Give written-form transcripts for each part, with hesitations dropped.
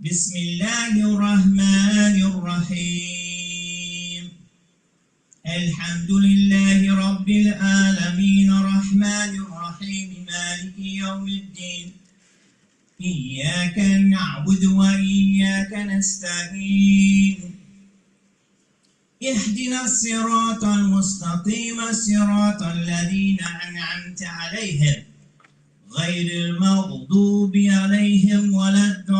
بسم الله الرحمن الرحيم الحمد لله رب العالمين الرحمن الرحيم مالك يوم الدين إياك نعبد وإياك نستعين اهدنا الصراط المستقيم صراط الذين أنعمت عليهم غير المغضوب عليهم ولا الضالين.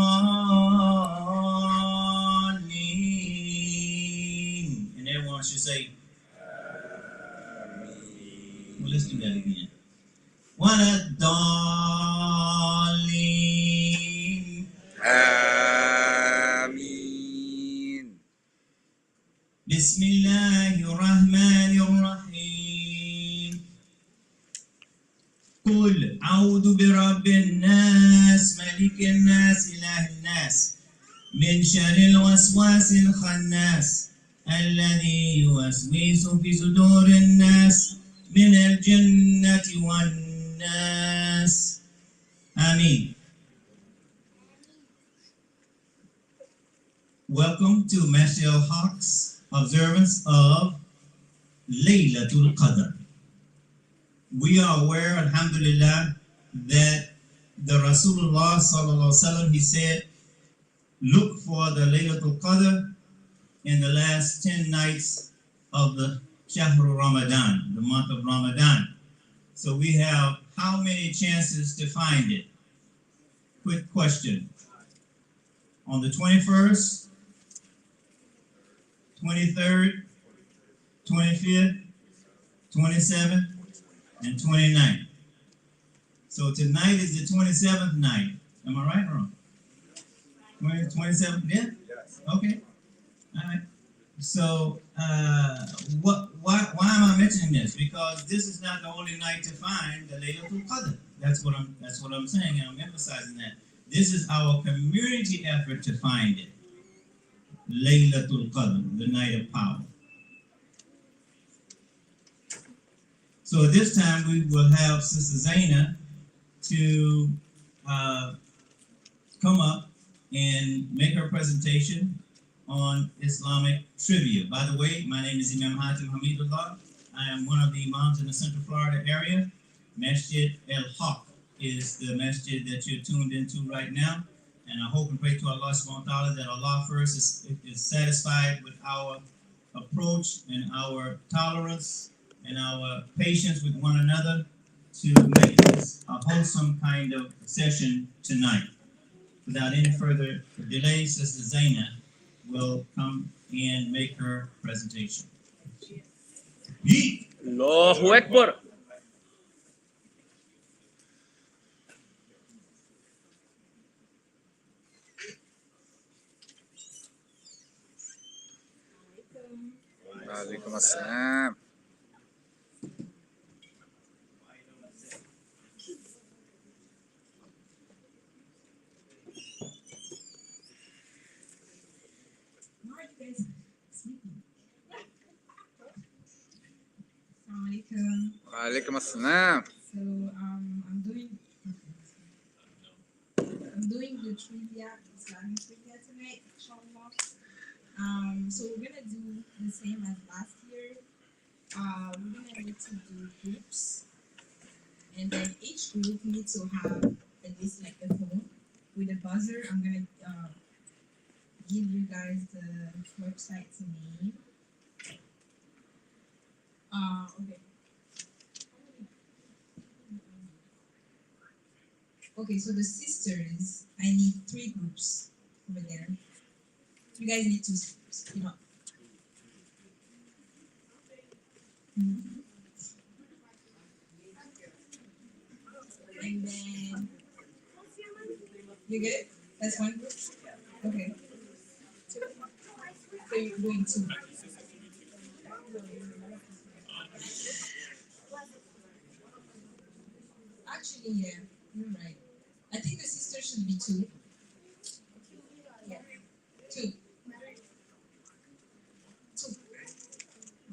And everyone should say, well, let's do that again. ولا الضالين. آمين. بسم الله الرحمن الرحيم قل أعوذ برب الناس ملك الناس إله الناس من شر الوسواس الخناس الذي يوسوس في صدور الناس من الجنة والناس آمين. Welcome to Masjid Al-Haqq's observance of Laylatul Qadr. We are aware, alhamdulillah, that the Rasulullah sallallahu alaihi wasallam, he said, look for the Laylatul Qadr in the last 10 nights of the Shahrul Ramadan, the month of Ramadan. So we have how many chances to find it? Quick question. On the 21st, 23rd, 25th, 27th, and 29th. So tonight is the 27th night. Am I right or wrong? 27th, yeah? Okay. All right. So why am I mentioning this? Because this is not the only night to find the Laylatul Qadr. That's what I'm saying, and I'm emphasizing that. This is our community effort to find it. Laylatul Qadr, the night of power. So at this time we will have Sister Zaina to come up and make her presentation on Islamic trivia. By the way, my name is Imam Hatim Hamidullah. I am one of the imams in the Central Florida area. Masjid Al-Haqq is the masjid that you're tuned into right now. And I hope and pray to Allah subhanahu wa ta'ala that Allah first is satisfied with our approach and our tolerance and our patience with one another to make this a wholesome kind of session tonight. Without any further delay, Sister Zaina will come and make her presentation. Allahu Akbar. Waalaikum assalam. Waalaikum assalam. So I'm doing the trivia, Islamic trivia tonight, inshallah. So we're gonna do the same as last year. We're gonna need to do groups, and then each group needs to have at least like a phone with a buzzer. I'm gonna give you guys the website's name. Okay. Okay, so the sisters, I need 3 groups over there. You guys need to split up. And then, you get it? That's one group? Okay. So you're doing 2. Actually, yeah, you're right. I think the sisters should be 2. Yeah. 2. 2.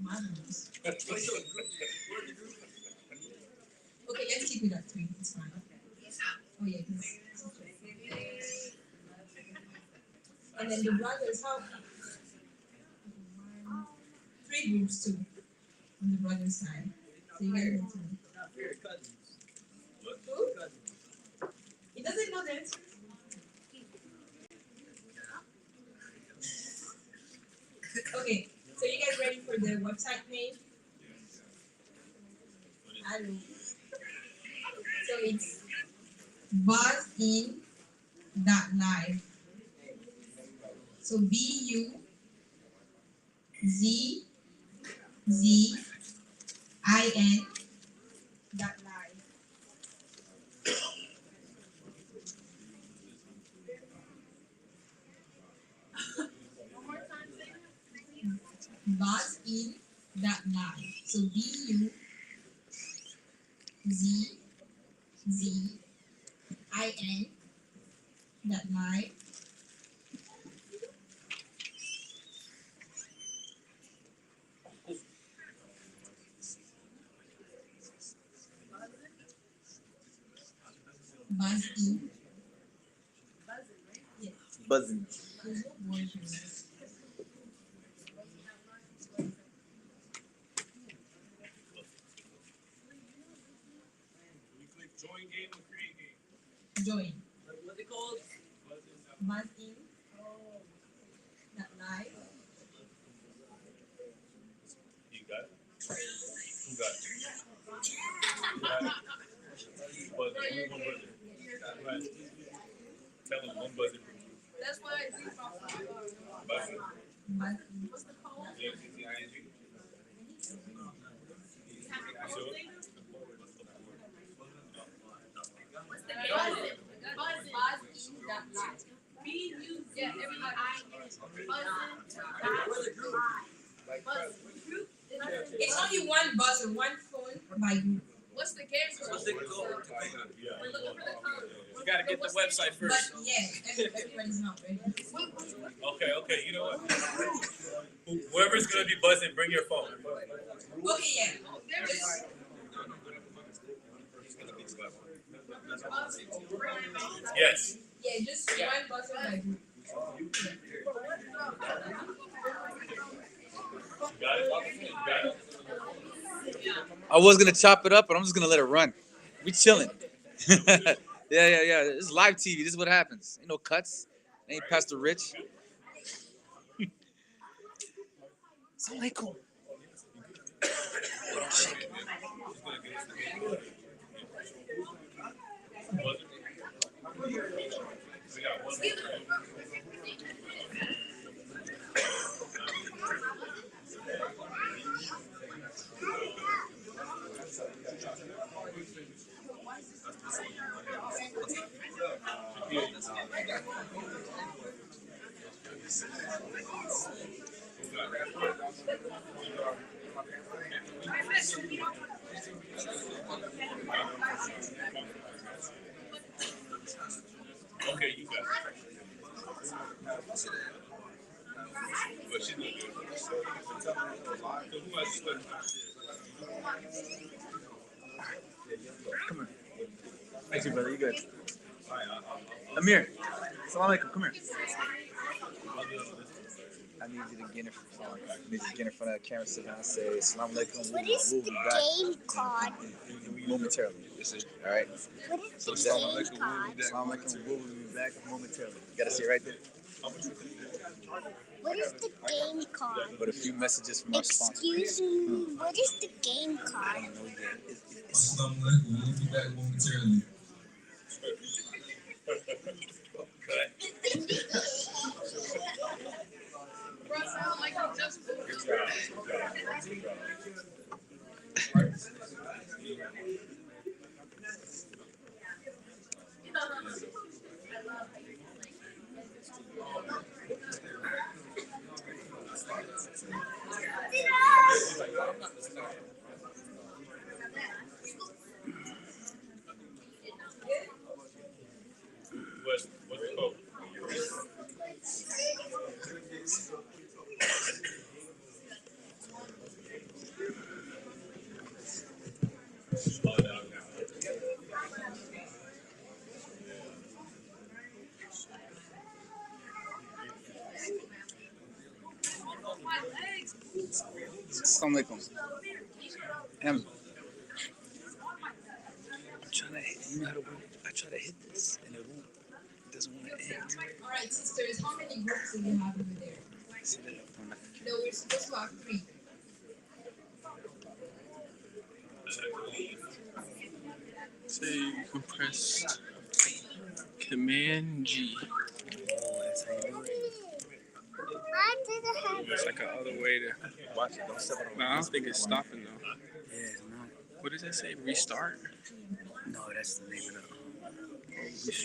Madness. Okay, let's keep it at 3. It's fine. Oh yeah, And then the brothers, how? Three groups too on the brother's side. So you guys need to. Who? He doesn't know the answer. Okay, so you guys ready for the website name? I don't know. So it's buzzin.live. So BUZZIN.live. Buzzin.live. So BUZZIN.live. Buzzin. Yes. Buzzing. There's no word here. Join game or create game? Join. What's it called? Buzzin.live. You got it? Who got it? Who got it? Buzzer. Only one buzzer. Right. Tell them one buzzer. That's what I do. Buzzer. Buzzin. B-U-Z-Z-I-N-G. So, Buzzin.live. It's only one buzzer, one phone by group. What's the game code? yeah. We're looking for the code. You gotta get the website But first. yeah, everybody's not ready. Okay, you know what? Whoever's gonna be buzzing, bring your phone. Okay, yeah. Just, Yes. yeah, just one buzzer by group. Got it? Got it? I was gonna chop it up, but I'm just gonna let it run. We chilling. yeah. This is live TV. This is what happens. Ain't no cuts. Ain't Pastor Rich. Assalamualaikum. We got one. Okay, you got it. But she look good. So who else is looking? Come here. Thank you, brother. You good? Amir. Assalamualaikum. Come here. I need you to get in front. I need you to get in front of the camera, sit down, and say Assalamualaikum. What is We'll the be back game called? momentarily. All right. What is So the Assalamualaikum. game called? Assalamualaikum. We'll be back momentarily. You gotta see it right there. What is the game called? But a few messages from our sponsor. Excuse me, what is the game called? Assalamualaikum. We'll be back momentarily. Bro, sound like you just Assalamu alaikum. I'm trying to hit, you know how to work. I try to hit this and it doesn't want to end. All right, sisters, how many groups do you have over there? See that? No, we're supposed to have 3. So you can press Command G. Oh, that's how you do it. It's like another way to. Watch it. Don't step on No, I don't think it's stopping though. Yeah, it's not. What does that say? Restart? No, that's the name of the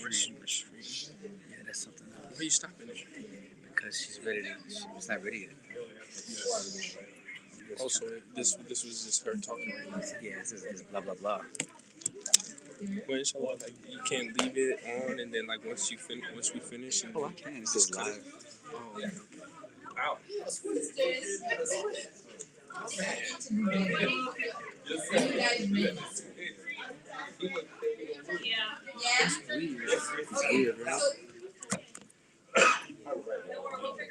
Retreat. Yeah, that's something else. Why are you stopping it? Because she's ready to. She's not ready yet. Also, this was just her talking right now. Yeah, it's blah blah blah. But inshallah, like you can't leave it on, and then like once we finish, and Oh, I can. It's just live. Oh, ow. Sisters, I need to be ready. Are you guys ready? Yeah? It's weird, right?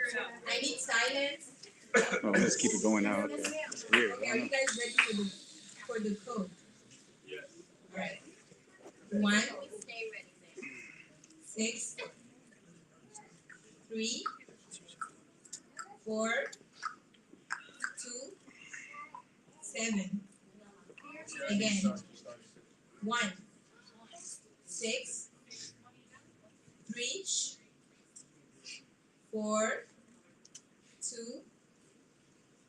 So, I need silence. Oh, let's keep it going now. Okay. It's weird. Okay, are you guys ready for the code? All right. 1, 6, 3, 4, 2, 7. Again. 1, 6, 3, 4, 2,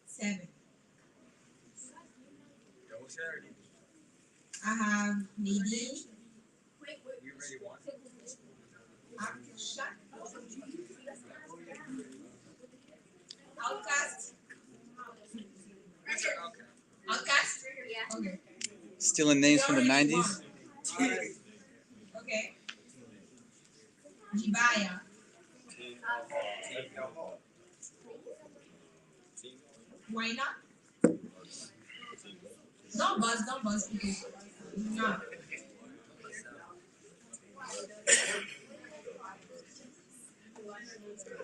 7. I have Nadine. Aksha. Outcast. Outcast? Okay. Stealing names from the 90s? Okay. Jibaya. Why not? Don't buzz people. No.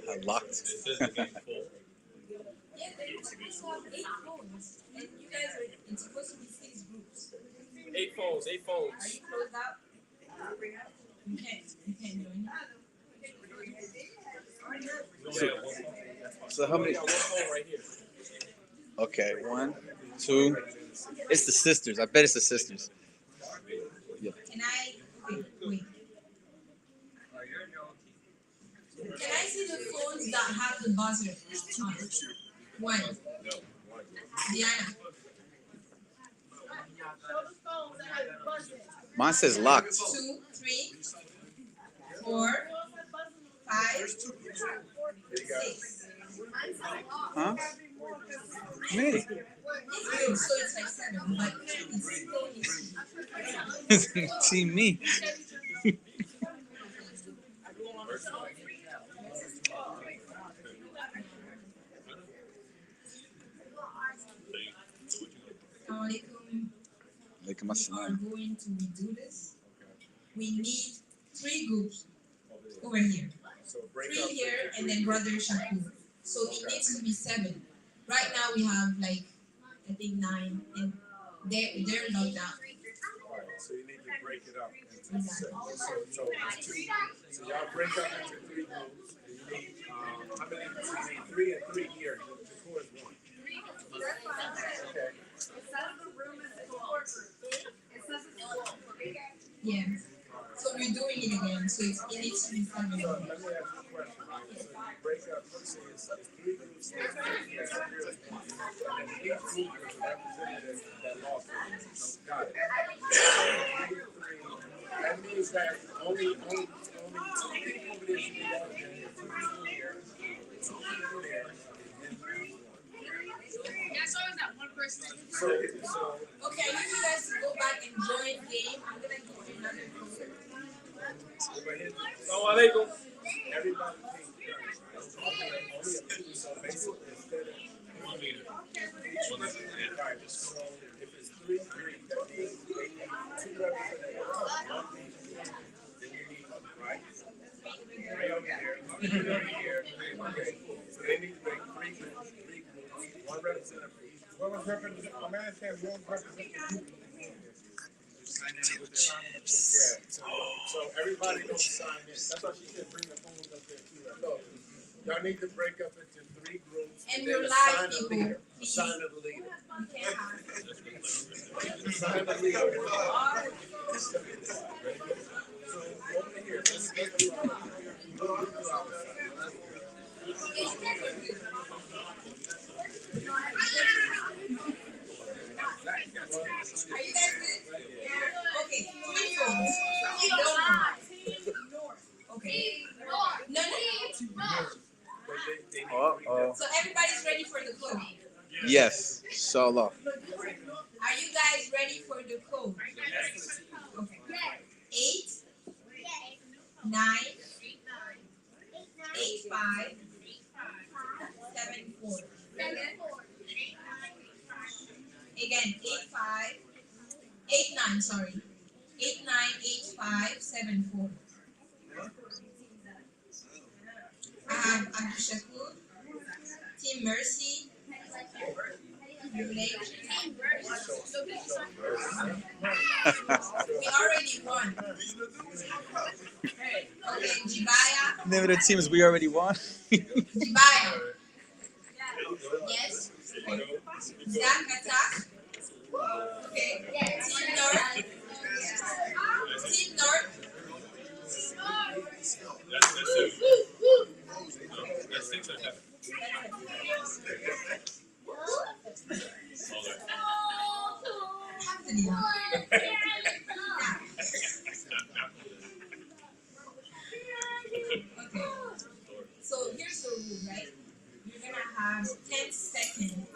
I locked. Yeah, they're supposed to have 8 phones. And you guys are, it's supposed to be 6 groups. 8 phones. Are you closed out? You can't join. So how many? One phone right here. Okay, 1, 2. It's the sisters. I bet it's the sisters. Can I? Okay, wait. Can I see the phones that have the buzzer on it? 1. Diana. Mine says locked. 2, 3, 4, 5, 6. Huh? Me. It's good, so it's like 7, but it's See me. Assalamualaikum. Alaikum We are assalam. going to redo this. We need 3 groups over here. 3 here and then brother Shakur. So it needs to be 7. Right now we have like I think 9 and they're locked out. So you need to break it up into Exactly. so y'all break up into 3 groups. And you need how many? So you need 3 and 3 here. The core is 1. Okay. Yeah. So we're doing it again. So it needs to be 7. So let me ask you a question. Right? So you break up. Let's say it's 3 groups. And each group is a representative that lost it. So got it. That means that only 2 people over there should be logged in. 2 people here. 2 people there. Yeah, so is that one person. So Okay, I need you guys to go back and join game. I'm gonna give you another code. Assalamu alaikum. Everybody pays first, right? Only a few, so basically instead of 1 meter. Right, so if it's 3, that means they need 2 representatives, 1 meter. Then you need, right? 3 over here, 3 over here. Okay, so they need to make 3 groups, 1 representative for each What was represented? A man said what was represented. Yeah, so everybody don't sign in. That's why she said bring the phones up there too. So y'all need to break up into 3 groups And then your assign live a people, leader. please. Assign a leader. You can't have. Assign a leader. So over here, let's get to Are you guys good? Okay, 3 phones. Okay. No. Uh-oh. So everybody's ready for the code. Yes, inshallah. Are you guys ready for the code? Okay. 8, 9, 8, 5, 7, 4. Again, 8, 5, 8, 9, sorry. 8, 9, 8, 5, 7, 4. I have Abdul Shakur, Team Mercy, Relation. We already won. Okay, Jibaya. Name of the team is We Already Won. Jibaya. Yes. Zach attack. Okay. Team North. Team North. That's 6 or 7. Okay. So here's the rule, right? You're gonna have 10 seconds.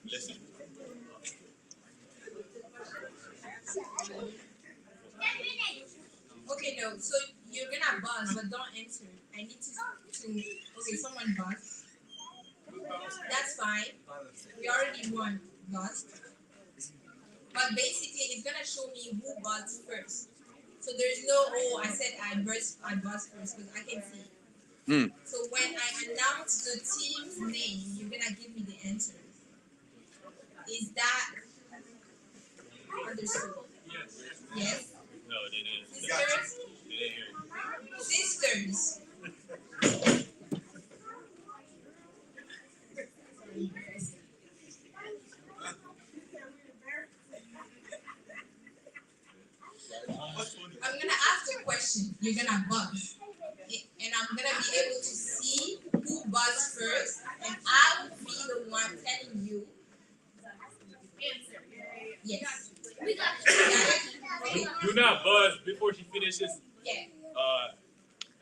Listen. Okay, no. So you're gonna buzz, but don't answer. I need to. Okay, someone buzz. That's fine. We already won buzz. But basically, it's gonna show me who buzzed first. So there's no, oh, I said I buzzed first because I can see. So when I announce the team's name, you're gonna give me the answer. Is that understood? Yes. No, they didn't. Sisters? They didn't hear you. Sisters. I'm gonna ask a question. You're gonna buzz. And I'm gonna be able to see who buzzed first, and I will be the one telling you. Yes. Okay. Do not buzz before she finishes Yeah.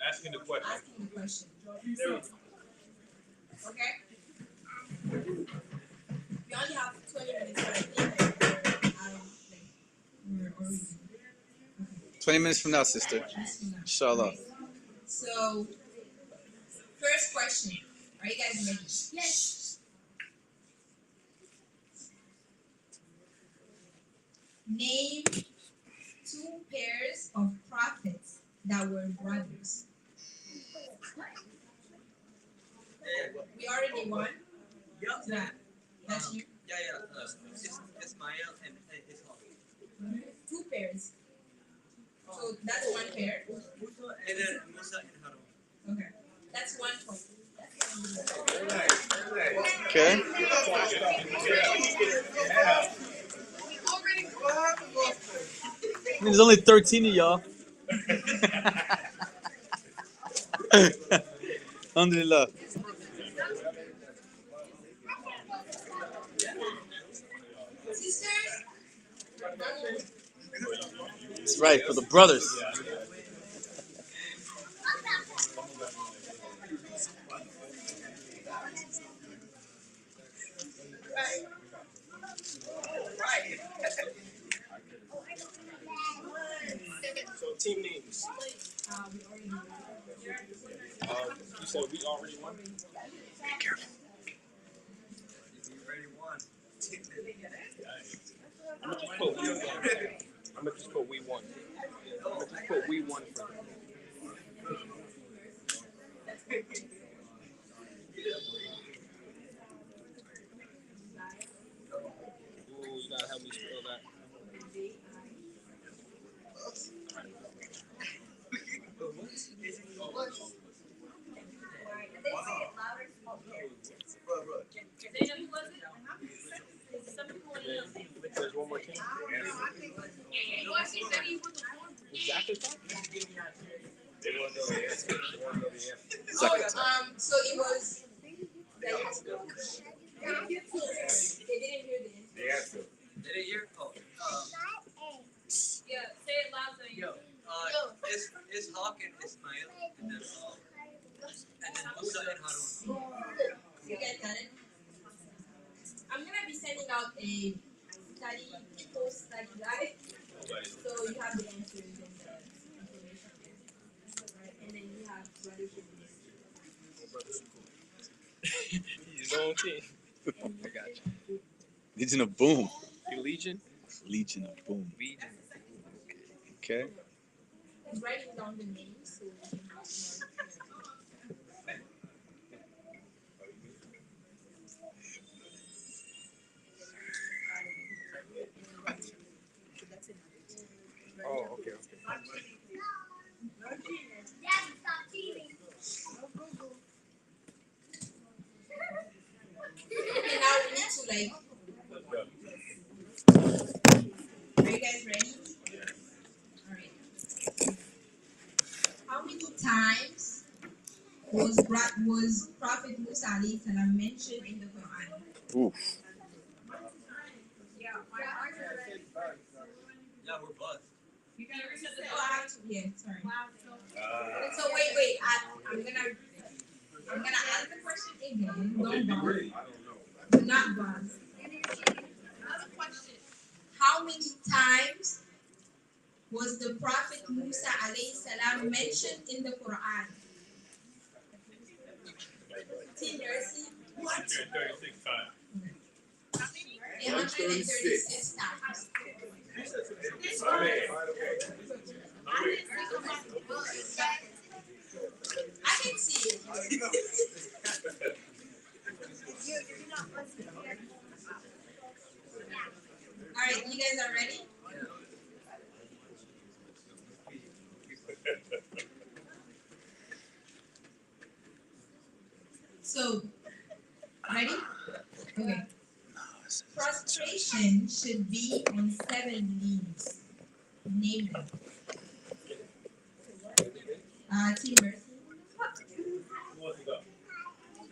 asking the question. Asking the question. Okay. We only have 20 minutes, but I think we're already. 20 minutes from now, sister. Inshallah. So, first question. Are you guys ready? Yes. Name 2 pairs of prophets that were brothers. We already won. Yeah. That's you. Ismail and Ishaq. 2 pairs. So that's 1 pair. And then Musa and Harun. Okay. That's 1 point. Okay. I mean, there's only 13 of y'all. Alhamdulillah. Sisters? That's right, for the brothers. So team names. You said we already won. Be careful. I'm gonna just put we won. I'm gonna just put we won. I'm gonna just put we won for them. They want to know the answer. They want to know the answer. So it was. They didn't hear the The answer. Did it hear? Oh. Yeah, say it loud so you Yo. It's Hawk and Ismail, and then Musa and Harun. You guys got it? I'm gonna be sending out a post study guide. So you have the answers and the information. Right? And then you have brothers and His own team. I got you. Legion of Boom. Your Legion? Legion of Boom. Legion. Okay. I'm writing down the names so we can Oh, okay. Okay, now we need to like. Are you guys ready? Alright. How many times was Prophet Musa alayhi salam mentioned in the Quran? Oof. Yeah, we're buzzed. You can reset the Oh, I have to. Yeah, sorry. Wow, so So wait. I'm gonna ask the question again. Don't buzz. Do not buzz. another question. How many times was the Prophet Musa alayhi salam mentioned in the Quran? Team Mercy? 36 times. 136 times. I can see it. Alright, you guys are ready? So, ready? Okay. Prostration should be on 7 leaves. Name them. Team Mercy.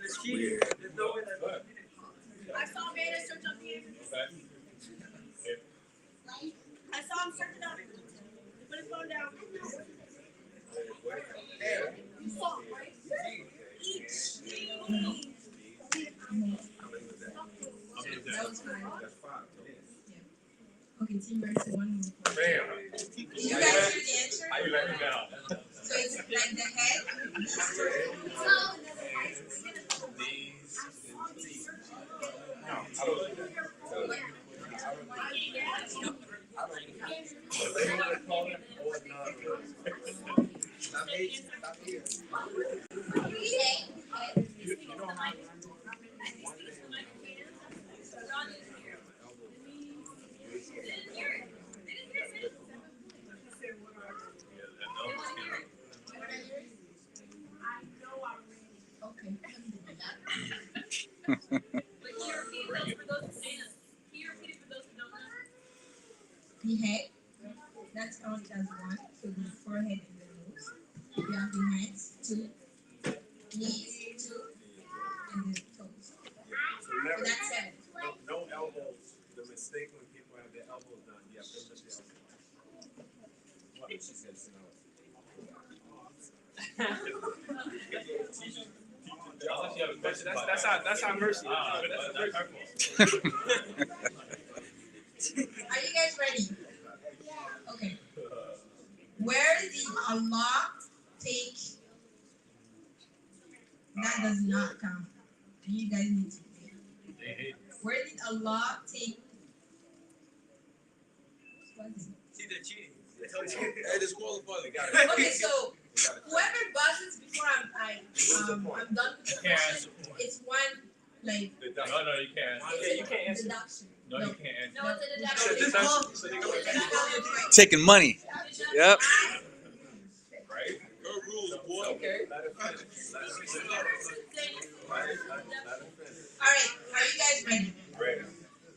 It's cheating. There's no way that. I saw Vader search on the I saw him searching on it. Put his phone down. You saw it, right? That was 5. Yeah. Okay, Team Mercy, 1 more. Bam. You guys hear the answer? How you let me down? So it's like the head. Okay. But can you repeat those for those who don't know? Can you repeat it for those who don't know? The head, that's counted as 1. So the forehead and the nose. You have the hands, 2. Knees, 2. And the toes. So that's 7. No elbows. The mistake when people have their elbows done, you have to lift your elbows. What? She said no. That's our mercy. Are you guys ready? Okay. Where did Allah take? That does not count. You guys need to think. Where did Allah take? What is it? See, they're cheating. Hey, disqualified. They got it. Okay, so whoever buzzes before I'm done with the question, it's 1 like No, you can't. Yeah, you can't answer. deduction. No, you can't. No, it's a deduction. Taking money. Yep. Right? Her rules, boy. Okay. Let it finish. Alright, are you guys ready? Ready.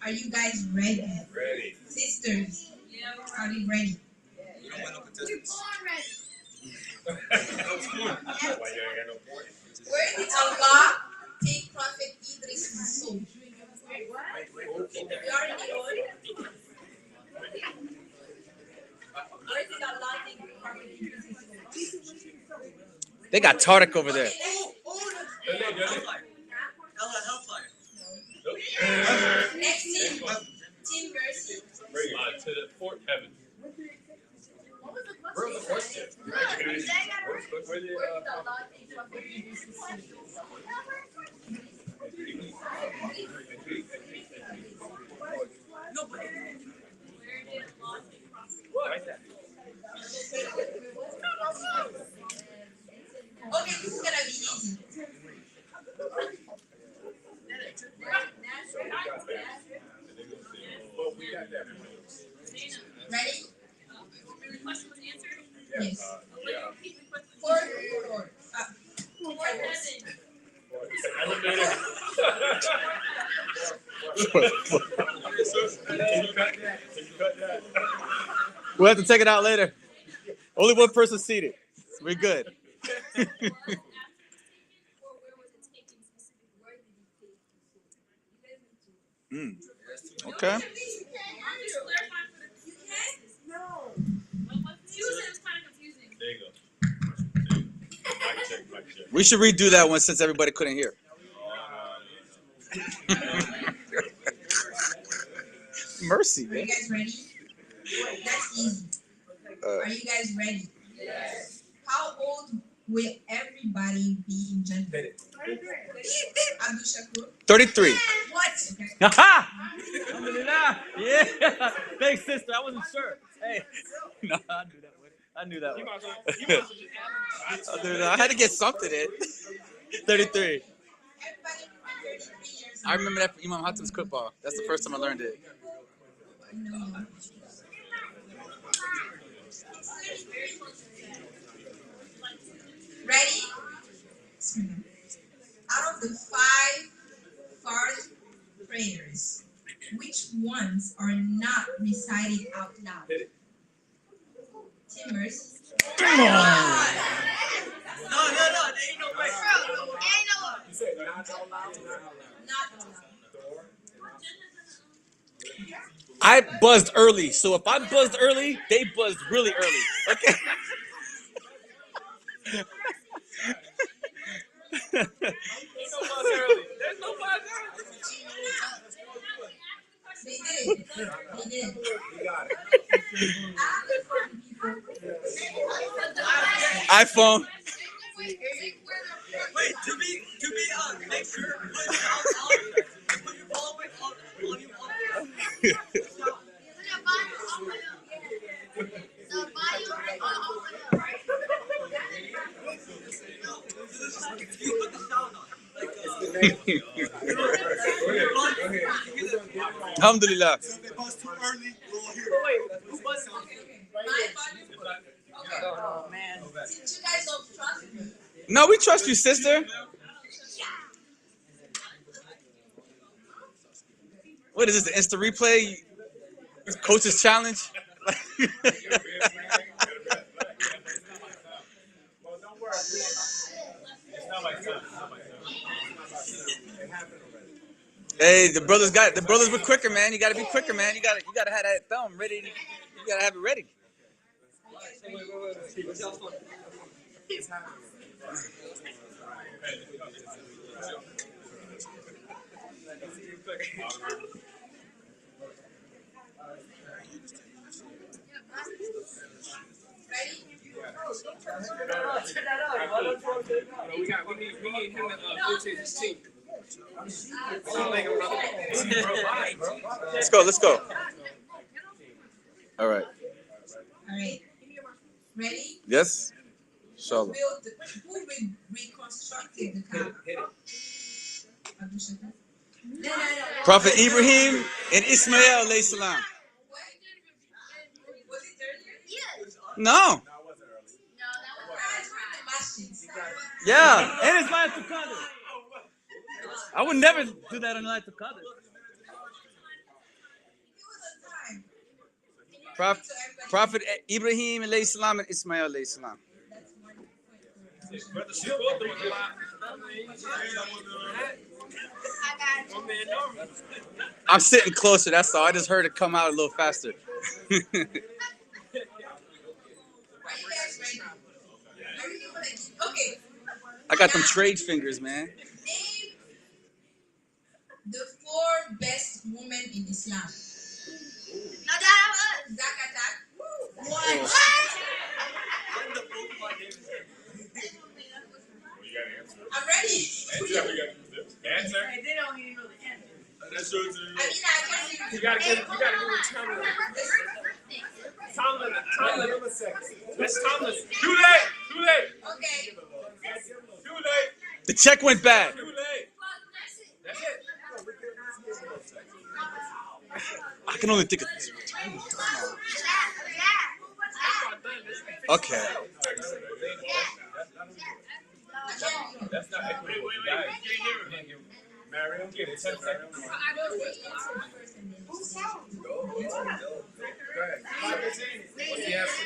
Are you guys ready? Ready. Sisters, Yeah, are you ready? We don't want no contestants. Where did Allah take Prophet Idris' soul? We already know it. Where did Allah take Prophet Idris' soul? They got Tarek over there. Next team. Team Mercy. To the fourth heaven. Where was the fourth ship? Where did Allah take Prophet Idris' soul? Okay, this is gonna be easy. Ready? Yes. Four. We'll have to take it out later. Only one person seated. We're good. Okay. There you go. We should redo that one since everybody couldn't hear. Mercy, Are man. you guys ready? That's easy. Are you guys ready? Yes. How old will everybody be in January? Abdul Shakur. 33. What? Okay. Haha! Alhamdulillah. Yeah. Thanks, sister. I wasn't sure. Hey. No, I knew that one. I knew that one. I had to get something in. 33. Everybody 33 years I remember that from Imam Hatim's football. That's the first time I learned it. No. Ready? Out of the 5 Fard prayers, which ones are not recited out loud? Timbers. No, there ain't no way. You said not out loud? Not out loud. I buzzed early, so if I buzzed early, they buzzed really early. Okay. They did. You got it. iPhone. Wait, to be make sure put your ball with on you. Alhamdulillah. If they buzz too early, we'll hear it. Oh man. Since you guys don't trust me. No, we trust you, sister. What is this, the Insta replay? Coach's challenge? Well, don't worry. It's not my son. It happened already. Hey, the brothers were quicker, man. You gotta be quicker, man. You gotta have that thumb ready. You gotta have it ready. We need him to rotate his team. Let's go. All right. Ready? Yes? Inshallah. Who reconstructed the Kaaba? Abdul Shakur? No. Prophet Ibrahim and Ismail alayhi salam. Was it earlier? Yes. No. Yeah. And it's Laylatul Qadr. I would never do that on Laylatul Qadr. Prophet Ibrahim alayhi salam and Ismail alayhi salam. Brother Shakur doing a lot. One man number. I'm sitting closer. That's all. I just heard it come out a little faster. Are you guys ready? Okay. I got them trade fingers, man. Name the 4 best women in Islam. Zakatat. What? I'm ready. Answer. They don't even know the answer. That's true. I can't. You gotta give it Tomlin. Tomlin. Let's Tomlin. Too late. Okay. Too late. The check went bad. Too late. That's it. I can only think of. Okay. That's not equitable. Mariam, give it 10 seconds. Go ahead. What's the answer?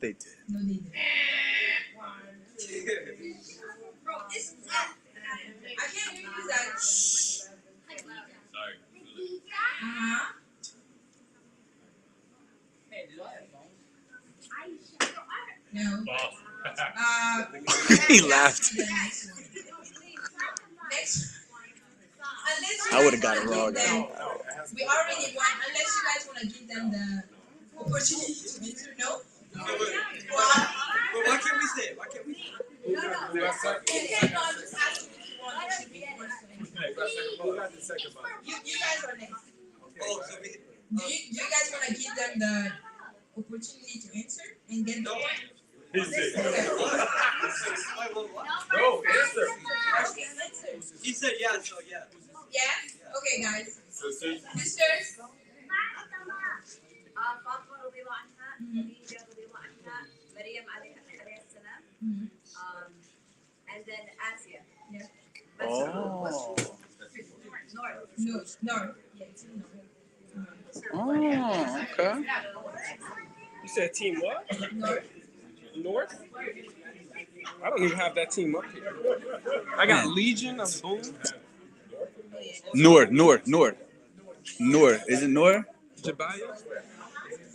They did. No, they didn't. Bro, I can't use that. Sorry. Uh-huh. No. He laughed. Next. I would've got it wrong. We already won. Unless you guys want to give them the opportunity to answer. No? But why can't we say it? Why can't we say it? You cannot just ask if you want. It should be first to answer. Who got the second one? You guys are next. Oh, so we. Do you guys want to give them the opportunity to answer and get the point? He's it. What? Go, answer. Okay, answer. He said yeah, so yeah. Yeah? Okay, guys. Sisters. Sisters. فاطمة رضي الله عنها، خديجة رضي الله عنها، مريم عليها السلام, and then Asia. Yeah. Oh. North. No. Yeah, it's no. Oh, okay. You said team what? North. North? I don't even have that team up here. I got Legion of Boom. Noor. Is it Noor? Jabaya.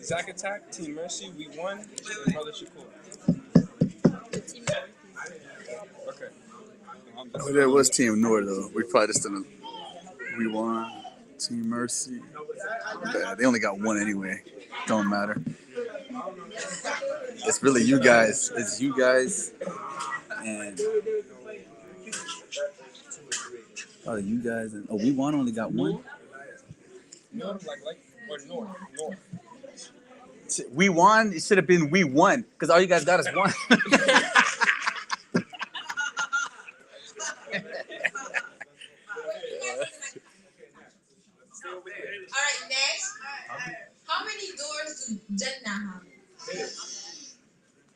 Zack Attack. Team Mercy. We won. Brother Shakur. Okay. Oh, there was Team Noor though. We probably just didn't. We won. Team Mercy. Yeah, they only got one anyway. Don't matter. It's really you guys. It's you guys. And you guys. And we won. Only got one. North, like or North. We won. It should have been we won because all you guys got is one. Alright, next. How many doors do Jannah have?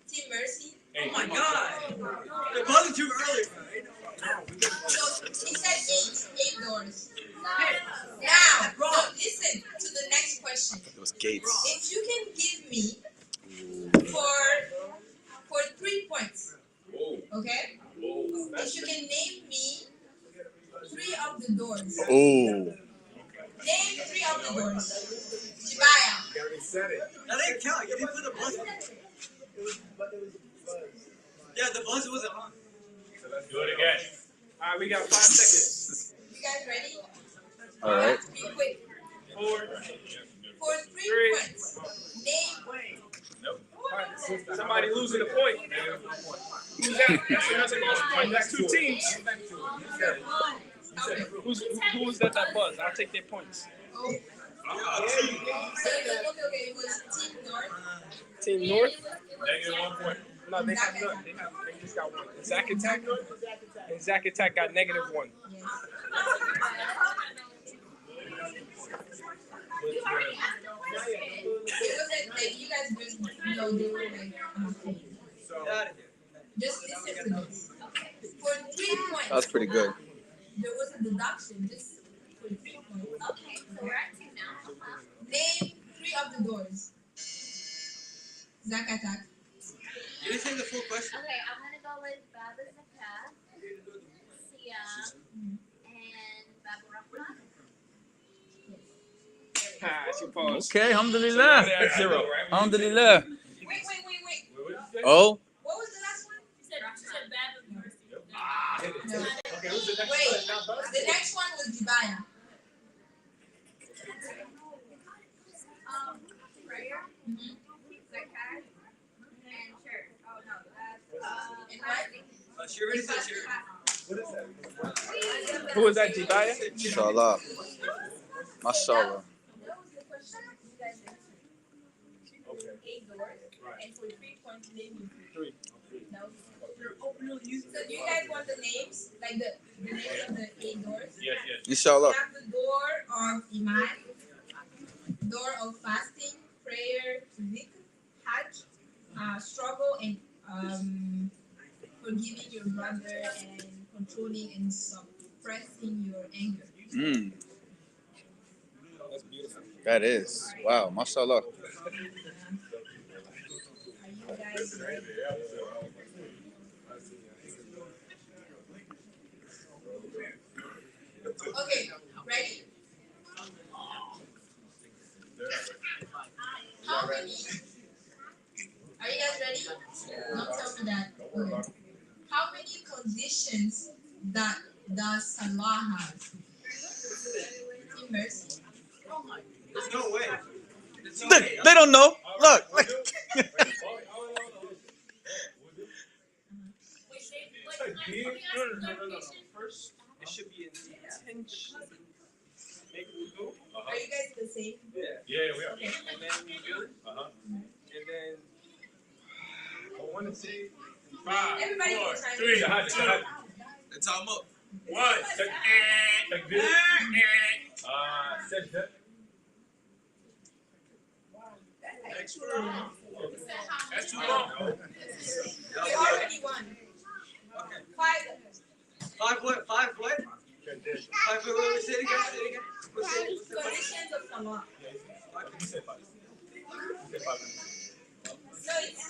Team Mercy? Oh my god! They're buzzing too early, right? So he said 8 doors. Now, listen to the next question. It was Gates. If you can give me for 3 points, okay? If you can name me 3 of the doors. Oh. Name 3 of the doors. Jibaya. You already said it. That didn't count. You didn't put the buzzer. Yeah, the buzzer wasn't on. So let's do it again. All right, we got 5 seconds. You guys ready? All right. Be quick. 4. For 3 points, name. Somebody losing a point. Who's that? That's another lost point. That's 2 teams. Who was that buzzed? I'll take their points. Oh. Okay. It was Team North. Team North? Negative 1 point. No, they have none. They just got 1. Zack Attack? And Zack Attack got -1. Yes. It wasn't like you guys just know they were like So, Get out of here. just listen to this. For 3 points, That's pretty good. there was a deduction just for 3 points. Okay, so we're at 2 now. Zakatak. You didn't say the full question. Okay, I'm gonna go with Baba Zakat, Siyam, and Baba Rahman. Ah, she paused. Okay, alhamdulillah. That's 0. Alhamdulillah. Wait. Oh, What was the last one? She said Baba Mercy. No. Okay, who's the next Wait. one? The next one was Jibaya. Prayer, Mm-hmm. Zakat, and church. Oh no, that's And what? She already said she What is that? Who is that, Jibaya? inshallah. Mashallah. What was the question? You guys answered. Okay. 8 doors. Right. And for 3 points, name me 3. No. So do you guys want the names? Like the names of the 8 doors? Yes. Inshallah. We have the door of Iman, door of fasting, prayer, zikr, hajj, struggle, and forgiving your brother and controlling and suppressing your anger. Mm, That's beautiful. that is. Wow, mashallah. Are you guys ready? Okay, ready? How many? Are you guys ready? Don't tell me that. Okay. How many conditions does Salah have? In mercy. There's no way. They don't know. Look. No. First, it should be intention. Make wudu. Are you guys the same? Yeah, we are. Okay. And then wudu. And then I want to say 5, Everybody 4, can chime 3. in. Let's time up. 1. Like this. Sajda. That's too long. We already won. 5. 5 what? 5 what? 5 what? Say it again. Conditions of Salah. You said 5. No, it's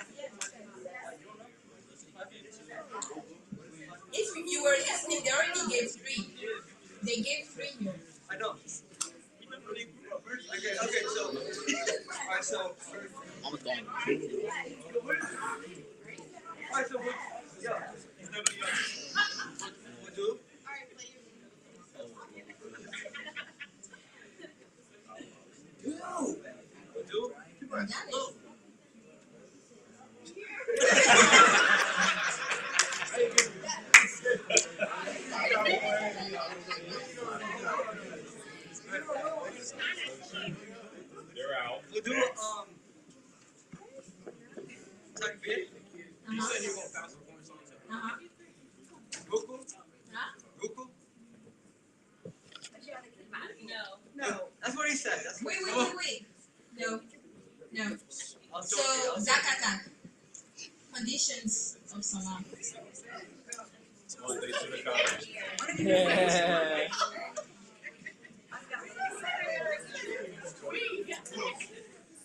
if you were listening, they already gave 3. They gave 3 here. I know. Okay, so. Alright, so. Alright, so what? Yeah. Wudu. Wudu. They're out. Wudu, takbir. You said you won't pass the points on it. Ruku? Ruku? No. That's what he said. That's what Wait. No. I'll So, joke you. Zakatak. Conditions of Salah. One day to the college.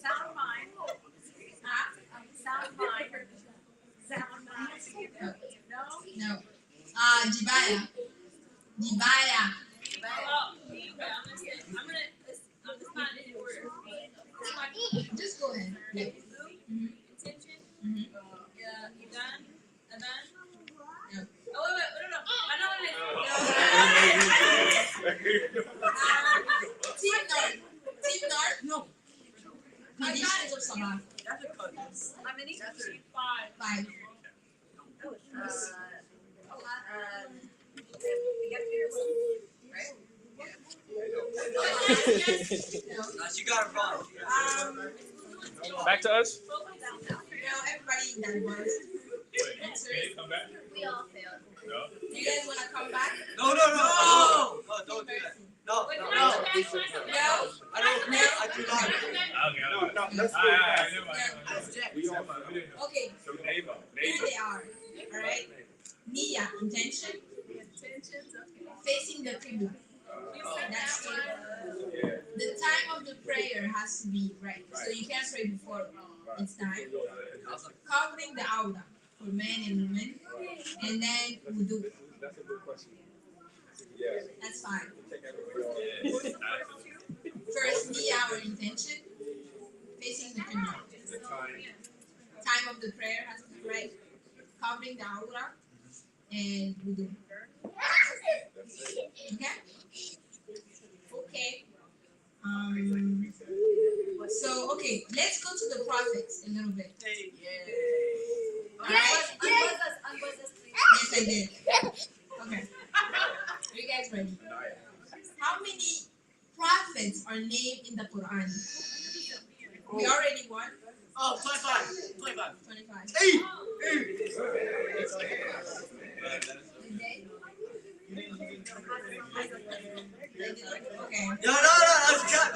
Sound mind. Sound mind. Sound mind. No. Jibaya. Just go ahead. Yeah. Intention. Mhm. Idan. Adan. No. Oh, wait, no. I know what it is. Team North. No. Conditions of Salah. How many? 5. Nah, she got it wrong. Back to us. Everybody that was answers. Can you come back? We all failed. No. You guys want to come back? No, don't do that. No. No. I don't agree. I do not agree. Okay. No. That's We all didn't know. Okay, So neighbor. here they are. Alright? Niya, intention. Facing the Qibla. That's it. The time of of the prayer has to be right. So you can't pray before it's time. Covering the aura for men and women. And then wudu. That's a good question. That's fine. First, niyyah or intention. Facing the Qibla. Time of the prayer has to be right. Covering the aura. And wudu. Okay? Okay. So, okay, let's go to the prophets a little bit. Alright? Unbuzz us, please. Yes, I did. Okay. Are you guys ready? How many prophets are named in the Quran? We already won. Oh, 25. 25. 25. Hey! Okay. No, let's cut.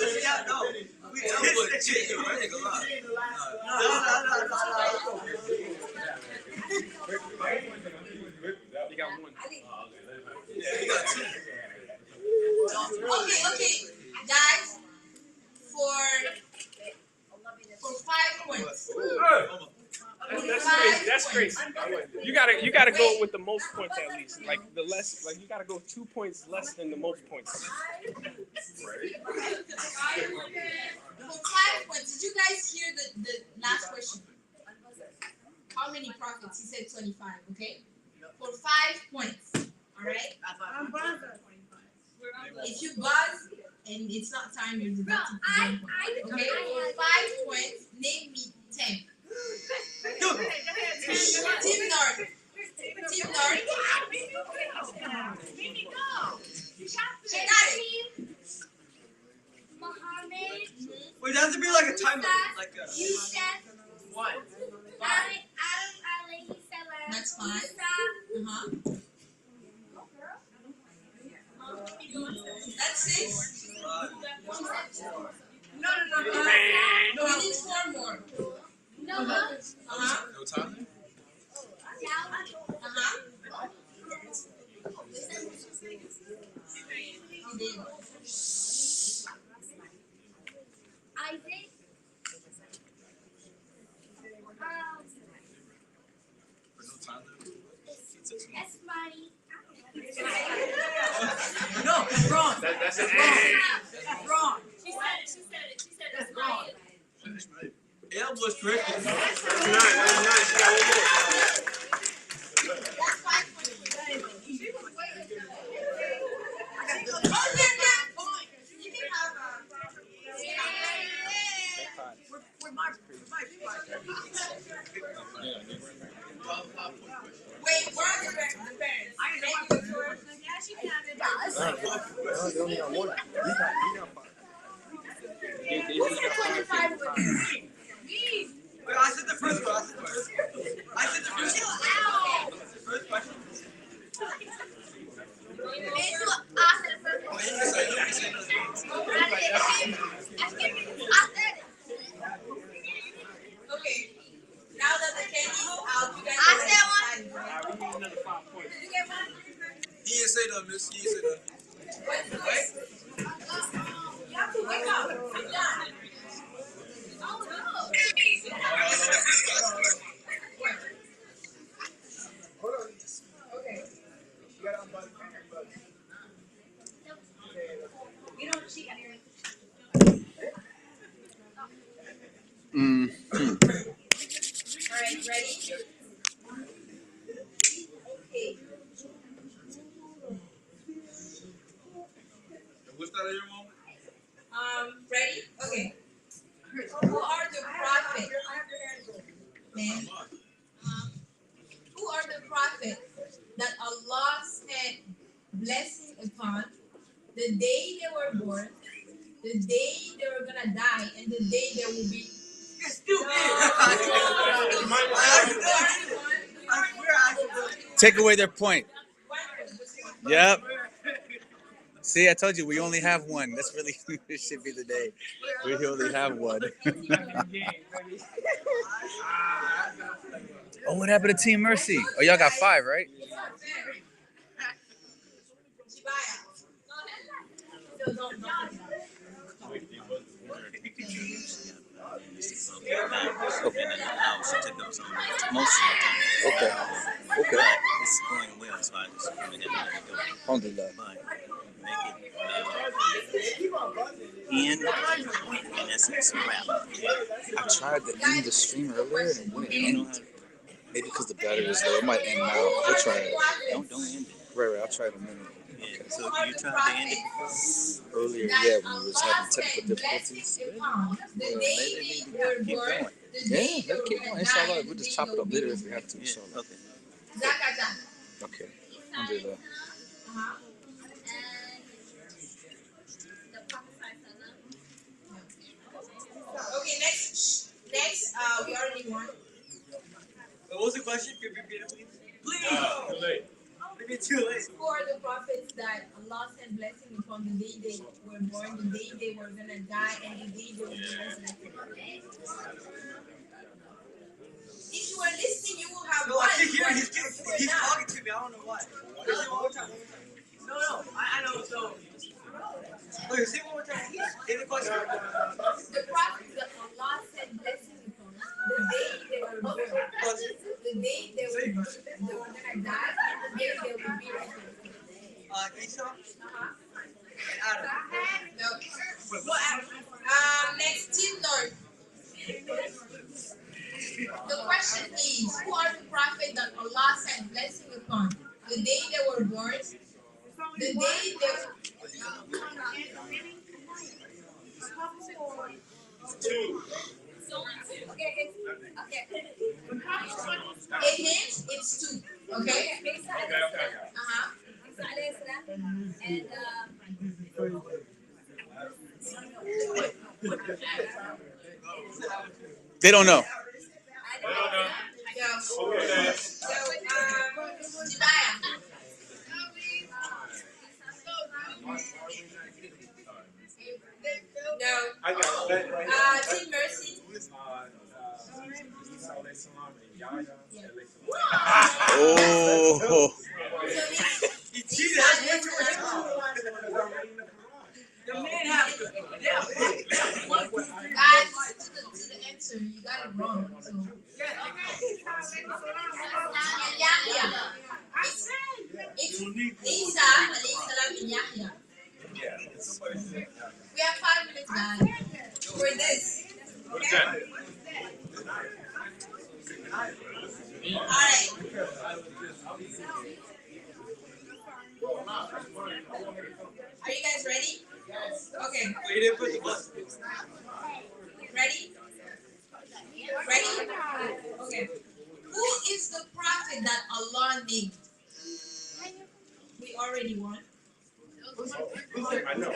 No. We That boy chicken, I ain't gonna lie. You got one. Yeah, he got two. Okay, guys, for 5 points. That's crazy. You gotta go with the most points at least. Like the less, like you gotta go 2 points less than the most points. For 5 points, did you guys hear the last question? How many prophets? He said 25, okay? For 5 points, alright? If you buzz and it's not time, you're deducting for 1 point. Okay? For 5 points, name me 10. Team North. She got it. Muhammad, Wait, that has to be like a time limit. Like a... Yusuf, What? Adam alayhi salam. That's 5. Uh-huh. That's 6. No. We need 4 more. Noah, Uh-huh. No time? Uh-huh. You did. Isaac, No time? Esmani. No, that's wrong. That's it. That's wrong. She said that's wrong. Yeah, that was correct. 9. She got one more. That's 5 points. You can have wait, we're on the parents. Yeah, she can have it. They only got one. You got 5. Who's the 25 with Wait, I said the first one. I said the first one. The first question. Okay. Now that the candy's out, you guys I are said excited. We need another 5 points. Did you get one? He didn't say nothing, miss. He didn't say nothing. What's the wait? You have to wake up. I'm done. Oh no. Okay. We don't cheat anyway. All right, ready? Okay. What's that in your mom? Ready? Okay. Who are the prophets? Man. Who are the prophets that Allah sent blessing upon the day they were born, the day they were gonna die, and the day they will be? You're stupid. Take away their point. Yep. See, I told you we only have one. That's really this should be the day. We only have one. Oh, what happened to Team Mercy? Oh, y'all got 5, right? most of the time. Okay. Okay. It's going well, so I just went ahead and let it go. Alhamdulillah. But make it in essence, rap. I tried to end the stream earlier and it wouldn't end. Maybe because the battery was low. It might end now. We'll try it. Don't end it. Right. I'll try it in a minute. Yeah. So you tried to end it before? Earlier, yeah, when we was having technical difficulties. The Maybe day we they were keep born, going. the Yeah, day they let's were keep gonna going. die, Inshallah, and we'll the just day chop it they'll up be later if with we have to. Yeah. Inshallah. Okay. Zakata. Okay. Alhamdulillah. Uh-huh. The Prophet Sallallahu Okay, next, we already won. What was the question? Could you repeat it, please? Please! Too late. Maybe too late. Who are the prophets that Allah sent blessing upon the day they were born, the day they were gonna die, and the day they will be resurrected? If you were listening, you will have No, one. I can hear but he's if you were he's not, talking to me. I don't know why. Say it one more time. No, I know. So, okay, say it one more time. Say the question. the prophets that Allah sent blessing upon, the day they were born, the day they were gonna die, and the day they will be resurrected. Isa Uh-huh. and Adam. No. Next, Team North. The question is, who are the prophets that Allah sent blessing upon? The day they were born, the day they Okay. it means it's two. Okay? Isa Uh-huh. alayhi salam and They don't know. Yeah. So, no. I got it. Team Mercy. Isa alayhi salam and Yahya alayhi salam. Oh. he cheated. That's way too much time. The man has to. Yeah. Guys, to the answer, you got it wrong. So. Yahya. It's Isa alayhi salam and Yahya. We have 5 minutes, guys, for this. What's that? Alright. Are you guys ready? Okay. We didn't put the bus. Ready? Ready? Okay. Who is the prophet that Allah named? We already won. I know.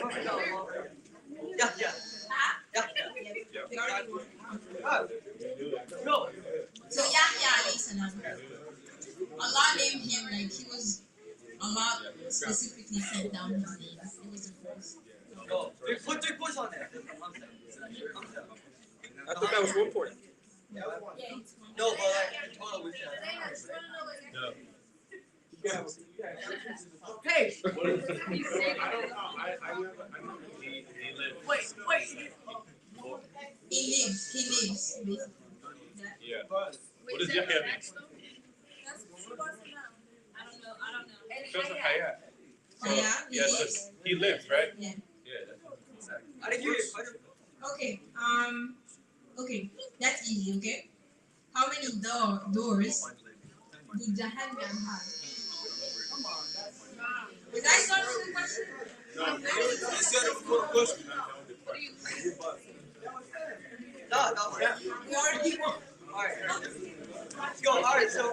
Yeah. Huh? We already won. Go. So Yahya alayhi salam, Allah named him like he was, Allah specifically sent down his name. It was the first. Go. Put 3 points on there. I thought that was 1 point. Yeah, it's one. No, but like total we said. Hey. I don't know. I never. He lived. Wait. He lives, basically. Yeah. What does Yahya mean? that's supposed to know. I don't know. And Shows a Hayat. hayat. Yeah, he Yeah, lives. so he lives, right? Yeah. Yeah. That's I didn't hear your question. Okay, okay, that's easy, okay? How many doors did Jahannam have? Was I done with the question? No. We already won. Alright. Let's go. Alright, so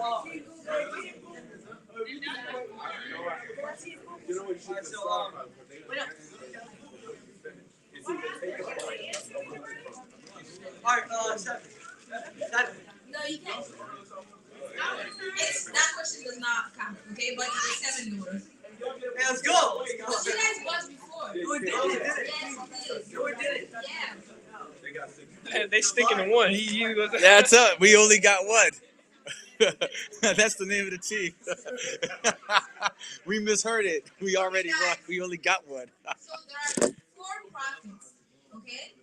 You know what you should Alright, so alright, 7. No, you can't. That question does not count, okay? But it's 7 doors. Hey, let's go. You guys was before. No, we did it. No, we did it. Yeah. They sticking to one. He was. That's up. We only got one. That's the name of the team. We misheard it. We already won. We only got one. So there are 4 prophets, okay,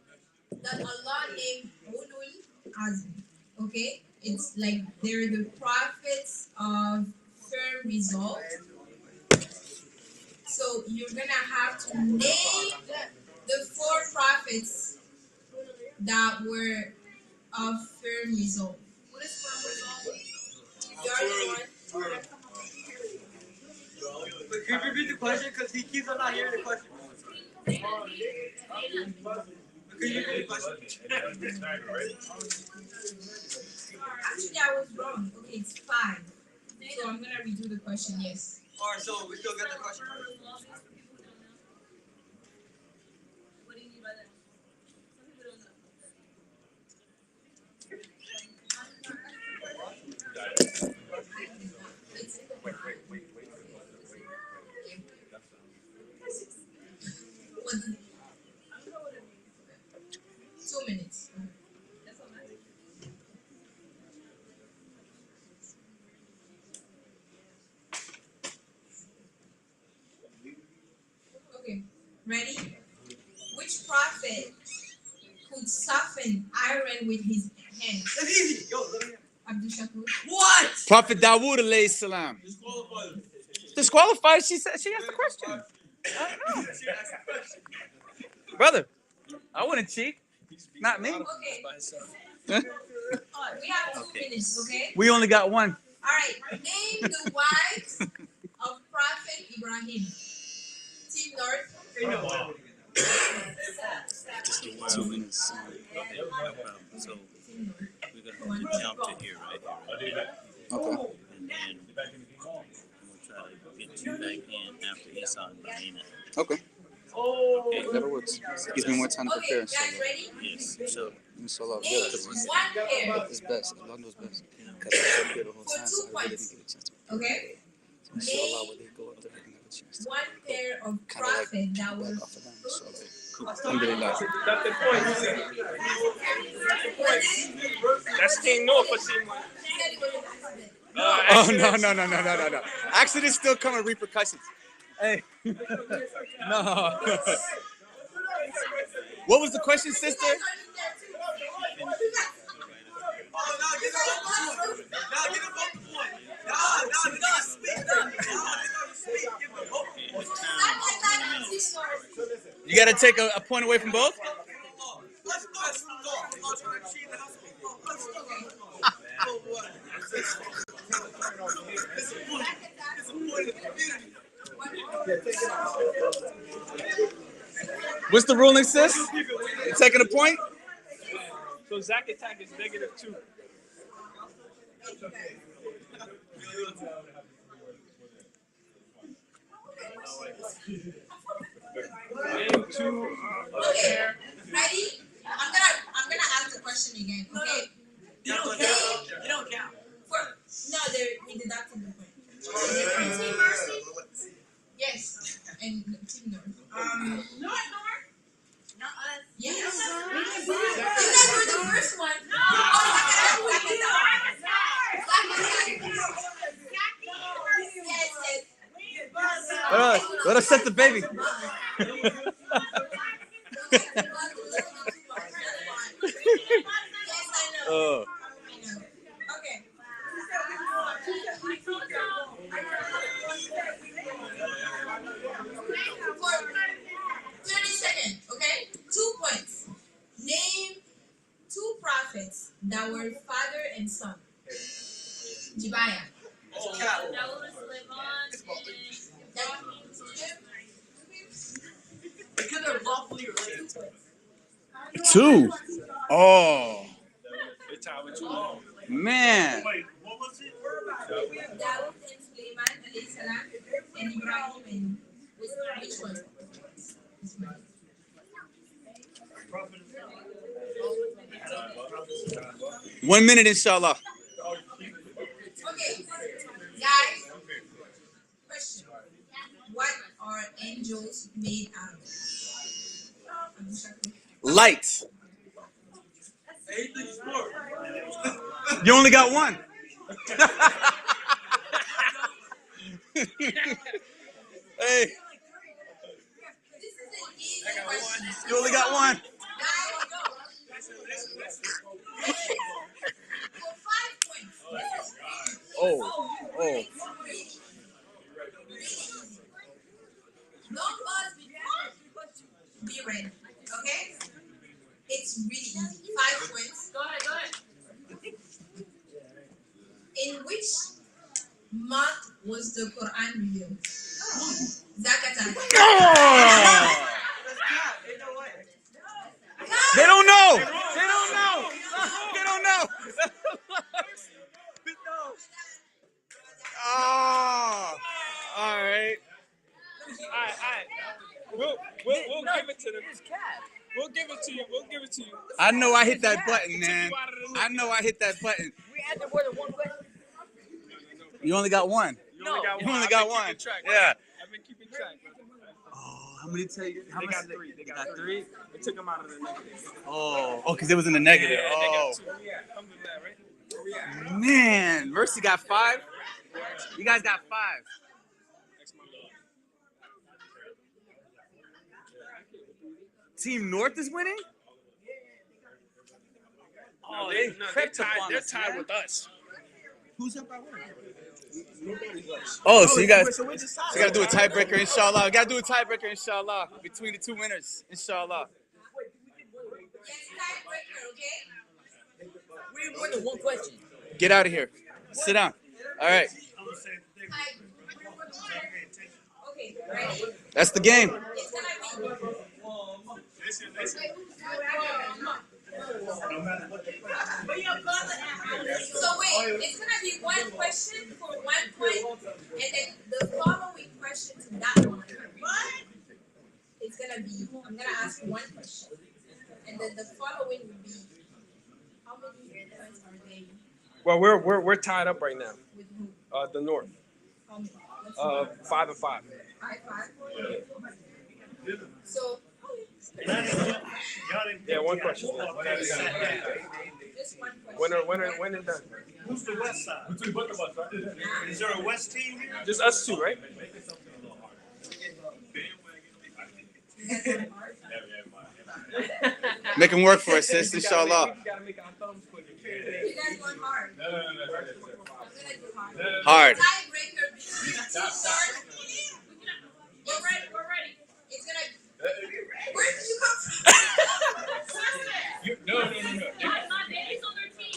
that Allah named Ulul Azmi, okay? It's like they're the prophets of firm resolve. So you're gonna have to name the 4 prophets that were of firm resolve. What is firm resolve? You're the one. But can you repeat the question? Because he keeps on not hearing the question. But can you repeat the question? Actually, I was wrong. Okay, it's 5. So I'm gonna redo the question. Yes. Alright, so we still get the question. What do you mean by that? Some people don't know. What is it? 2 minutes. That's what matters. Okay, ready? Which prophet could soften iron with his hands? That's easy. Yo, let me. Abdul Shakur. What? Prophet Dawood alayhi salam. Disqualified? She said she asked the question. I don't know. Brother, I wouldn't cheat. Not me. Okay. Huh? We have 2 minutes, okay? We only got one. Alright, name the wives of Prophet Ibrahim. Team North. Just the 2 minutes. So we're gonna jump to here, right here. Okay. And then we'll try to get you back in after Esau and Lahaina. Okay. Okay. That works. Gives me more time to Okay, prepare. guys, ready? Yes. So Inshallah. Name Yeah, one pair it's best. Allah knows best. Because I was up here the whole for time, 2 so I really points. didn't get a chance to. Okay? Inshallah, when they go up there, I can have a chance to. One pair of Kind of like prophet that back was off of them. Inshallah. Alhamdulillah. Alhamdulillah. That's the point. That's Team North for Team West. Oh, no. Accidents still come with repercussions. Hey. No. What was the question, sister? Oh, now give him both the point. Now, speak. Give him both the point. You got to take a point away from both? Let's go. What's the ruling, sis? You taking a point? So Zach attack is -2. Name 2 pair. Ready? I'm gonna ask the question again, okay? You don't count. No, we deducted the point. Team Mercy. Yes, and Team North. North. Not us. Yes. Yes. You guys were the first one. Yes. Let us set the baby. Oh. Okay. For 30 seconds, okay? 2 points. Name 2 prophets that were father and son. Jibaya. Because they're lawfully related. 2. Oh. It's how it's Man. What was it? Dawood and Sulaiman alayhi salam and Ibrahim and which one? Ismail. 1 minute, inshallah. Okay, guys. Question: what are angels made out of? Light. You only got one. Hey. This is an easy question. You only got one. Guys, go. For 5 Oh. Don't pause be ready. Okay? It's really easy. 5 points. Go ahead. In which month was the Quran revealed? Zakatan. They don't know. Oh. All right. We'll give it to them. We'll give it to you. I know I hit that button, man. I know I hit that button. We had more than one question. You only got one. You only got You one. only I've got been one. keeping track. Yeah. I've been keeping track. Oh, how many tell you? How They much got did three. They They got three. We took them out of the negative. Oh, because it was in the negative. Yeah, Oh, they got two. Alhamdulillah, right? man. Mercy got 5. You guys got 5. Team North is winning? Oh, they're tied with us. Who's up by one? Oh, so you guys So we're just you gotta do a tiebreaker, inshallah. We gotta do a tiebreaker, inshallah, between the 2 winners, inshallah. Yes, tiebreaker, okay? We didn't win the one question. Get out of here. Sit down. All right. Okay, ready? That's the game. It's gonna be. So wait, it's gonna be one question for 1 point, and then the following question to that one. It's gonna be. I'm gonna ask one question, and then the following will be. How many points are they Well, we're tied up right now. with who? The North. How many? Let's see. 5 and 5. 5. So Yeah, one question. just one question. When it done. Who's the west side? Between both of us, right? Is there a west team here? Just us two, right? Make them work for us, sis, inshallah. We gotta make our thumbs quick. You guys want hard. No. I'm gonna do hard. Hard. Tiebreaker between Team North. We're ready. It's gonna. Where did you come from? No. My daddy's on their team.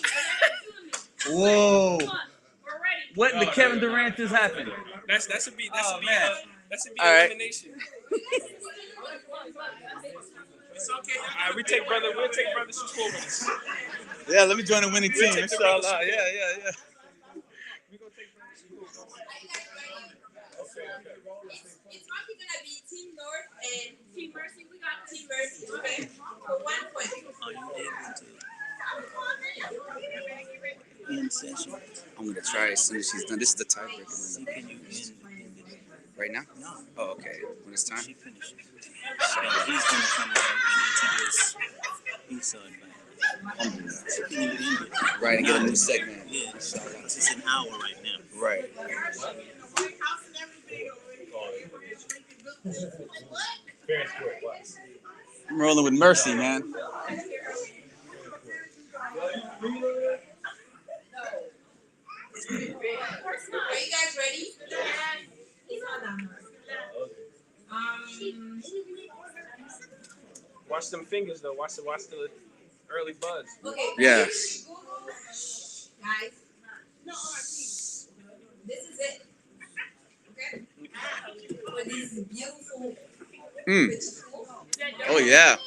Whoa. We're ready. What in the Kevin Durant just happened? That should be Oh, man. All right. elimination. It's okay. All right, we'll take brother shoes forward. Yeah, let me join the winning team, take the inshallah. brother. Yeah. We gonna take brother shoes forward. It's probably gonna be Team North and Team Mercy, we got Team Mercy. Okay. For 1 point. In session. I'm gonna try as soon as she's done. This is the tiebreaker. See, can you end it? Right now? No. Oh, okay. When it's time? She finishes. So he's gonna come out into this inside back. So can you end it? Right, and get a new segment. Yeah, it's an hour right now. Right. I'm rolling with Mercy, man. Are you guys ready? He's not that hard. Watch them fingers though. Watch the early buzz. Okay. Yeah. Guys, this is it. Okay. For these beautiful pictures. Oh, yeah.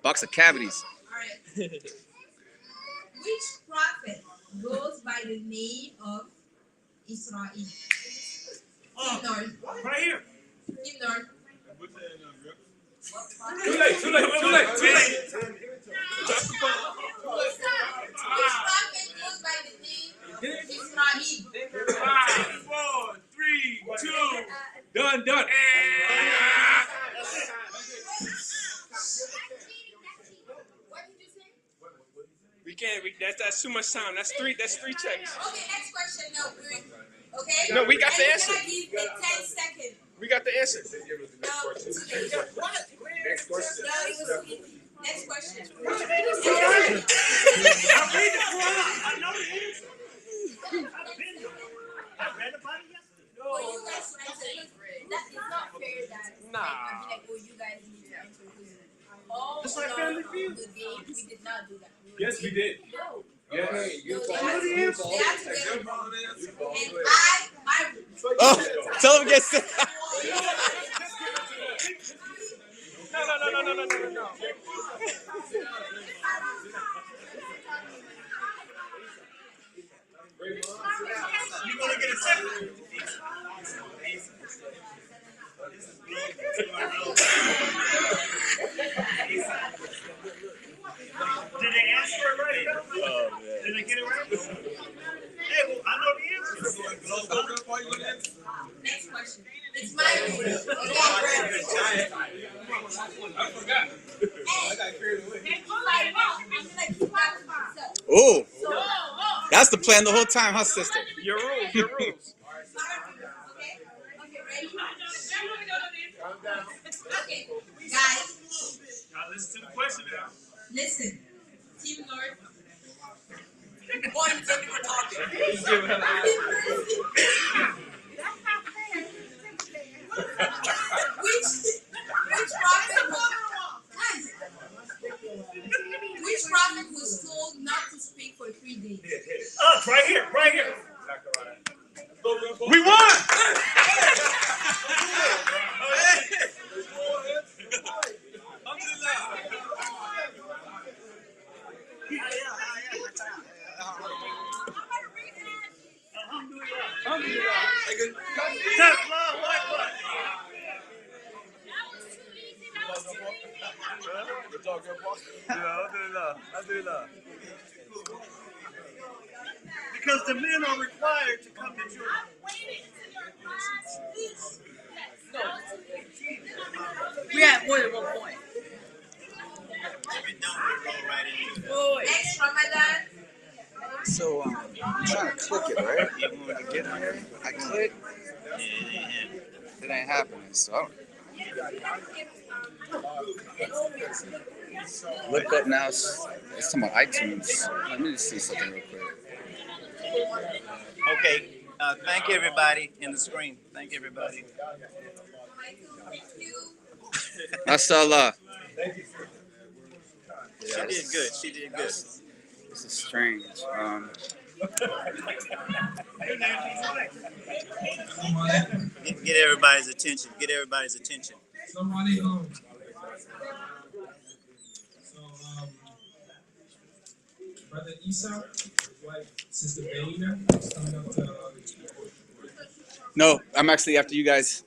Box of cavities. All right. Which prophet goes by the name of Israel? Team North. Right here. Team North. Too late. Which prophet goes by the name Israel? 5, 4, 3, 2. Done. What did you say? We can't. That's too much time. That's three checks. Okay, next question. No, okay? No, we got the And answer. it's gonna give me 10 seconds. We got the answer. No, Next question. No, it was easy. Next question. I read the Quran. I know the answer. I've been there. We did not do that. Yes, we did. No. Yes. No, they had to get and I Oh, tell him to get sick. No. You want to get a second? Did they answer it right? Oh, man. Did they get it right? Hey, well, I know the answer. next question. It's my turn. I forgot. I got carried away. Oh, that's the plan the whole time, huh, sister? Your rules. Okay, ready? Okay, guys, Now listen to the question now. listen. Team North. Boy, you said we were talking. Which prophet was told not to speak for 3 days? Us, right here, right here. We won! Because the men are required to come to church. We had more than 1 point. Next Ramadan. So, I'm trying to click it, right? When I get here, I click. It ain't happening, so I don't. Look up now. It's talking about iTunes. Let me just see something real quick. Okay. Thank everybody in the screen. Thank everybody. Thank you. Mashallah. She did good. She did good. This is strange. Get everybody's attention. Get everybody's attention. Somebody So, Brother Esau, wife, Sister Baina, is coming up to. No, I'm actually after you guys.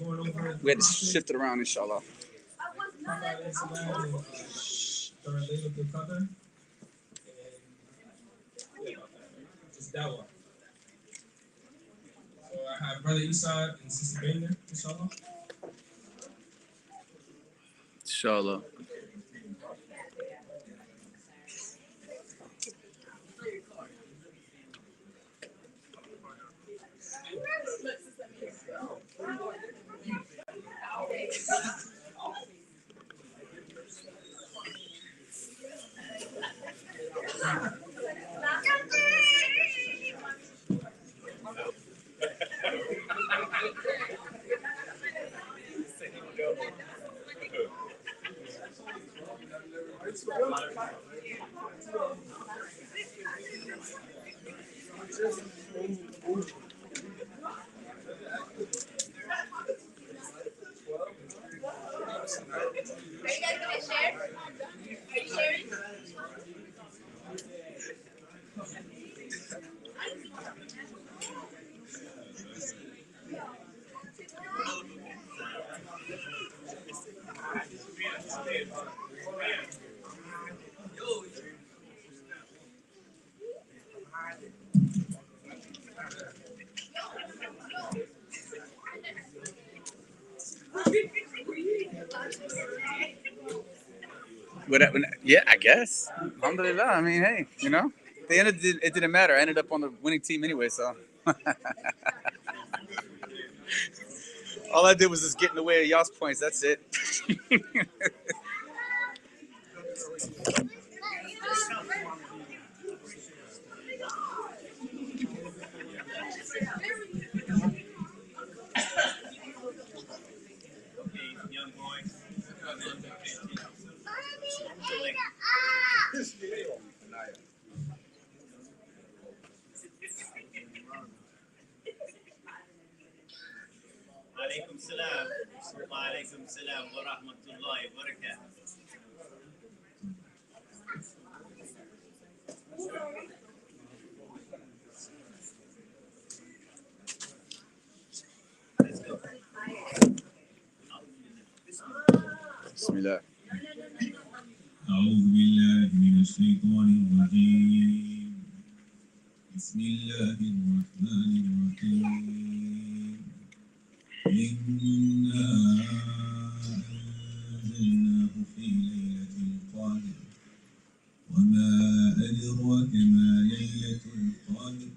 We're going over. We had to shift it around, inshallah. It's Dawa. So I have Brother Esau and Sister Baina, inshallah. Inshallah. Are you guys gonna share? Are you sharing? Yeah, I guess. Alhamdulillah. I mean, hey, you know, at the end of it didn't matter. I ended up on the winning team anyway, so. All I did was just get in the way of y'all's points. That's it. Young boy. وعليكم السلام ورحمة الله وبركاته. Let's go. Bismillah. أعوذ بالله من الشيطان الرجيم. بسم الله الرحمن الرحيم. إنا أنزلناه في ليلة القدر وما أدراك ما ليلة القدر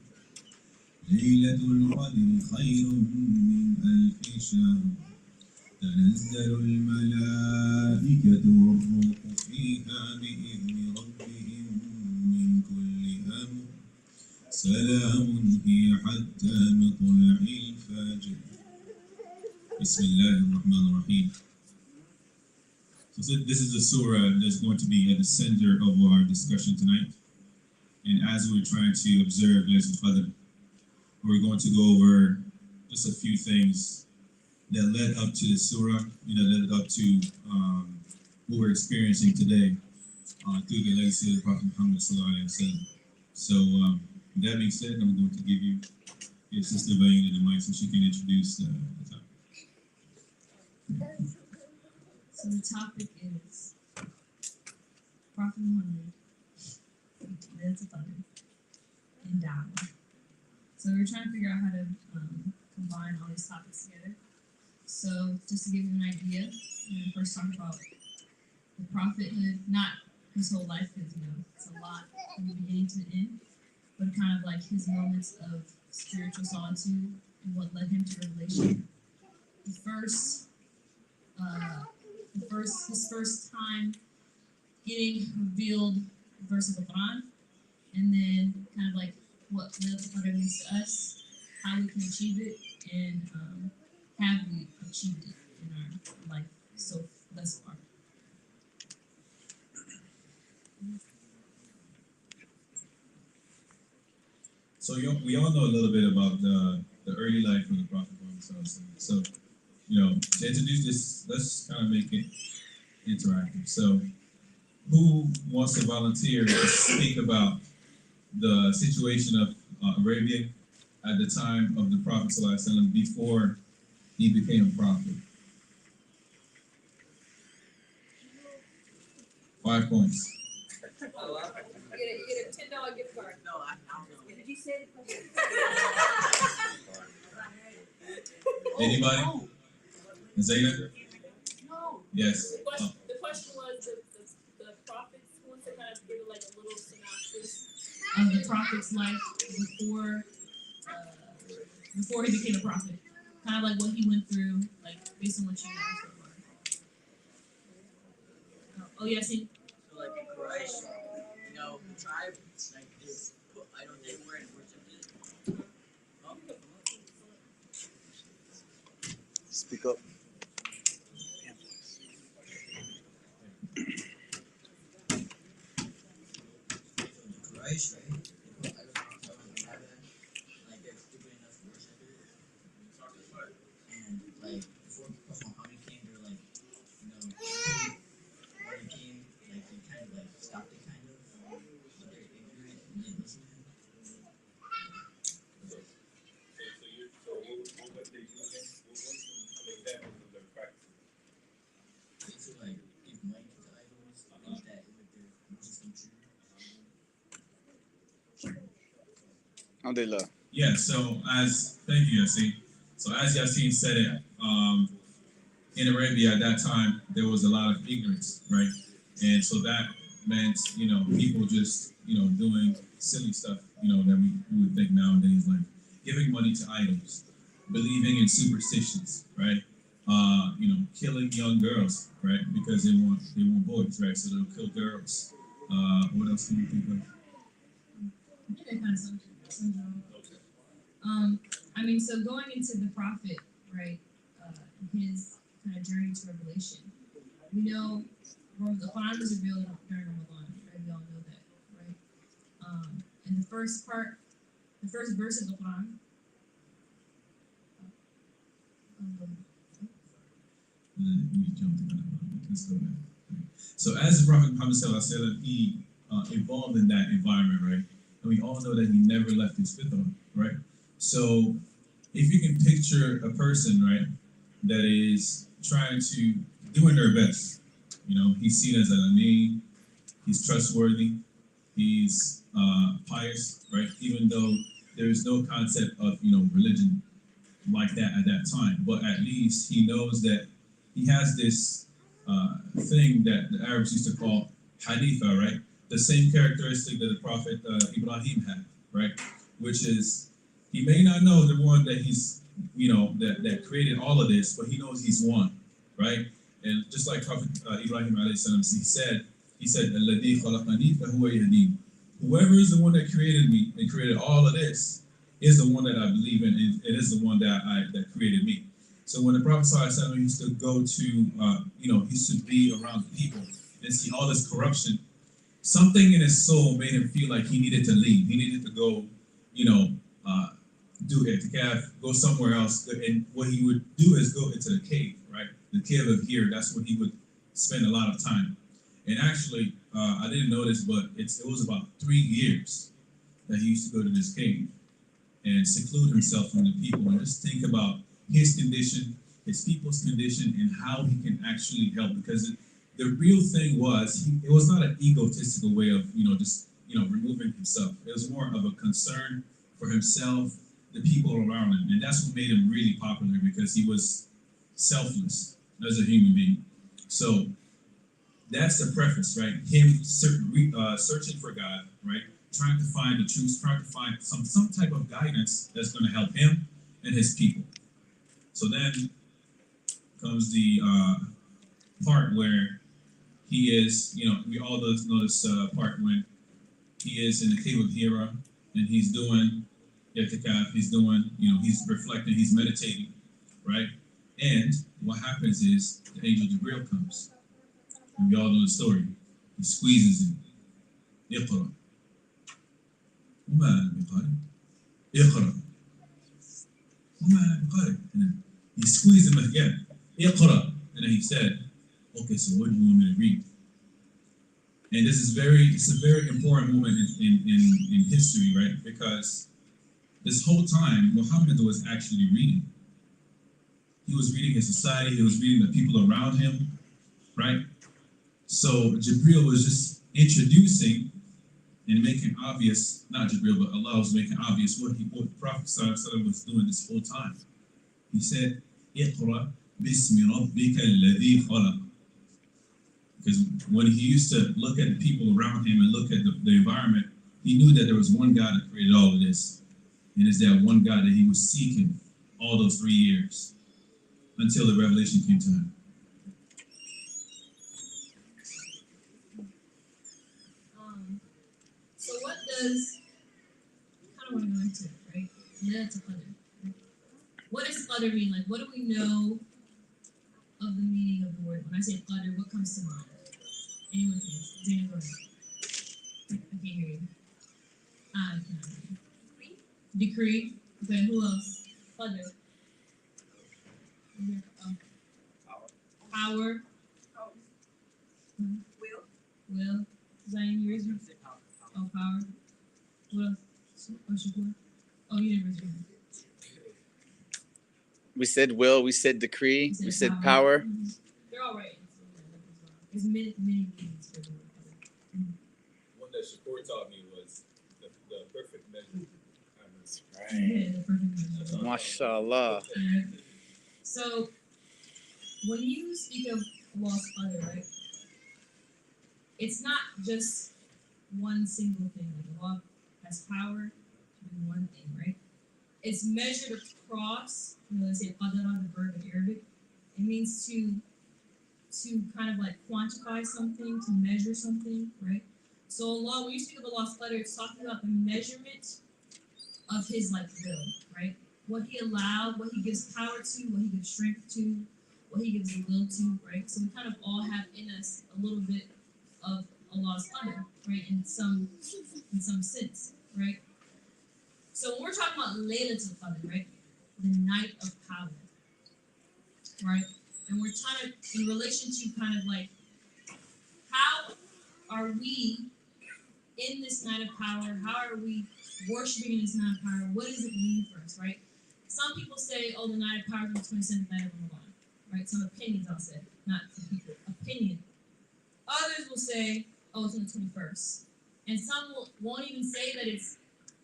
ليلة القدر خير من ألف شهر تنزل الملائكة والروح فيها بإذن ربهم من كل أمر سلام هي حتى مطلع الفجر. بسم الله الرحمن الرحيم. So this is a surah that's going to be at the center of our discussion tonight. And as we're trying to observe Laylatul Qadr, we're going to go over just a few things that led up to the surah, led up to what we're experiencing today through the legacy of the Prophet Muhammad Sallallahu Alaihi Wasallam. So with that being said, I'm going to give you your sister Bayina the mic so she can introduce the topic. So the topic is Prophet Muhammad, Laylatul Qadr, and Dawah. So we're trying to figure out how to combine all these topics together. So just to give you an idea, we're going to first talk about the prophethood, not his whole life, because it's a lot from the beginning to the end, but kind of like his moments of spiritual solitude and what led him to revelation. His first time getting revealed verse of the Quran, and then kind of like what Laylatul Qadr means to us, how we can achieve it, and have we achieved it in our life so thus far. So we all know a little bit about the early life of the Prophet Muhammad. So to introduce this, let's kind of make it interactive. So who wants to volunteer to speak about the situation of Arabia at the time of the Prophet ﷺ before he became a prophet? 5 points. You get a $10 gift card. No, I don't know. Did you say Anybody? Zaina? No. Yes. The question was the prophets. Who wants to kind of give like a little synopsis Of the prophet's life before he became a prophet. Kind of like what he went through, like based on what you know so far. Oh yeah, see. So like in Quraysh, the tribe, like this, I don't think we're in worship. Speak up. Quraysh, right? I don't know like they're stupid enough to worship it. And like before Muhammad came, they're like, when he came, like they kind of like stopped it kind of. But they're ignorant and they listen to him. So what they do again? What's some examples of their practice? They used to like give money to idols, think that it would their wishes come true. Alhamdulillah. Yeah, so thank you, Yassine. So as Yassine said it, in Arabia at that time, there was a lot of ignorance, right? And so that meant, people just, doing silly stuff, that we would think nowadays, like giving money to idols, believing in superstitions, right? Killing young girls, right? Because they want boys, right? So they'll kill girls. What else can you think of? Yeah, kind of sums it up. So going into the prophet, right, his kind of journey to revelation, we know the Quran was revealed during Ramadan, right? We all know that, right? And the first verse of the Quran. We jumped the gun a little bit. Let's go back. So as the Prophet Muhammad sallallahu alaihi wasallam, he evolved in that environment, right? And we all know that he never left his fitrah, right? So if you can picture a person, right, that is trying to doing their best, you know, he's seen as an amin, he's trustworthy, he's pious, right? Even though there is no concept of, you know, religion like that at that time, but at least he knows that he has this thing that the Arabs used to call hanifa, right? The same characteristic that the Prophet Ibrahim had, right? Which is, he may not know the one that he's, you know, that created all of this, but he knows he's one, right? And just like Prophet Ibrahim alayhi salam, he said, "Alladhi khalaqani fahuwa yahdini." Whoever is the one that created me and created all of this is the one that I believe in, and it is the one that created me. So when the Prophet ﷺ used to go to, you know, he used to be around people and see all this corruption, something in his soul made him feel like he needed to leave. He needed to go, you know, do itikaf, go somewhere else. And what he would do is go into the cave, right? The cave of Hira. That's where he would spend a lot of time. And actually, I didn't know this, but it was about 3 years that he used to go to this cave and seclude himself from the people and just think about his condition, his people's condition, and how he can actually help. Because the real thing was, it was not an egotistical way of, you know, just, you know, removing himself. It was more of a concern for himself, the people around him. And that's what made him really popular, because he was selfless as a human being. So that's the preface, right? Him searching for God, right? Trying to find the truth, trying to find some type of guidance that's going to help him and his people. So then comes the part where he is, you know, we all know this part when he is in the cave of Hira and he's doing itikaf, he's doing, you know, he's reflecting, he's meditating, right? And what happens is the angel Jibril comes. And we all know the story. He squeezes him. Iqra. وما أنا بقارئ. اقرأ. وما أنا بقارئ. And then he squeezed him again. اقرأ. And then he said, okay, so what do you want me to read? And this is it's a very important moment in history, right? Because this whole time, Muhammad was actually reading. He was reading his society, he was reading the people around him, right? So Jibril was just introducing and making obvious, not Jibril, but Allah was making obvious what the Prophet ﷺ was doing this whole time. He said, "Iqra bismi rabbika alladhi khalaq." Because when he used to look at the people around him and look at the environment, he knew that there was one God that created all of this. And it's that one God that he was seeking all those 3 years until the revelation came to him. So what does, I kind of want to go into it, right? Laylatul Qadr. What does Qadr mean? Like, what do we know of the meaning of the word? When I say Qadr, what comes to mind? Anyone can answer. Dana, go ahead. I can't hear you. I cannot hear you. Decree. Okay, who else? Qadr. Power. Will. Zion, you raise your hand. Oh, power. What else? Oh, Shakur. Oh, you didn't raise your hand. We said will, we said decree, we said power. Mm-hmm. They're all right. There's many meanings for the word. One that Shakur taught me was the perfect measure. Yeah, the perfect measure. MashaAllah. Right. So, when you speak of Allah's Qadr, right, it's not just one single thing. Like Allah has power to do one thing, right? It's measured across, you know, they say qadara, the verb in Arabic. It means to kind of like quantify something, to measure something, right? So Allah, when you speak of Allah's qadr, it's talking about the measurement of His like will, right? What He allowed, what He gives power to, what He gives strength to, what He gives the will to, right? So we kind of all have in us a little bit of Allah's qadr, right? In some sense, right? So when we're talking about Laylatul Qadr, right? The night of power, right? And we're trying to, in relation to kind of like, how are we in this night of power? How are we worshiping in this night of power? What does it mean for us, right? Some people say, oh, the night of power is the 27th night of Ramadan, right? Some opinions, I'll say, not some people, opinion. Others will say, oh, it's on the 21st. And some won't even say that it's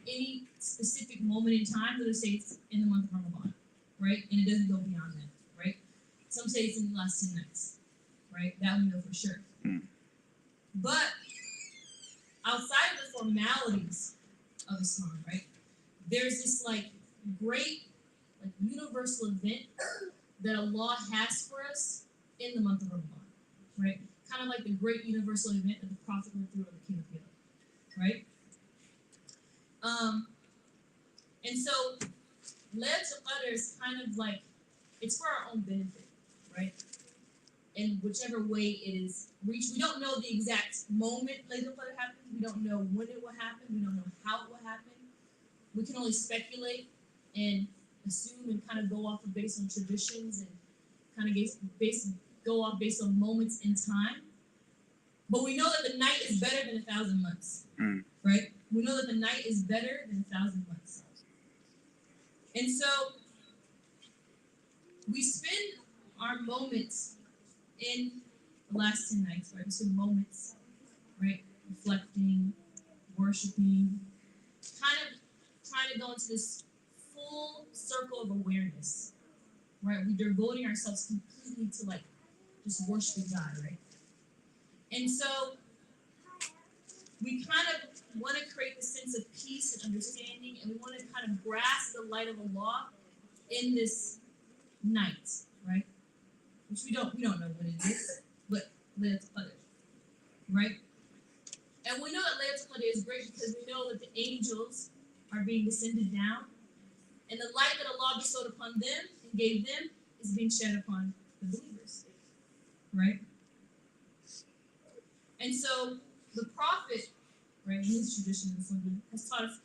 any specific moment in time, they'll say it's in the month of Ramadan, right? And it doesn't go beyond that, right? Some say it's in the last 10 nights, right? That we know for sure. But outside of the formalities of Islam, right, there's this like great, like universal event that Allah has for us in the month of Ramadan, right? Kind of like the great universal event that the Prophet went through on the King of Hill, right? And so Laylatul Qadr is kind of like, it's for our own benefit, right? In whichever way it is reached. We don't know the exact moment Laylatul Qadr happens. We don't know when it will happen. We don't know how it will happen. We can only speculate and assume and kind of go off of based on traditions and kind of go off based on moments in time. But we know that the night is better than 1,000 months, right? We know that the night is better than 1,000 months. And so we spend our moments in the last 10 nights, right? We spend moments, right? Reflecting, worshiping, kind of trying to go into this full circle of awareness, right? We're devoting ourselves completely to like just worshiping God, right? And so we kind of want to create a sense of peace and understanding, and we want to kind of grasp the light of Allah in this night, right? Which we don't know when it is, but Laylatul Qadr, right? And we know that Laylatul Qadr is great because we know that the angels are being descended down, and the light that Allah bestowed upon them and gave them is being shed upon the believers, right? And so the Prophet, right, in his tradition, has taught us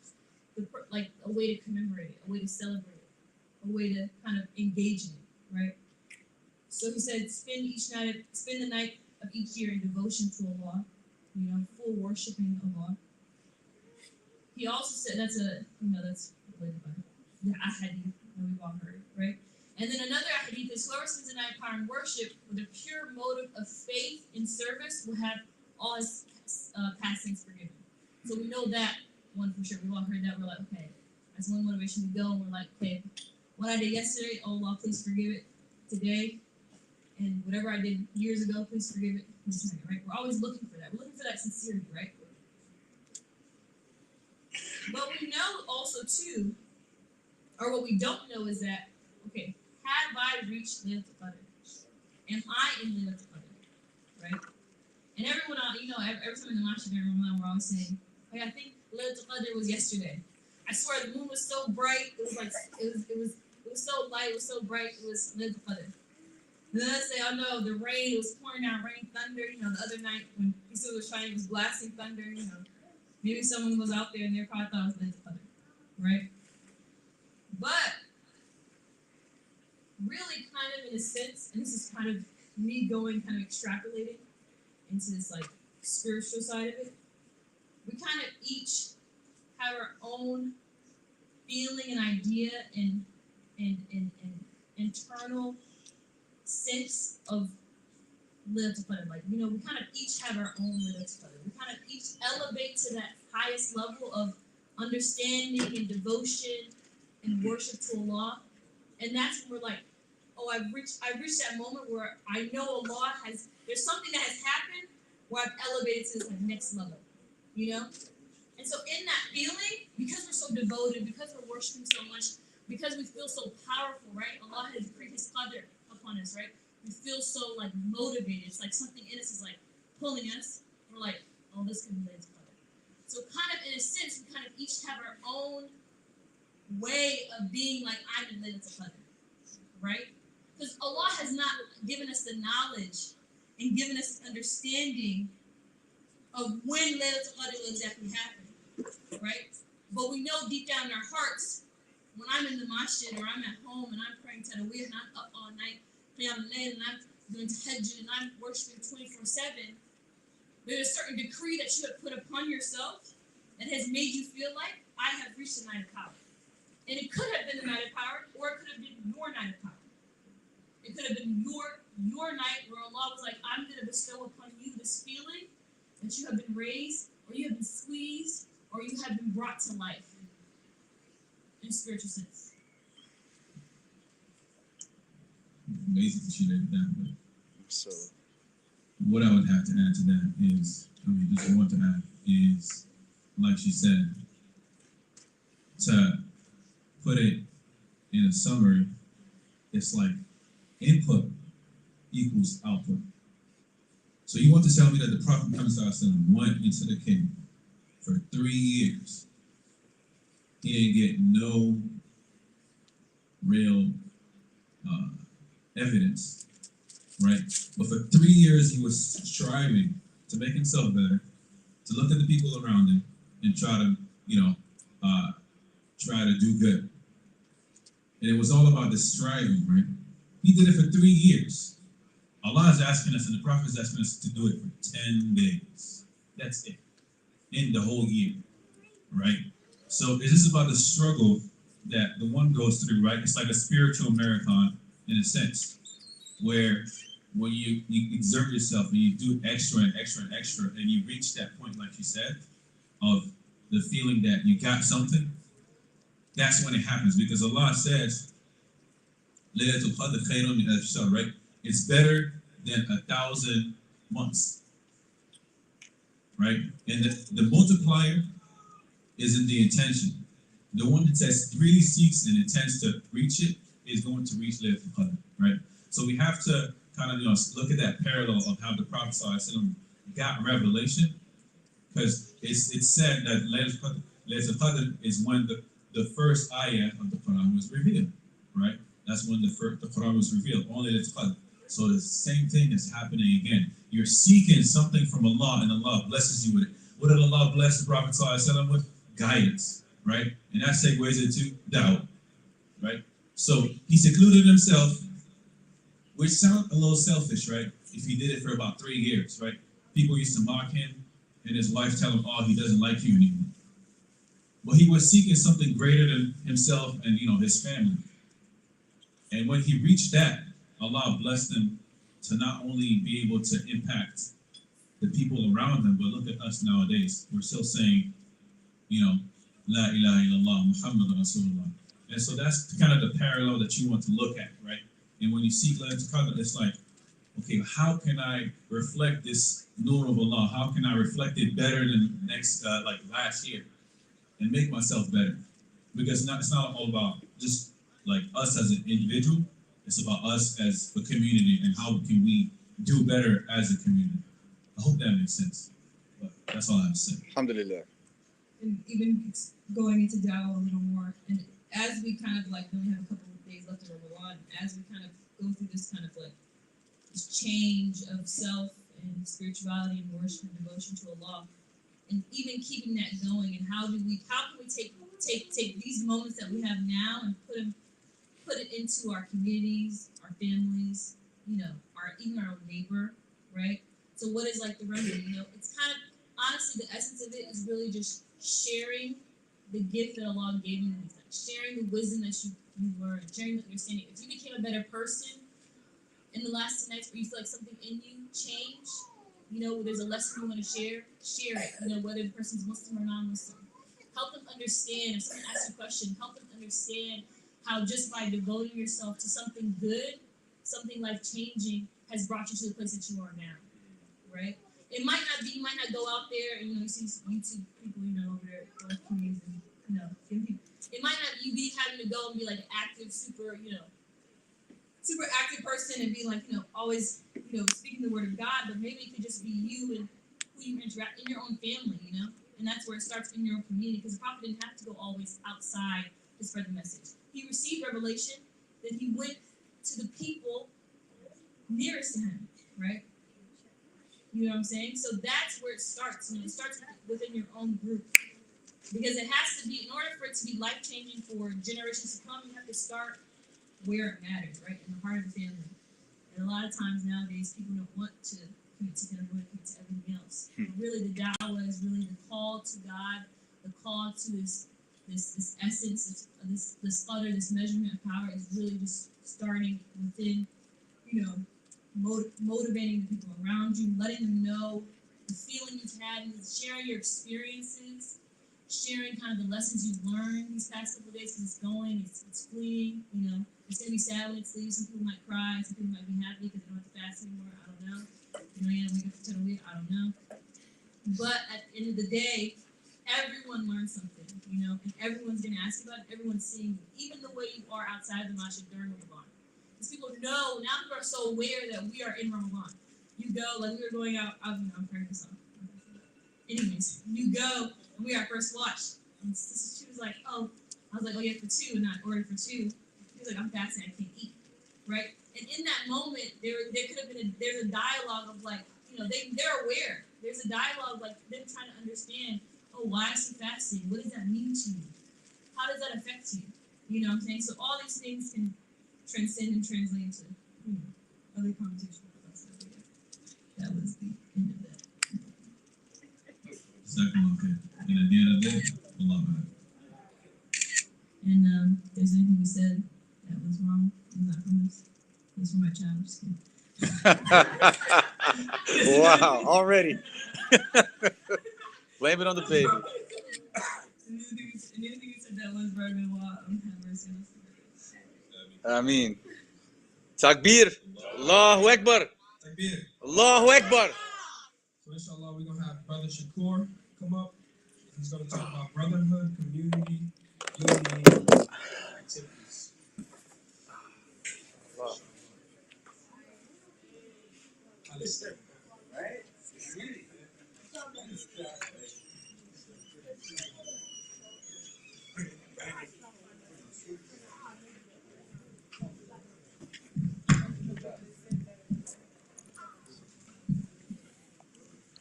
like a way to commemorate it, a way to celebrate it, a way to kind of engage in it, right? So he said, spend the night of each year in devotion to Allah, full worshiping Allah. He also said that's related by the ahadith that we've all heard, right? And then another ahadith is whoever spends the night of power in worship with a pure motive of faith in service will have all his past sins forgiven. So we know that one for sure. We've all heard that. We're like, okay, that's one motivation we go, and we're like, okay, what I did yesterday, oh Allah, please forgive it today. And whatever I did years ago, please forgive it this night, right? We're always looking for that. We're looking for that sincerity, right? But we know also too, or what we don't know is that, okay, have I reached Laylatul Qadr? Am I in Laylatul Qadr? Right? And everyone, every time in the Masjid Al-Haqq we're always saying, hey, I think Laylatul Qadr was yesterday. I swear the moon was so bright. It was like it was so light. It was so bright. It was Laylatul Qadr. And then I say, oh no, the rain, it was pouring down rain, thunder. The other night when Yusuf was trying, it was blasting thunder. Maybe someone was out there and they probably thought it was Laylatul Qadr, right? But really, kind of in a sense, and this is kind of me going kind of extrapolating into this like spiritual side of it, we kind of each have our own feeling and idea and internal sense of Laylatul Qadr. Like, we kind of each have our own Laylatul Qadr. We kind of each elevate to that highest level of understanding and devotion and worship to Allah. And that's when we're like, oh, I've reached that moment where I know Allah there's something that has happened where I've elevated to this next level, And so in that feeling, because we're so devoted, because we're worshiping so much, because we feel so powerful, right? Allah has decreed His Qadr upon us, right? We feel so like motivated. It's like something in us is like pulling us. We're like, oh, this can be Laylatul Qadr. So kind of in a sense, we kind of each have our own way of being like, I'm in Laylatul Qadr, right? Because Allah has not given us the knowledge and given us understanding of when Laylatul Qadr will exactly happen, right? But we know deep down in our hearts, when I'm in the masjid or I'm at home and I'm praying Taraweeh and I'm up all night, Qiyam al-Layl, and I'm doing tahajjud, and I'm worshiping 24/7, there's a certain decree that you have put upon yourself that has made you feel like I have reached the night of power. And it could have been the night of power, or it could have been your night of power. It could have been your night where Allah was like, I'm going to bestow upon you this feeling that you have been raised, or you have been squeezed, or you have been brought to life in a spiritual sense. Amazing that she did that. But So what I would have to add to that is, just want to add is, like she said, to put it in a summary, it's like input equals output. So you want to tell me that the Prophet Muhammad went into the cave for 3 years. He didn't get no real evidence, right? But for 3 years, he was striving to make himself better, to look at the people around him and try to, try to do good. And it was all about this striving, right? He did it for 3 years. Allah is asking us, and the Prophet is asking us to do it for 10 days. That's it. In the whole year, right? So it's just about the struggle that the one goes through, right? It's like a spiritual marathon in a sense, where when you exert yourself and you do extra and extra and extra, and you reach that point, like you said, of the feeling that you got something, that's when it happens. Because Allah says, Laylatul Qadr khayrun min alf shahr, right? It's better than 1,000 months, right? And the multiplier is in the intention. The one that says really seeks and intends to reach it is going to reach Laylatul Qadr, right? So we have to kind of look at that parallel of how the Prophet ﷺ got revelation, because it's said that Laylatul Qadr is when the first ayah of the Quran was revealed, right? That's when the Quran was revealed, only Laylatul Qadr. So the same thing is happening again. You're seeking something from Allah, and Allah blesses you with it. What did Allah bless the Prophet ﷺ with? Guidance, right? And that segues into doubt, right? So he secluded himself, which sounds a little selfish, right? If he did it for about 3 years, right? People used to mock him, and his wife tell him, oh, he doesn't like you anymore. Well, he was seeking something greater than himself and, his family. And when he reached that, Allah blessed him to not only be able to impact the people around him, but look at us nowadays. We're still saying, La ilaha illallah, Muhammad Rasulullah. And so that's kind of the parallel that you want to look at, right? And when you seek Laylatul Qadr, it's like, okay, how can I reflect this nur of Allah? How can I reflect it better than last year and make myself better? Because it's not all about just like us as an individual. It's about us as a community and how can we do better as a community. I hope that makes sense. But that's all I have to say. Alhamdulillah. And even going into Dawah a little more, and as we kind of we only have a couple of days left of Ramadan, as we kind of go through this kind of this change of self and spirituality and worship and devotion to Allah, and even keeping that going, and how can we take these moments that we have now and put it into our communities, our families, even our own neighbor, right? So what is the remedy? It's kind of, honestly, the essence of it is really just sharing the gift that Allah gave you, sharing the wisdom that you learned, sharing the understanding. If you became a better person in the last 2 nights where you feel like something in you changed, there's a lesson you want to share it, whether the person's Muslim or non-Muslim. Help them understand. If someone asks you a question, help them understand how just by devoting yourself to something good, something life-changing, has brought you to the place that you are now, right? It might not be, you might not go out there and, you see YouTube people, over there, communities and, giving people. It might not you be having to go and be an active, super active person and be always, speaking the word of God, but maybe it could just be you and who you interact in your own family, and that's where it starts in your own community, because the Prophet didn't have to go always outside to spread the message. He received revelation, then he went to the people nearest to him, right? You know what I'm saying? So that's where it starts. It starts within your own group. Because it has to be, in order for it to be life-changing for generations to come, you have to start where it matters, right? In the heart of the family. And a lot of times nowadays, people don't want to commit to God, want to commit to everything else. Really, the da'wah is really the call to God, the call to this essence, this other, this measurement of power is really just starting within, motivating the people around you, letting them know the feeling you've had, and sharing your experiences, sharing kind of the lessons you've learned these past couple of days, because it's going, it's fleeting, it's gonna be sad when it leaves. Some people might cry, some people might be happy because they don't have to fast anymore. I don't know. You have to wake up to week. I don't know. But at the end of the day, everyone learns something, and everyone's gonna ask about it. Everyone's seeing you, even the way you are outside the masjid during Ramadan. Because people know now, people are so aware that we are in Ramadan. You go, like we were going out. I'm turning this off. Anyways, you go, and we are at first watch. And she was like, "Oh," I was like, "Oh yeah, for two," and I ordered for two. He was like, "I'm fasting, I can't eat," right? And in that moment, there could have been there's a dialogue of like, they're aware. There's a dialogue like them trying to understand. Oh, why is he fasting? What does that mean to you? How does that affect you? You know what I'm saying? So all these things can transcend and translate into other conversations. That was the end of that. Second, okay. And at the end of the day, Allah. And if there's anything we said that was wrong, I'm not from this. It's from my child. I'm just kidding. Wow, already. Blame it on the baby. Anything you said that was wrong, and have mercy on us. I mean, Takbir. Allahu Akbar. Takbir. Allahu Akbar. So inshallah, we're gonna have Brother Shakur come up. He's gonna talk about brotherhood, community, unity, activities. Wow. Right?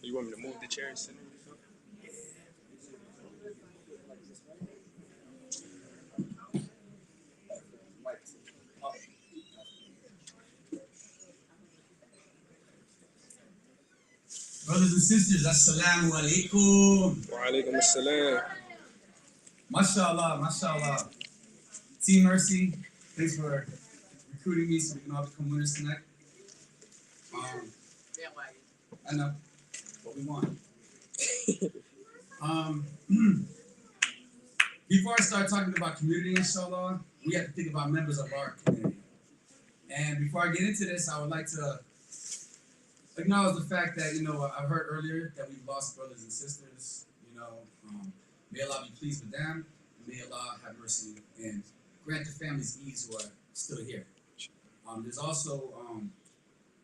You want me to move the chair and sit in? Brothers and sisters, assalamu alaikum. Wa alaikum assalam. Mashallah, mashallah. Team Mercy, thanks for recruiting me so we can all become winners tonight. I know what we want. Before I start talking about community, inshallah, we have to think about members of our community. And before I get into this, I would like to acknowledge the fact that, I've heard earlier that we've lost brothers and sisters. May Allah be pleased with them. And may Allah have mercy and grant the families ease who are still here. There's also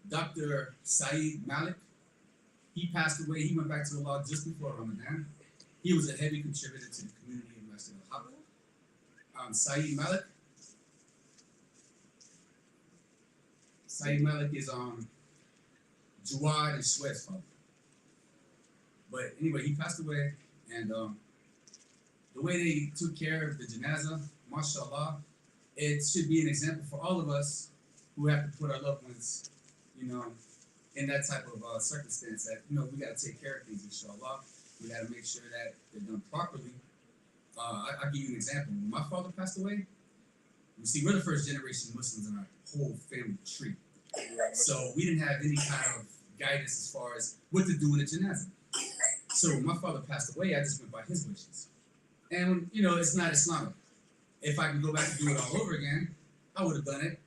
Dr. Saeed Malik. He passed away. He went back to Allah just before Ramadan. He was a heavy contributor to the community of Masjid Al-Haqq. Saeed Malik. Saeed Malik is Jawad and Shwed's father. But anyway, he passed away, and the way they took care of the janazah, mashallah, it should be an example for all of us who have to put our loved ones, in that type of circumstance that, we got to take care of things, inshallah. We got to make sure that they're done properly. I'll give you an example. When my father passed away, we're the first generation Muslims in our whole family tree. So we didn't have any kind of guidance as far as what to do with a janazah. So when my father passed away, I just went by his wishes. And, it's not Islamic. If I could go back and do it all over again, I would have done it,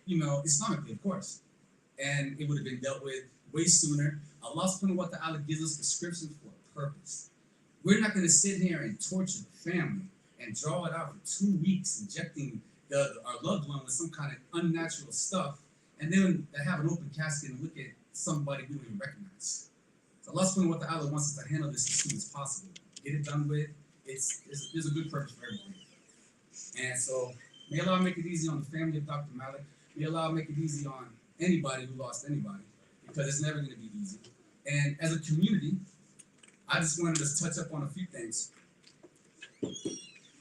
Islamically, of course. And it would have been dealt with way sooner. Allah subhanahu wa ta'ala gives us prescriptions for a purpose. We're not going to sit here and torture the family and draw it out for 2 weeks, injecting our loved one with some kind of unnatural stuff, and then have an open casket and look at somebody we don't even recognize. So Allah subhanahu wa ta'ala wants us to handle this as soon as possible. Get it done with. There's a good purpose for everything. And so, may Allah make it easy on the family of Dr. Malik. May Allah make it easy on anybody who lost anybody, because it's never going to be easy. And as a community, I just wanted to touch up on a few things.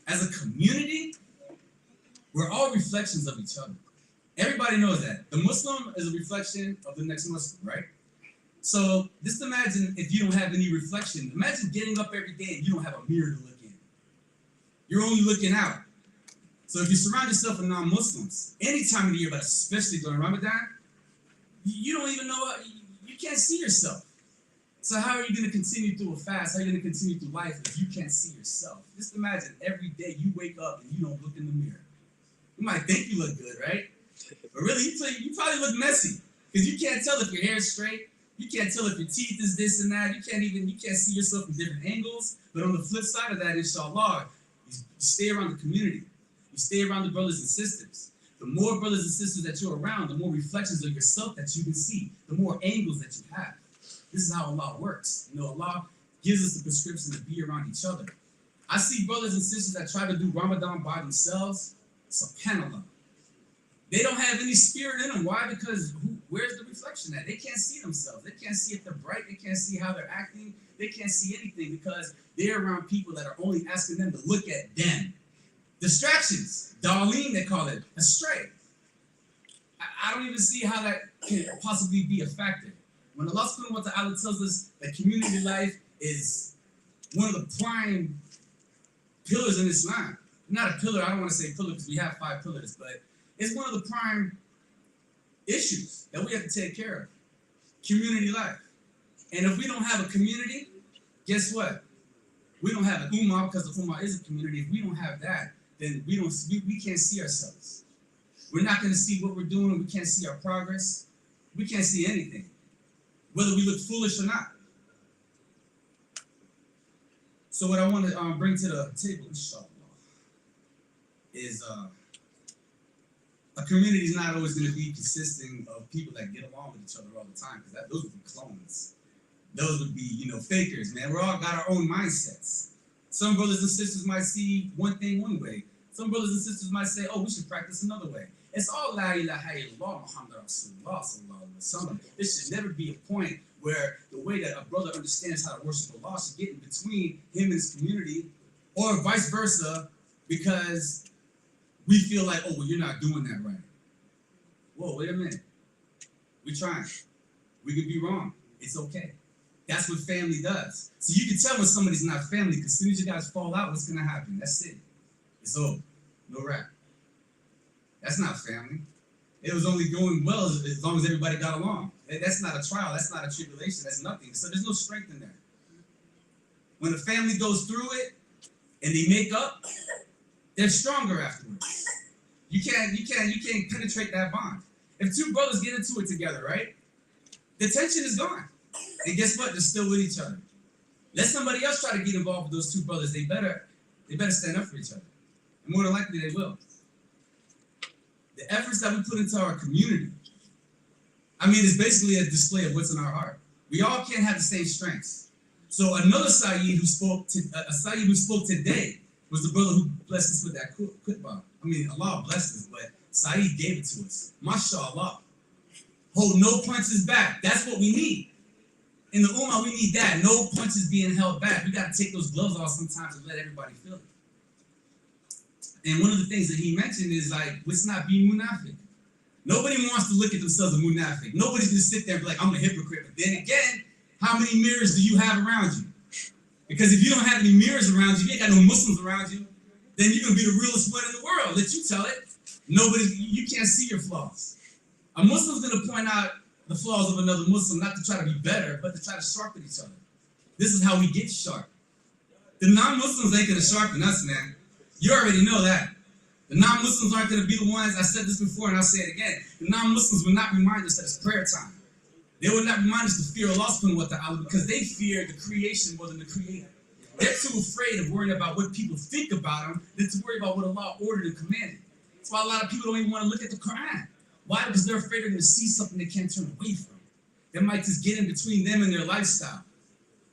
As a community, we're all reflections of each other. Everybody knows that. The Muslim is a reflection of the next Muslim, right? So just imagine if you don't have any reflection. Imagine getting up every day and you don't have a mirror to look in. You're only looking out. So if you surround yourself with non-Muslims, any time of the year, but especially during Ramadan, you don't even know, you can't see yourself. So how are you going to continue through a fast? How are you going to continue through life if you can't see yourself? Just imagine every day you wake up and you don't look in the mirror. You might think you look good, right? But really, you probably look messy because you can't tell if your hair is straight. You can't tell if your teeth is this and that. You can't see yourself from different angles. But on the flip side of that, inshallah, you stay around the community. You stay around the brothers and sisters. The more brothers and sisters that you're around, the more reflections of yourself that you can see, the more angles that you have. This is how Allah works. You know, Allah gives us the prescription to be around each other. I see brothers and sisters that try to do Ramadan by themselves. SubhanAllah. They don't have any spirit in them. Why? Because where's the reflection at? They can't see themselves. They can't see if they're bright. They can't see how they're acting. They can't see anything because they're around people that are only asking them to look at them. Distractions. Darlene, they call it. Astray. I don't even see how that can possibly be a factor. When Allah subhanahu wa ta'ala tells us that community life is one of the prime pillars in Islam. Not a pillar, I don't want to say pillar because we have 5 pillars, but it's one of the prime issues that we have to take care of. Community life. And if we don't have a community, guess what? We don't have an ummah because the ummah is a community. If we don't have that, then we can't see ourselves. We're not going to see what we're doing. We can't see our progress. We can't see anything, whether we look foolish or not. So what I want to bring to the table, inshallah, is a community is not always going to be consisting of people that get along with each other all the time, because those would be clones. Those would be, fakers, man. We're all got our own mindsets. Some brothers and sisters might see one thing one way. Some brothers and sisters might say, oh, we should practice another way. It's all la ilaha illallah Muhammad Rasulullah sallallahu alaihi wasallam. There should never be a point where the way that a brother understands how to worship Allah should get in between him and his community, or vice versa, because we feel like, oh, well, you're not doing that right. Whoa, wait a minute. We're trying. We could be wrong. It's okay. That's what family does. So you can tell when somebody's not family, because as soon as you guys fall out, what's going to happen? That's it. It's over. No rap. That's not family. It was only going well as long as everybody got along. That's not a trial. That's not a tribulation. That's nothing. So there's no strength in there. When a family goes through it and they make up, they're stronger afterwards. You can't penetrate that bond. If 2 brothers get into it together, right? The tension is gone. And guess what? They're still with each other. Let somebody else try to get involved with those 2 brothers. They better stand up for each other. And more than likely they will. The efforts that we put into our community, it's basically a display of what's in our heart. We all can't have the same strengths. So another Sayyid who spoke today was the brother who blessed us with that khutbah. Allah blessed us, but Sayyid gave it to us. MashaAllah. Hold no punches back. That's what we need. In the Ummah, we need that. No punches being held back. We got to take those gloves off sometimes and let everybody feel it. And one of the things that he mentioned is let's not be munafiq. Nobody wants to look at themselves as munafiq. Nobody's going to sit there and be like, I'm a hypocrite. But then again, how many mirrors do you have around you? Because if you don't have any mirrors around you, you ain't got no Muslims around you, then you're going to be the realest one in the world. Let you tell it. You can't see your flaws. A Muslim's going to point out the flaws of another Muslim, not to try to be better, but to try to sharpen each other. This is how we get sharp. The non-Muslims ain't going to sharpen us, man. You already know that. The non-Muslims aren't going to be the ones, I said this before and I'll say it again, the non-Muslims will not remind us that it's prayer time. They will not remind us to fear Allah subhanahu wa ta'ala because they fear the creation more than the creator. They're too afraid of worrying about what people think about them than to worry about what Allah ordered and commanded. That's why a lot of people don't even want to look at the Quran. Why? Because they're afraid they're going to see something they can't turn away from. That might just get in between them and their lifestyle.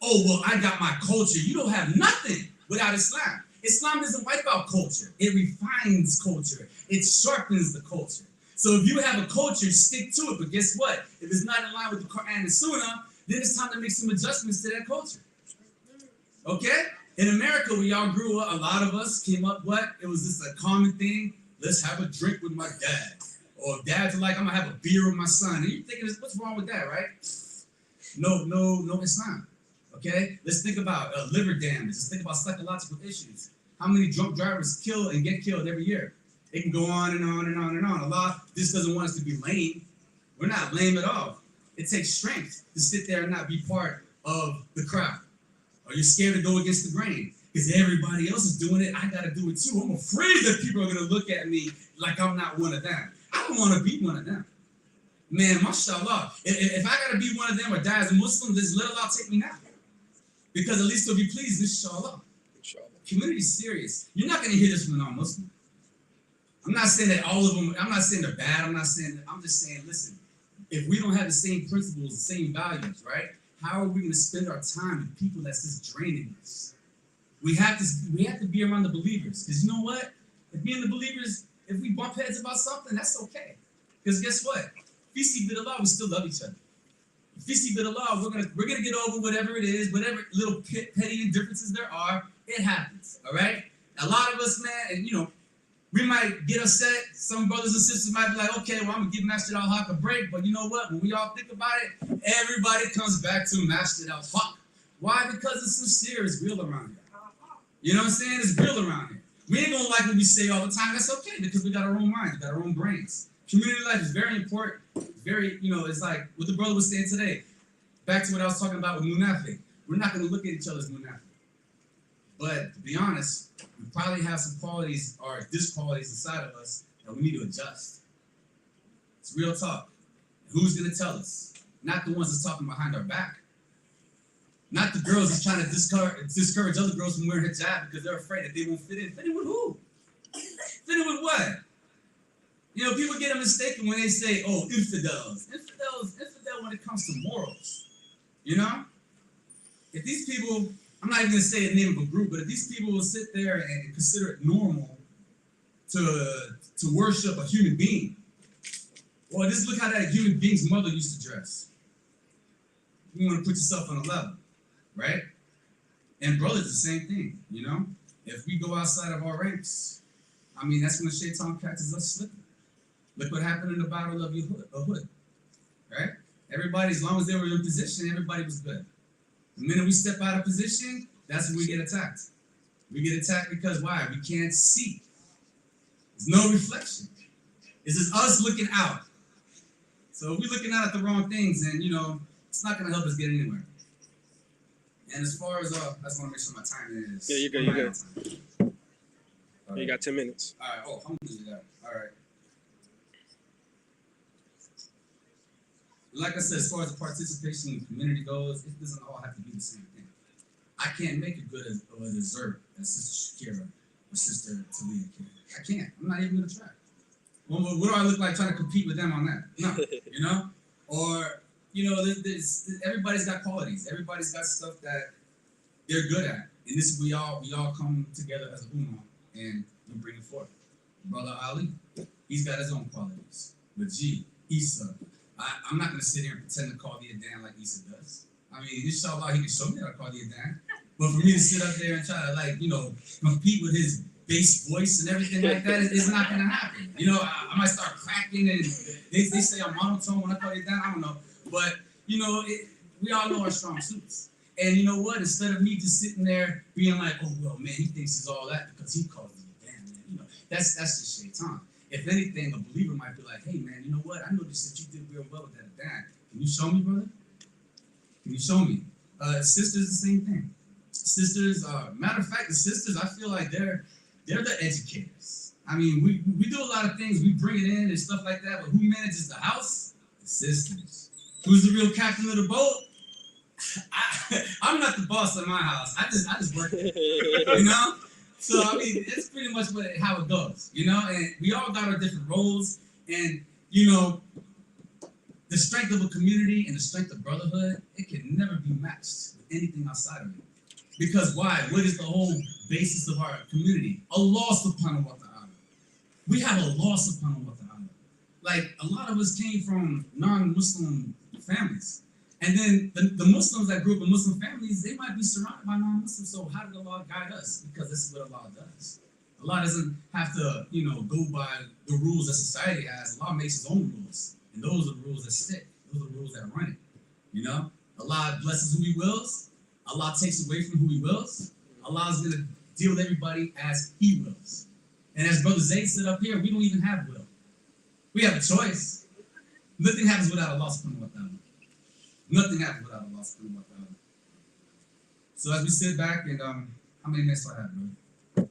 Oh, well, I got my culture. You don't have nothing without Islam. Islam doesn't wipe out culture. It refines culture. It sharpens the culture. So if you have a culture, stick to it. But guess what? If it's not in line with the Quran and Sunnah, then it's time to make some adjustments to that culture. Okay? In America, we all grew up, a lot of us came up, what? It was just a common thing. Let's have a drink with my dad. Or dads are like, I'm gonna have a beer with my son. And you're thinking, what's wrong with that, right? No, it's not. Okay? Let's think about liver damage. Let's think about psychological issues. How many drunk drivers kill and get killed every year? It can go on and on and on and on. Allah just doesn't want us to be lame. We're not lame at all. It takes strength to sit there and not be part of the crowd. Or you're scared to go against the grain. Because everybody else is doing it, I gotta do it too. I'm afraid that people are gonna look at me like I'm not one of them. I don't wanna be one of them. Man, mashallah. If I gotta be one of them or die as a Muslim, just let Allah take me now. Because at least they'll be pleased, inshallah. Community is serious. You're not gonna hear this from a non-Muslim. I'm not saying that all of them, I'm not saying they're bad, I'm just saying, listen, if we don't have the same principles, the same values, right? How are we gonna spend our time with people that's just draining us? We have to be around the believers. Because you know what? If being the believers, if we bump heads about something, that's okay. Because guess what? Fisi bid Allah, we still love each other. Fisi bid Allah, we're gonna get over whatever it is, whatever little petty indifferences there are, it happens. All right? A lot of us, man, and you know, we might get upset. Some brothers and sisters might be like, okay, well, I'm gonna give Masjid Al-Haqq a break, but you know what? When we all think about it, everybody comes back to Masjid Al-Haqq. Why? Because it's sincere, it's real around here. You know what I'm saying? It's real around here. We ain't gonna like what we say all the time. That's okay because we got our own minds, we got our own brains. Community life is very important. Very, you know, it's like what the brother was saying today. Back to what I was talking about with Munafiq. We're not gonna look at each other as Munafiq. But to be honest, we probably have some qualities or disqualities inside of us that we need to adjust. It's real talk. Who's gonna tell us? Not the ones that's talking behind our back. Not the girls that's trying to discourage other girls from wearing hijab because they're afraid that they won't fit in. Fit in with who? Fit in with what? You know, people get mistaken when they say, oh, infidels. Infidel when it comes to morals. You know? If these people, I'm not even going to say the name of a group, but if these people will sit there and consider it normal to worship a human being, well, just look how that human being's mother used to dress. You want to put yourself on a level. Right? And brothers, the same thing, you know? If we go outside of our ranks, I mean, that's when the shaitan catches us slipping. Look what happened in the battle of Uhud, right? Everybody, as long as they were in position, everybody was good. The minute we step out of position, that's when we get attacked. We get attacked because why? We can't see. There's no reflection. This is us looking out. So if we're looking out at the wrong things, then, you know, it's not going to help us get anywhere. And as far as, I just want to make sure my time is... Yeah, you're good. You got 10 minutes. All right. Oh, how much is that? All right. Like I said, as far as the participation in the community goes, it doesn't all have to be the same thing. I can't make it good as a dessert as Sister Shakira or Sister Talia can. I can't. I'm not even going to try. Well, what do I look like trying to compete with them on that? No, you know? Or... You know, everybody's got qualities. Everybody's got stuff that they're good at. And this we all come together as a ummah and we bring it forth. Brother Ali, he's got his own qualities. Majid, Isa. I'm not going to sit here and pretend to call the Adan like Isa does. I mean, inshallah, he can show me how to call the Adan. But for me to sit up there and try to, like, you know, compete with his bass voice and everything like that is not going to happen. You know, I might start cracking and they say I'm monotone when I call the Adan. I don't know. But, you know, we all know our strong suits. And you know what? Instead of me just sitting there being like, oh, well, man, he thinks he's all that because he calls me a damn man. You know, that's just shaitan. If anything, a believer might be like, hey, man, you know what? I noticed that you did real well with that Adan. Can you show me, brother? Can you show me? Sisters, the same thing. Sisters, matter of fact, the sisters, I feel like they're the educators. I mean, we do a lot of things. We bring it in and stuff like that. But who manages the house? The sisters. Who's the real captain of the boat? I'm not the boss of my house. I just work it, you know? So, I mean, it's pretty much how it goes, you know? And we all got our different roles. And, you know, the strength of a community and the strength of brotherhood, it can never be matched with anything outside of it. Because why? What is the whole basis of our community? Allah subhanahu wa ta'ala. We have a law subhanahu wa ta'ala. Like, a lot of us came from non-Muslim families. And then the Muslims that grew up in Muslim families, they might be surrounded by non-Muslims. So how did Allah guide us? Because this is what Allah does. Allah doesn't have to, go by the rules that society has. Allah makes his own rules. And those are the rules that stick. Those are the rules that run it. Allah blesses who he wills. Allah takes away from who he wills. Allah is going to deal with everybody as he wills. And as Brother Zayd said up here, we don't even have will. We have a choice. Nothing happens without Allah subhanahu wa ta'ala. Nothing happens without Allah subhanahu wa ta'ala. So as we sit back and how many minutes do I have, brother?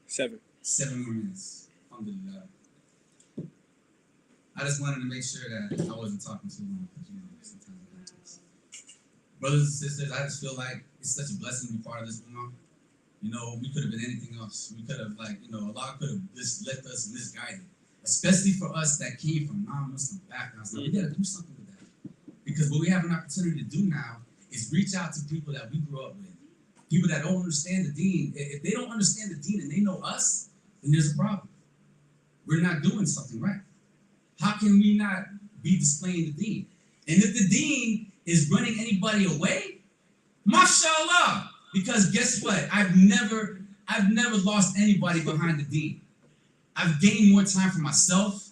7. 7 more minutes. Alhamdulillah. I just wanted to make sure that I wasn't talking too long, because sometimes it happens. Brothers and sisters, I just feel like it's such a blessing to be part of this Ummah. We could have been anything else. We could have, Allah could have just left us misguided. Especially for us that came from non-Muslim backgrounds. Now, we got to do something with that. Because what we have an opportunity to do now is reach out to people that we grew up with. People that don't understand the deen. If they don't understand the deen and they know us, then there's a problem. We're not doing something right. How can we not be displaying the deen? And if the deen is running anybody away, mashallah. Because guess what? I've never lost anybody behind the deen. I've gained more time for myself.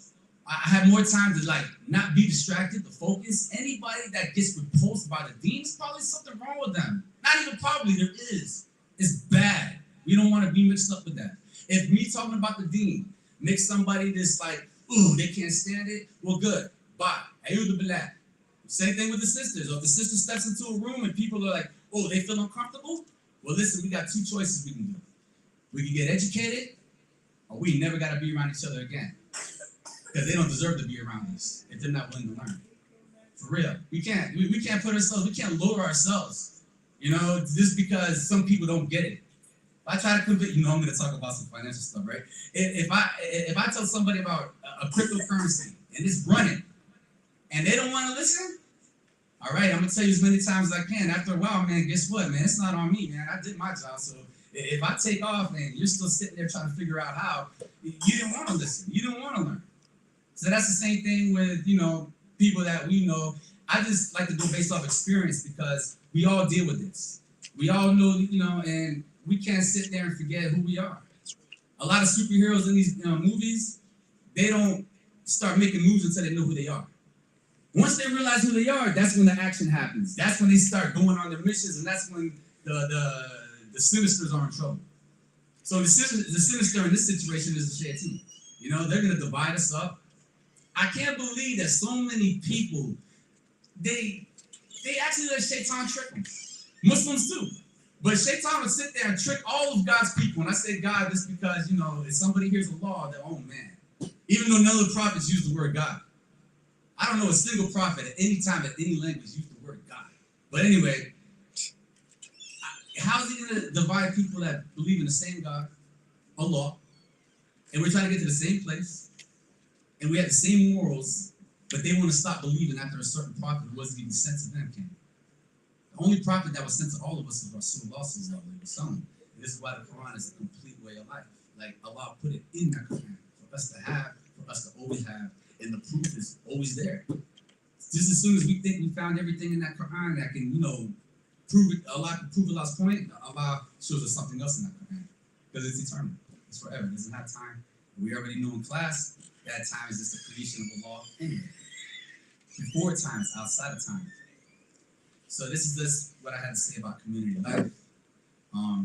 I have more time to not be distracted, to focus. Anybody that gets repulsed by the deen, there's probably something wrong with them. Not even probably, there is. It's bad. We don't want to be mixed up with that. If me talking about the deen makes somebody that's ooh, they can't stand it, well, good. Bye. Ayudu billah. Same thing with the sisters. Or if the sister steps into a room and people are like, oh, they feel uncomfortable, well, listen, we got 2 choices we can do. We can get educated, or we never got to be around each other again. Because they don't deserve to be around us if they're not willing to learn. For real. We can't put ourselves, we can't lower ourselves, just because some people don't get it. If I try to convince, I'm going to talk about some financial stuff, right? If I tell somebody about a cryptocurrency and it's running and they don't want to listen, all right, I'm going to tell you as many times as I can. After a while, man, guess what, man? It's not on me, man. I did my job. So if I take off and you're still sitting there trying to figure out how, you didn't want to listen. You didn't want to learn. So that's the same thing with, people that we know. I just like to go based off experience because we all deal with this. We all know, and we can't sit there and forget who we are. A lot of superheroes in these movies, they don't start making moves until they know who they are. Once they realize who they are, that's when the action happens. That's when they start going on their missions, and that's when the sinisters are in trouble. So the sinister in this situation is the shaitan. They're going to divide us up. I can't believe that so many people, they actually let shaitan trick them. Muslims too. But shaitan would sit there and trick all of God's people. And I say God, this because, if somebody hears a law, they're, oh man. Even though none of the prophets use the word God. I don't know a single prophet at any time, at any language, use the word God. But anyway, how is he going to divide people that believe in the same God, Allah, and we're trying to get to the same place, and we have the same morals, but they want to stop believing after a certain prophet who wasn't even sent to them came? The only prophet that was sent to all of us is Rasulullah sallallahu alaihi wasallam. And this is why the Quran is a complete way of life. Like Allah put it in the Quran for us to have, for us to always have, and the proof is always there. Just as soon as we think we found everything in that Quran that can, prove it, Allah can prove Allah's point, Allah shows us something else in that Quran. Because it's eternal. It's forever. It doesn't have time. We already know in class that time is just the creation of Allah anyway. Before time is outside of time. So this is just what I had to say about community life.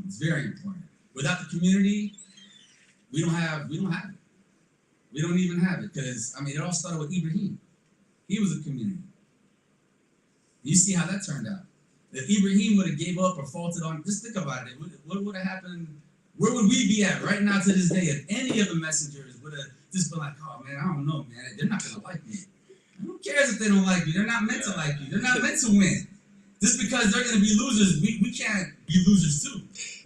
It's very important. Without the community, we don't have it. We don't even have it, because it all started with Ibrahim. He was a community. You see how that turned out. If Ibrahim would have gave up or faltered on, just think about it. What would have happened? Where would we be at right now to this day if any of the messengers would have just been like, oh man, I don't know, man. They're not gonna like me. Who cares if they don't like you? They're not meant to like you. They're not meant to win. Just because they're gonna be losers, we can't be losers too.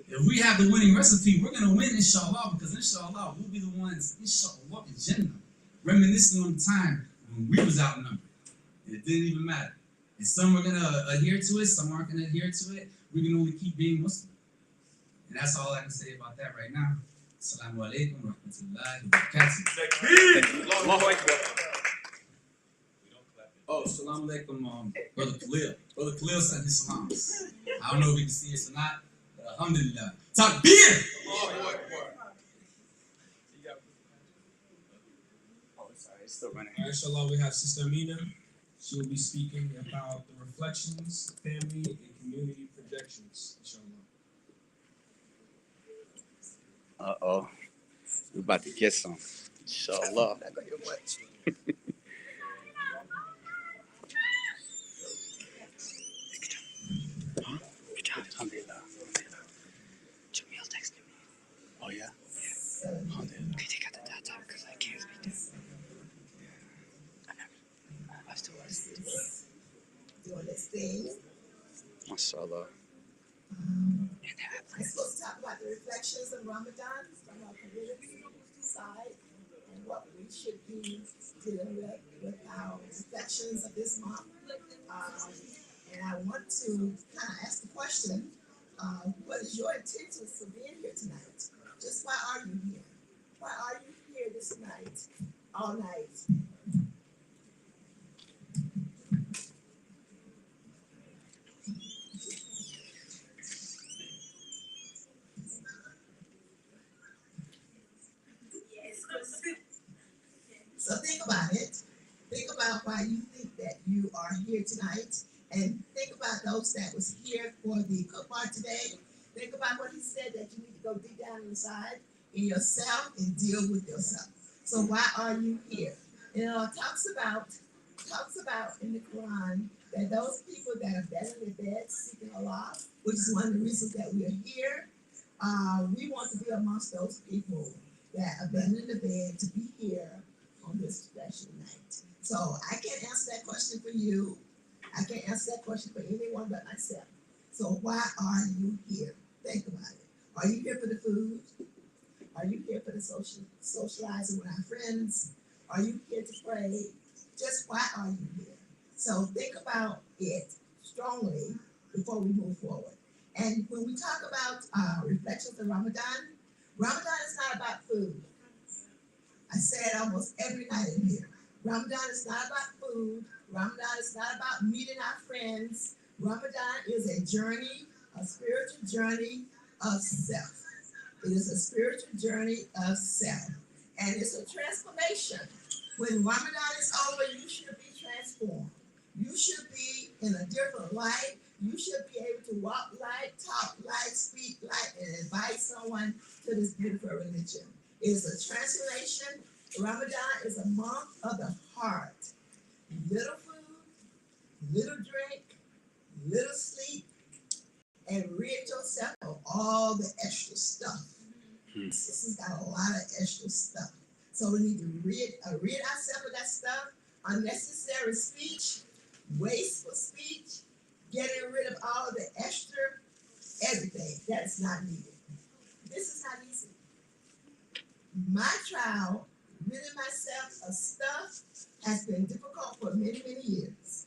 If we have the winning recipe, we're going to win, inshallah, because inshallah, we'll be the ones, inshallah, in Jannah, reminiscing on the time when we was outnumbered. It didn't even matter. And some are going to adhere to it, some aren't going to adhere to it. We can only keep being Muslim. And that's all I can say about that right now. Assalamu alaikum wa rahmatullahi wa barakatuh. Oh, assalamu alaikum, Brother Khalil. Brother Khalil sent his salams. I don't know if you can see us or not. Alhamdulillah. Takbir! It's still running. All right, inshallah, we have Sister Amina. She will be speaking about the reflections, family, and community projections, inshallah. Uh-oh. We're about to get some. Inshallah. Alhamdulillah. Jamil texted me. Oh, yeah? Alhamdulillah. Can you take out the data? Because I can't speak this. I still want to see this. Doing this thing. MashaAllah. I'm supposed to talk about the reflections of Ramadan from our community side and what we should be dealing with our reflections of this month. And I want to kind of ask the question, what is your intentions for being here tonight? Just why are you here? Why are you here this night, all night? So think about it. Think about why you think that you are here tonight. And think about those that was here for the cookbar today. Think about what he said, that you need to go deep down inside in yourself and deal with yourself. So why are you here? You know, it talks about in the Quran that those people that are better in their bed seeking Allah, which is one of the reasons that we are here. We want to be amongst those people that are better in the bed to be here on this special night. So I can't answer that question for you. I can't answer that question for anyone but myself. So why are you here? Think about it. Are you here for the food? Are you here for the socializing with our friends? Are you here to pray? Just why are you here? So think about it strongly before we move forward. And when we talk about reflections of Ramadan, Ramadan is not about food. I say it almost every night in here. Ramadan is not about food. Ramadan is not about meeting our friends. Ramadan is a journey, a spiritual journey of self. It is a spiritual journey of self. And it's a transformation. When Ramadan is over, you should be transformed. You should be in a different light. You should be able to walk light, talk light, speak light, and invite someone to this beautiful religion. It is a transformation. Ramadan is a month of the heart. Little food, little drink, little sleep, and rid yourself of all the extra stuff. This has got a lot of extra stuff. So we need to rid ourselves of that stuff, unnecessary speech, wasteful speech, getting rid of all the extra everything that is not needed. This is not easy. My trial, ridding myself of stuff, has been difficult for many, many years.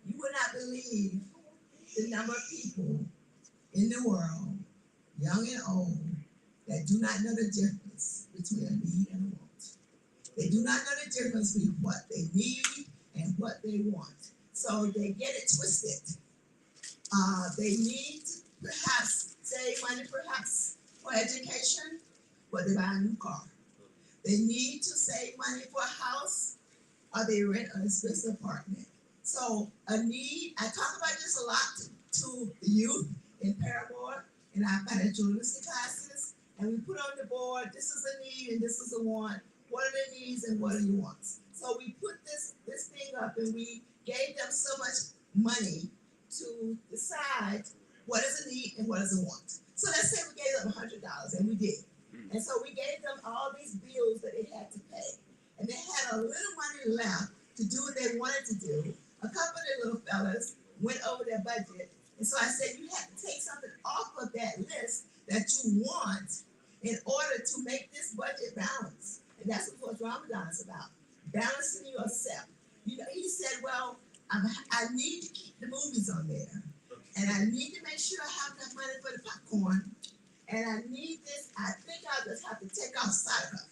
You would not believe the number of people in the world, young and old, that do not know the difference between a need and a want. They do not know the difference between what they need and what they want. So they get it twisted. They need to perhaps save money perhaps for education, but they buy a new car. They need to save money for a house, or they rent an expensive apartment. So a need, I talk about this a lot to the youth in Paramore in our financial literacy classes, and we put on the board, this is a need and this is a want. What are the needs and what are your wants? So we put this thing up and we gave them so much money to decide what is a need and what is a want. So let's say we gave them $100, and we did. And so we gave them all these bills that they had to pay. And they had a little money left to do what they wanted to do. A couple of the little fellas went over their budget. And so I said, you have to take something off of that list that you want in order to make this budget balance. And that's what Ramadan is about, balancing yourself. You know, he said, well, I need to keep the movies on there. And I need to make sure I have enough money for the popcorn. And I need this. I think I'll just have to take off Sadaqah.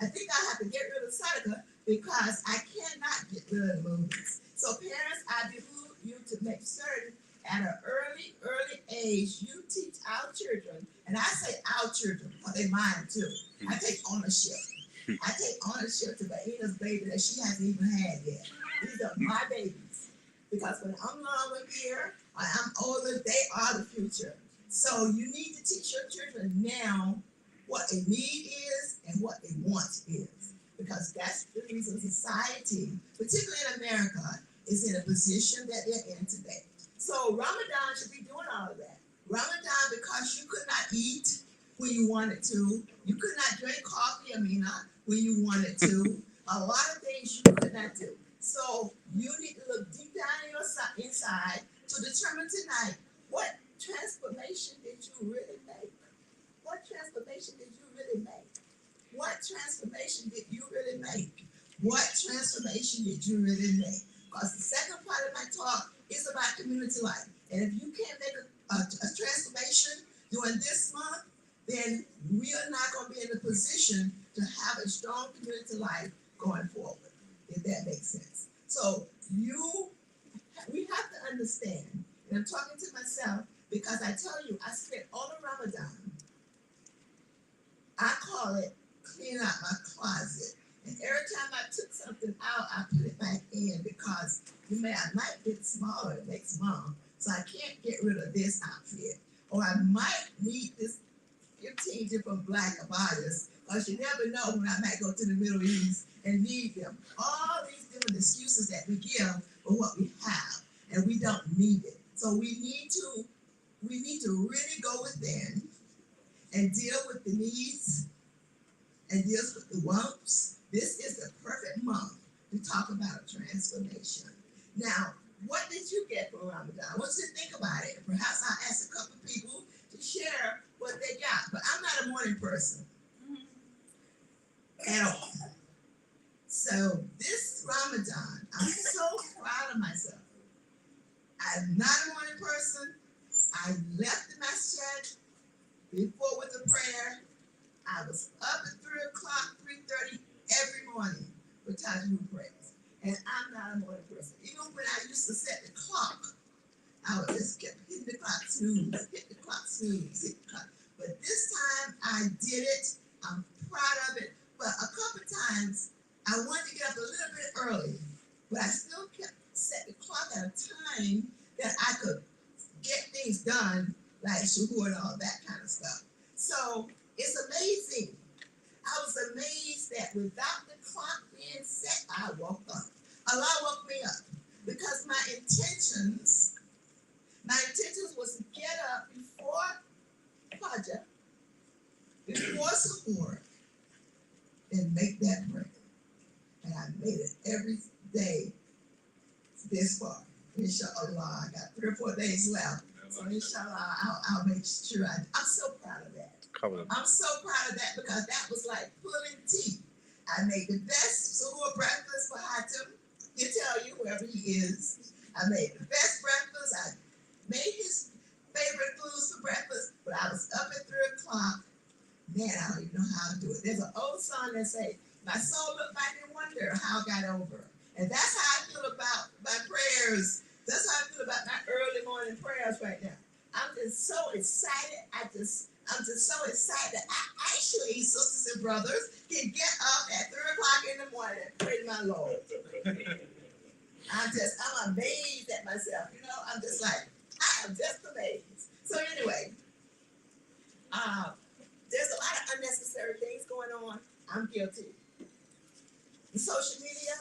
I think I have to get rid of Sadaqah because I cannot get rid of the movies. So parents, I behoove you to make certain at an early age, you teach our children, and I say our children, because they mine too. I take ownership. I take ownership to Baina's baby that she hasn't even had yet. These are my babies. Because when I'm no longer here, or I'm older, they are the future. So you need to teach your children now what a need is and what a want is. Because that's the reason society, particularly in America, is in a position that they're in today. So Ramadan should be doing all of that. Ramadan, because you could not eat when you wanted to. You could not drink coffee, Amina, when you wanted to. A lot of things you could not do. So you need to look deep down in your inside to determine tonight, what transformation did you really make? What transformation did you really make? What transformation did you really make? What transformation did you really make? Because the second part of my talk is about community life. And if you can't make a transformation during this month, then we are not going to be in a position to have a strong community life going forward, if that makes sense. So we have to understand, and I'm talking to myself because I tell you, I spent all of Ramadan, I call it clean out my closet. And every time I took something out, I put it back in because I might get smaller next month, so I can't get rid of this outfit. Or I might need this 15 different black abayas, because you never know when I might go to the Middle East and need them. All these different excuses that we give for what we have, and we don't need it. So we need to really go within and deal with the needs and deal with the wants. This is the perfect month to talk about transformation. Now, what did you get from Ramadan? I want you to think about it. Perhaps I'll ask a couple of people to share what they got. But I'm not a morning person at all. So this Ramadan, I'm so proud of myself. I'm not a morning person. I left the masjid before with a prayer. I was up at 3 o'clock, 3:30 every morning for Tajud prayers. And I'm not a morning person. Even when I used to set the clock, I would just keep hitting the clock, snooze, hit the clock, snooze, hit the clock. But this time I did it. I'm proud of it. But a couple times I wanted to get up a little bit early, but I still kept set the clock at a time that I could get things done, like shuhur and all that kind of stuff. So it's amazing. I was amazed that without the clock being set, I woke up. Allah woke me up because my intentions was to get up before Fajr, before Suhoor, and make that prayer. And I made it every day this far. Inshallah, I got 3 or 4 days left. So inshallah, I'll make sure. I'm so proud of that. I'm so proud of that because that was like pulling teeth. I made the best suhoor breakfast for Hatem. He'll tell you wherever he is. I made the best breakfast. I made his favorite foods for breakfast, but I was up at 3 o'clock. Man, I don't even know how to do it. There's an old song that says, my soul looked back and wonder how I got over. And that's how I feel about my prayers. That's how I feel about my early morning prayers right now. I'm just so excited. I'm just so excited that I actually, sisters and brothers, can get up at 3 o'clock in the morning and pray to my Lord. I'm amazed at myself. I'm just like, I am just amazed. So anyway, there's a lot of unnecessary things going on. I'm guilty. The social media,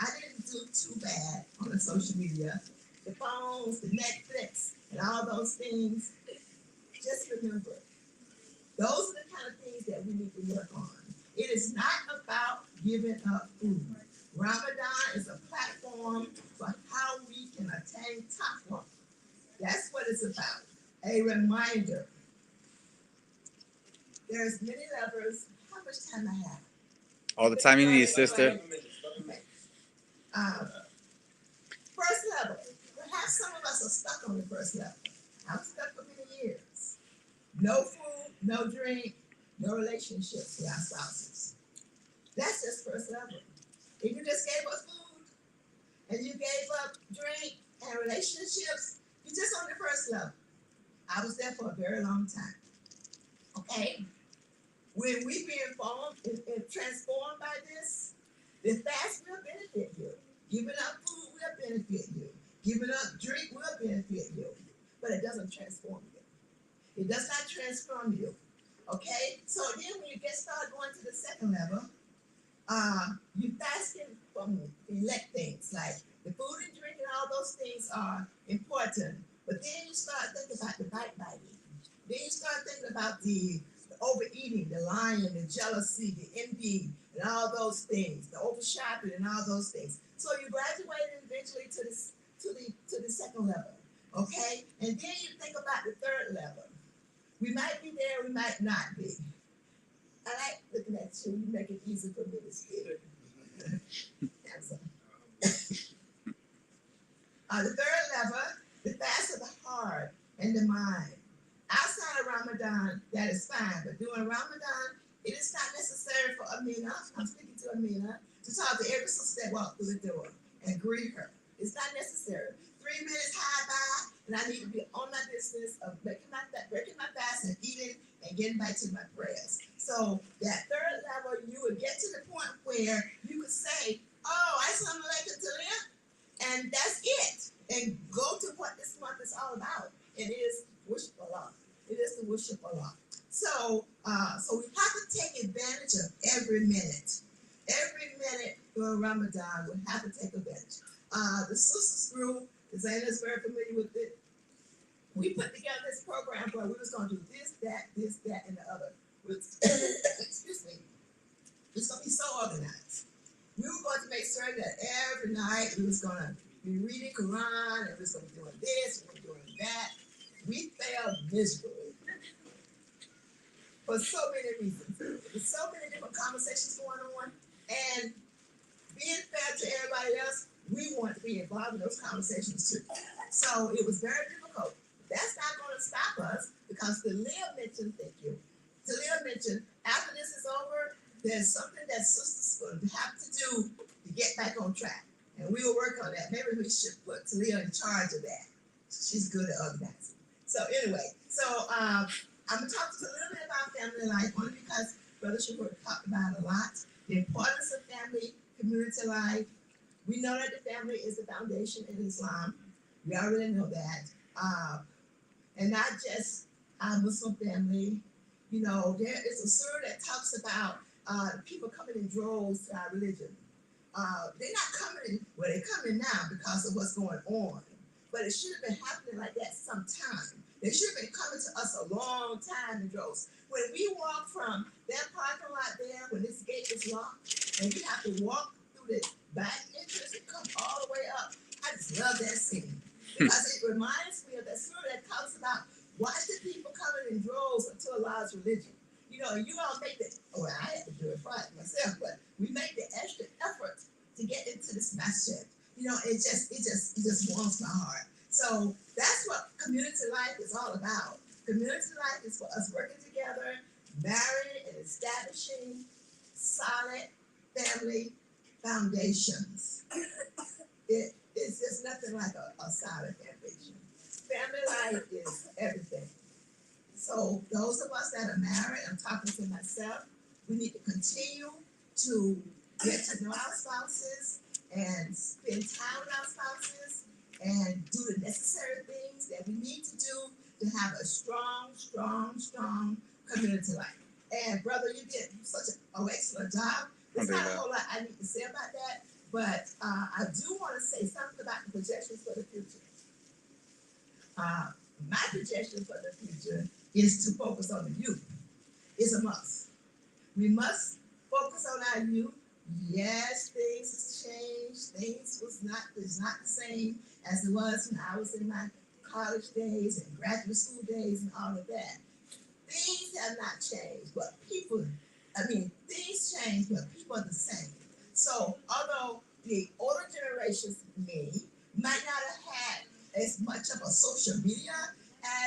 I didn't do too bad on the social media. The phones, the Netflix, and all those things. Just remember, those are the kind of things that we need to work on. It is not about giving up food. Ramadan is a platform for how we can attain taqwa. That's what it's about. A reminder. There's many levels. How much time I have? All the time you need, sister. First level. Perhaps some of us are stuck on the first level. I'm stuck for many years. No food, no drink, no relationships with our spouses. That's just first level. If you just gave up food and you gave up drink and relationships, you're just on the first level. I was there for a very long time. Okay? When we be informed and transformed by this, the fast will benefit you. Giving up food will benefit you. Giving up drink will benefit you. But it doesn't transform you. It does not transform you. Okay? So then when you get started going to the second level, you fasting from elect things like the food and drink and all those things are important. But then you start thinking about the backbiting. Then you start thinking about the overeating, the lying, the jealousy, the envy, and all those things, the over shopping and all those things. So you graduate eventually to the second level. Okay? And then you think about the third level. We might be there, we might not be. I like looking at you. You make it easy for me to speak. The third level, the fast of the heart and the mind. Outside of Ramadan, that is fine. But during Ramadan, it is not necessary for Amina, I'm speaking to Amina, to talk to every sister that walked through the door and greet her. It's not necessary. 3 minutes high by, and I need to be on my business of breaking my fast and eating and getting back to my prayers. So that third level, you would get to the point where you could say, oh, assalamu alaikum to them, and that's it. And go to what this month is all about. It is worship Allah. It is to worship Allah. So we have to take advantage of every minute. Every minute during Ramadan, we have to take advantage. The sisters group, Zaina is very familiar with it. We put together this program where we was going to do this, that, and the other. Excuse me. It's going to be so organized. We were going to make sure that every night we was going to be reading Quran, and we was going to be doing this, and we were doing that. We failed miserably for so many reasons. There's so many different conversations going on, and being fair to everybody else, we want to be involved in those conversations too. So it was very difficult. That's not going to stop us because Talia mentioned, thank you. Talia mentioned after this is over, there's something that sisters going to have to do to get back on track. And we will work on that. Maybe we should put Talia in charge of that. She's good at organizing. So anyway, I'm going to talk a little bit about family life, only because Brother Shahur talked about it a lot. The importance of family, community life. We know that the family is the foundation in Islam. We already know that. And not just our Muslim family. You know, there is a surah that talks about people coming in droves to our religion. They're not coming in, well, they're coming now because of what's going on. But it should have been happening like that sometime. They should have been coming to us a long time in droves. When we walk from that parking lot there, when this gate is locked, and we have to walk through the back entrance and come all the way up, I just love that scene. Because it reminds me of that story that talks about why the people coming in droves into Allah's religion. You know, you all make the, well, I had to do it right myself, but we make the extra effort to get into this masjid. You know, it just warms my heart. So that's what community life is all about. Community life is for us working together, marrying and establishing solid family foundations. It's just nothing like a solid foundation. Family life is everything. So those of us that are married, I'm talking to myself, we need to continue to get to know our spouses and spend time with our spouses and do the necessary things that we need to do to have a strong community life. And brother, you did such an excellent job. There's not a whole lot I need to say about that, but I do want to say something about the projections for the future. My projection for the future is to focus on the youth. It's a must. We must focus on our youth. Yes, things has changed. Things is not the same as it was when I was in my college days and graduate school days and all of that. Things have not changed, but things change, but people are the same. So although the older generations, might not have had as much of a social media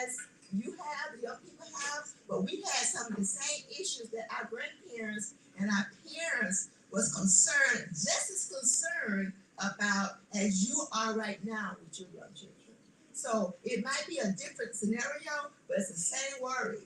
as you have, the young people have, but we had some of the same issues that our grandparents and our parents was concerned, just as concerned about as you are right now with your young children. So it might be a different scenario, but it's the same worry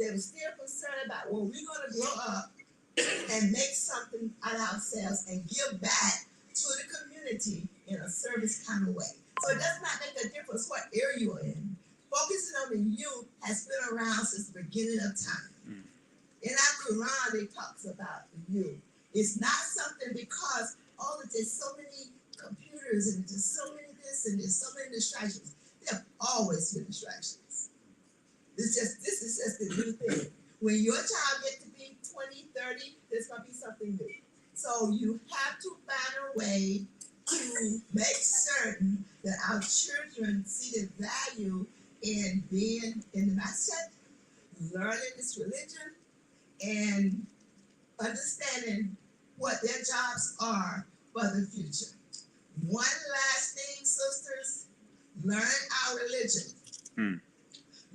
they were still concerned about, well, we're gonna grow up and make something out of ourselves and give back to the community in a service kind of way. So it does not make a difference what area you're in. Focusing on the youth has been around since the beginning of time. In our Quran, it talks about the youth. It's not something because, oh, there's so many computers and there's so many this and there's so many distractions. There have always been distractions. This is just the new thing. When your child gets to be 20, 30, there's going to be something new. So you have to find a way to make certain that our children see the value in being in the masjid, learning this religion, and understanding what their jobs are for the future. One last thing, sisters, learn our religion.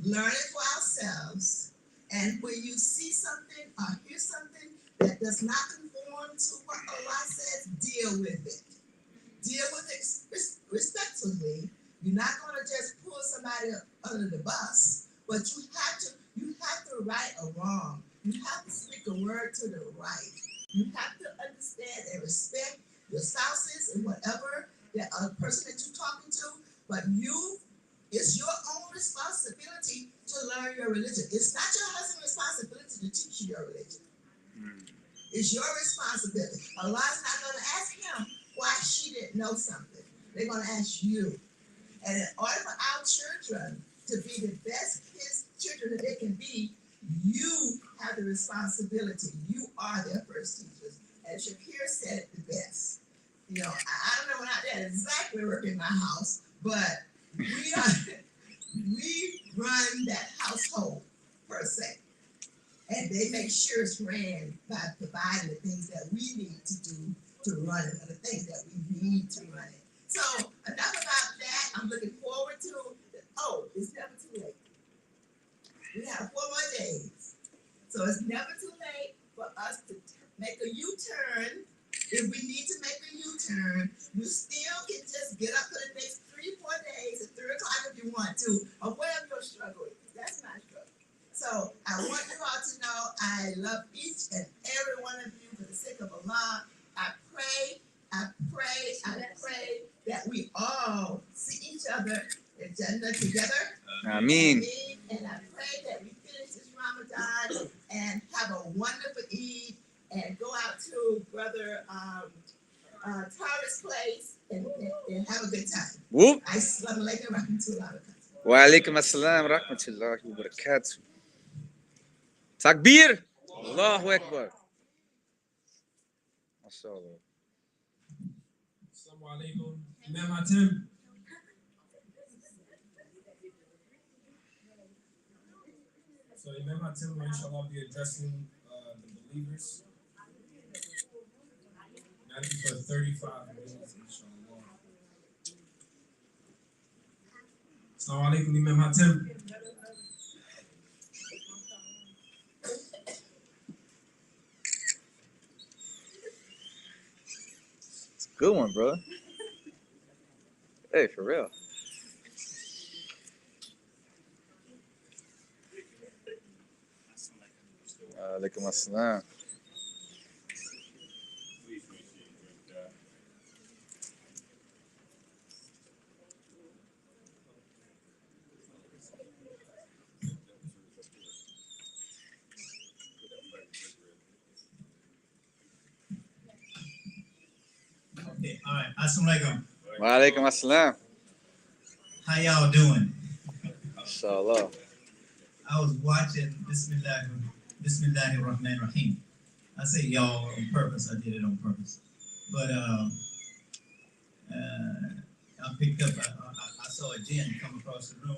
Learn it for ourselves. And when you see something or hear something that does not conform to what Allah says, deal with it. Deal with it respectfully. You're not going to just pull somebody under the bus, but you have to right a wrong. You have to speak a word to the right. You have to understand and respect your spouses and whatever that other person that you're talking to, but it's your own responsibility to learn your religion. It's not your husband's responsibility to teach you your religion. It's your responsibility. Allah's not going to ask him why she didn't know something. They're going to ask you. And in order for our children to be the best children that they can be, you have the responsibility. You are their first teachers. As Shakir said it the best. You know, I don't know how that exactly work in my house, but we run that household per se. And they make sure it's ran by providing the things that we need to do to run it, or the things that we need to run it. So enough about that. I'm looking forward to, it's never too late. We have 4 more days. So it's never too late for us to make a U-turn. If we need to make a U-turn, you still can just get up for the next 3-4 days at 3 o'clock if you want to, or whatever your struggle is. That's my struggle. So I want you all to know I love each and every one of you for the sake of Allah. I pray that we all see each other in Jannah together. Ameen. And I pray that we finish this Ramadan and have a wonderful Eid and go out to Brother Tara's place and have a good time. Whoop. Assalamu alaikum wa rahmatullahi wa barakatuh. Wa alaikum assalam wa rahmatullahi wa barakatuh. Takbir. Allahu Akbar. MashaAllah. Assalamu alaikum. Imam Hatim. So Imam Hatim will inshallah be addressing the believers. That'll be for 35 minutes, inshallah. Assalamu alaikum, Imam Hatim. Good one, bro. Hey, for real. Alaikum assalam. Okay, all right. Assalamu alaikum. Wa alaikum assalam. How y'all doing? Inshallah. I was watching Bismillahir Rahmanir Rahim. I say y'all on purpose. I did it on purpose. But I picked up. I saw a jinn come across the room.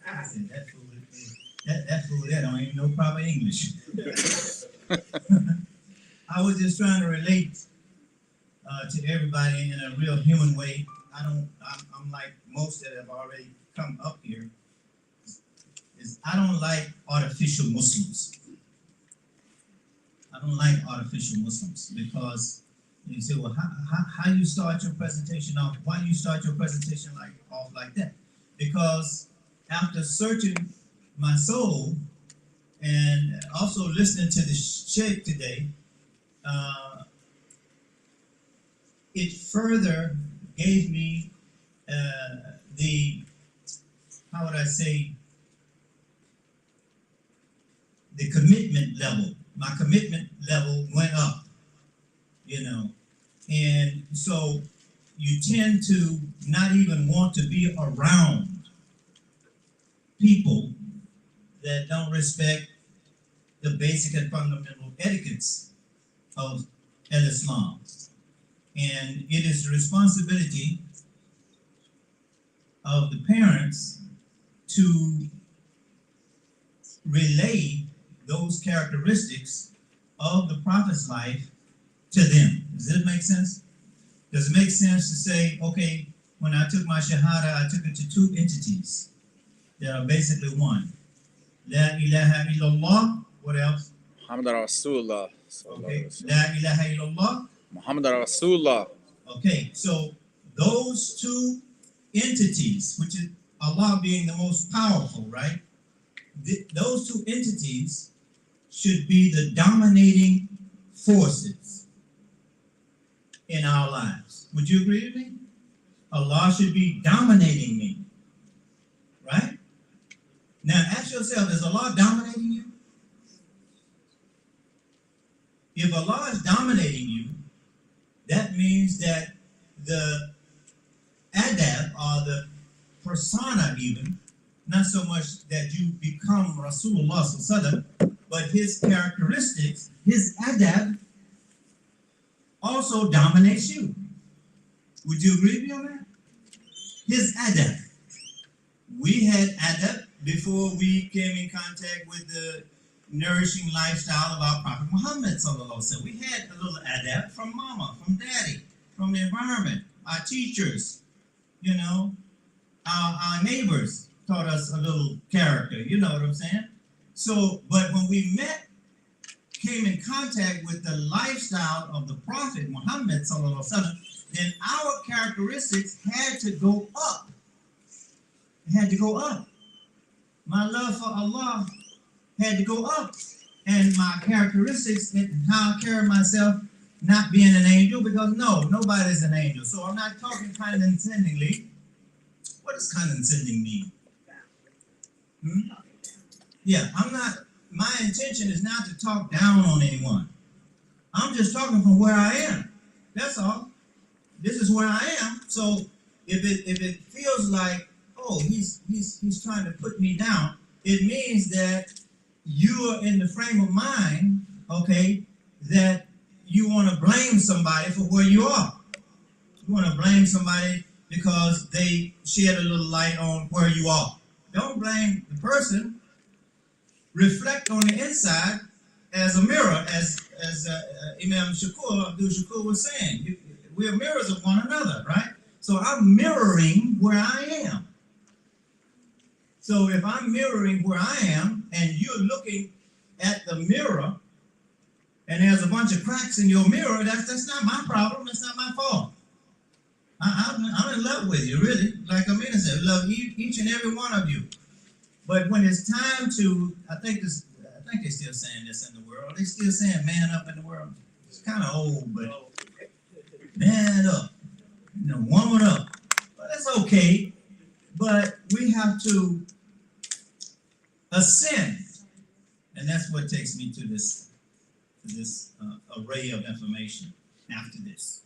I said that fool there don't even know proper English. I was just trying to relate to everybody in a real human way. I'm like most that have already come up here. I don't like artificial Muslims. I don't like artificial Muslims because you say, well, how you start your presentation off? Why do you start your presentation off like that? Because after searching my soul, And also listening to the Sheikh today, it further gave me the, how would I say, the commitment level. My commitment level went up, you know. And so you tend to not even want to be around people that don't respect the basic and fundamental etiquettes of Islam. And it is the responsibility of the parents to relay those characteristics of the Prophet's life to them. Does it make sense? Does it make sense to say, okay, when I took my Shahada, I took it to two entities that are basically one. La ilaha illallah, what else? Muhammad Rasulullah. Okay, La ilaha illallah. Muhammad Rasulullah. Okay, so those two entities, which is Allah being the most powerful, right? Those two entities should be the dominating forces in our lives. Would you agree with me? Allah should be dominating me, right? Now ask yourself, is Allah dominating you? If Allah is dominating you, that means that the adab, or the persona even, not so much that you become Rasulullah sallallahu, but his characteristics, his adab, also dominates you. Would you agree with me on that? His adab. We had adab before we came in contact with the nourishing lifestyle of our Prophet Muhammad sallallahu alaihi wasallam. We had a little adab from mama, from daddy, from the environment, our teachers, you know, our neighbors taught us a little character, you know what I'm saying? So, but when we came in contact with the lifestyle of the Prophet Muhammad sallallahu alaihi wasallam, then our characteristics had to go up. It had to go up. My love for Allah had to go up, and my characteristics and how I carry myself, not being an angel, because no, nobody's an angel. So I'm not talking condescendingly. What does condescending mean? Yeah, I'm not, my intention is not to talk down on anyone. I'm just talking from where I am. That's all. This is where I am. So if it feels like, oh, he's trying to put me down, it means that you are in the frame of mind, okay, that you want to blame somebody for where you are. You want to blame somebody because they shed a little light on where you are. Don't blame the person. Reflect on the inside as a mirror, as Imam Abdul Shakur was saying. We're mirrors of one another, right? So I'm mirroring where I am. So if I'm mirroring where I am, and you're looking at the mirror, and there's a bunch of cracks in your mirror, that's not my problem. That's not my fault. I'm in love with you, really. Like Amina said, love each and every one of you. But when it's time to, I think they're still saying this in the world. They're still saying man up in the world. It's kind of old, but man up, you know, woman up. Well, that's okay. But we have to ascend, and that's what takes me to this array of information after this.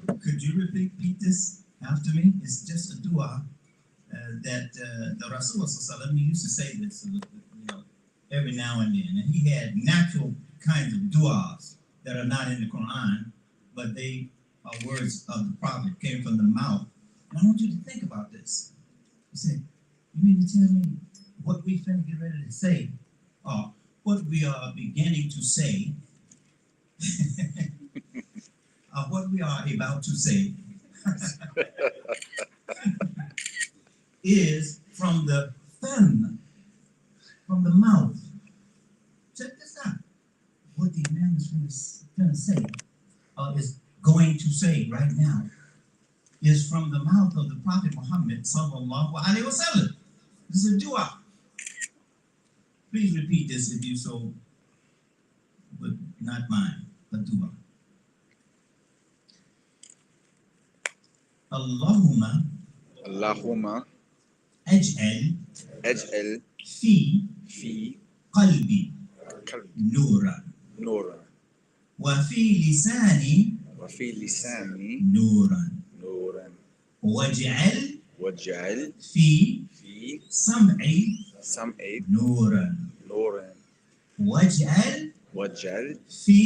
Could you repeat this after me? It's just a dua that the Rasulullah sallallahu alaihi wasallam used to say this, you know, every now and then, and he had natural kinds of duas that are not in the Quran, but they are words of the Prophet, came from the mouth. And I want you to think about this. You say, you mean to tell me what we finna get ready to say, or what we are beginning to say, or what we are about to say, is from the fem, from the mouth. Check this out. What the Imam is gonna say, is going to say right now, is from the mouth of the Prophet Muhammad sallallahu alaihi wasallam. This is a dua. Please repeat this if you so, but not mine, but dua. Allahumma Allahumma aj'al fi fi qalbi nuran nuran wa fi lisani wa fi lisani nuran nuran waj'al fi sam'i sam'i nuran nuran waj'al fi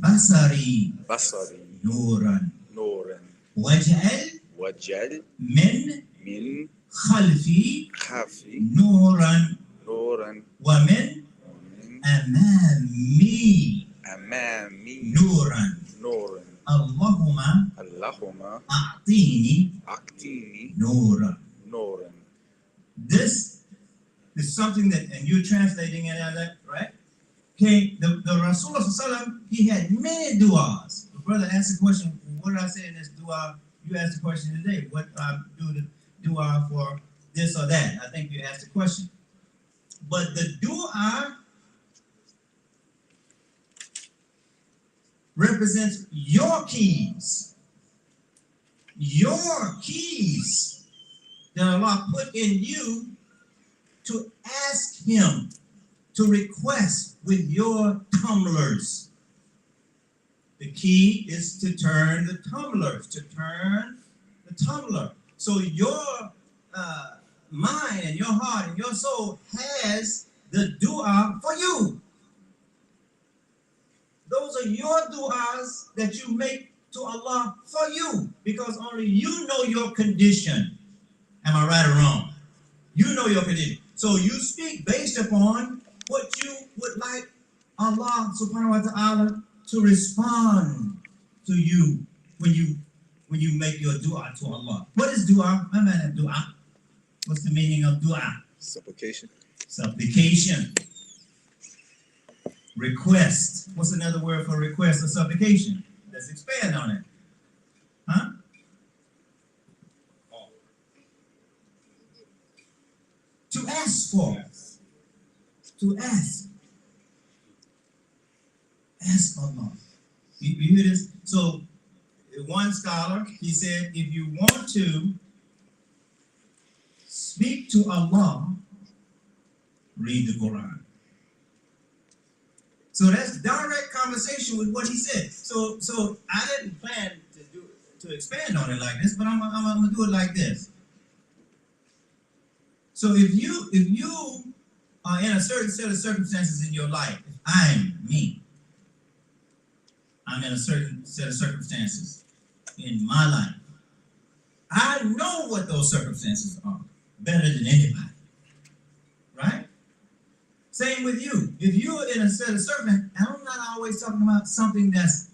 basari basari nuran nuran waj'al min min khalfi khafi nuran nuran wa min amami amami nuran. nuran Allahumma Allahumma a'tini aqtini nuran. nuran. This is something that, and you're translating it out of that, right? Okay, the Rasulullah Sallallahu, he had many du'as. The brother asked the question, what did I say in this du'a? You asked the question today, what do the du'a for this or that? I think you asked the question. But the du'a represents your keys that Allah put in you to ask Him to request with your tumblers. The key is to turn the tumblers, So your mind and your heart and your soul has the dua for you. Those are your du'as that you make to Allah for you, because only you know your condition. Am I right or wrong? You know your condition. So you speak based upon what you would like Allah subhanahu wa ta'ala to respond to you when you make your dua to Allah. What is dua? My man, dua. What's the meaning of dua? Supplication. Supplication. Request. What's another word for request or supplication? Let's expand on it. Huh? To ask for. To ask. Ask Allah. You hear this? So, one scholar, he said, if you want to speak to Allah, read the Quran. So that's direct conversation with what he said. So I didn't plan to expand on it like this, but I'm gonna do it like this. So if you are in a certain set of circumstances in your life, I'm in a certain set of circumstances in my life. I know what those circumstances are better than anybody. Right? Same with you. If you're in a set of circumstances, and I'm not always talking about something that's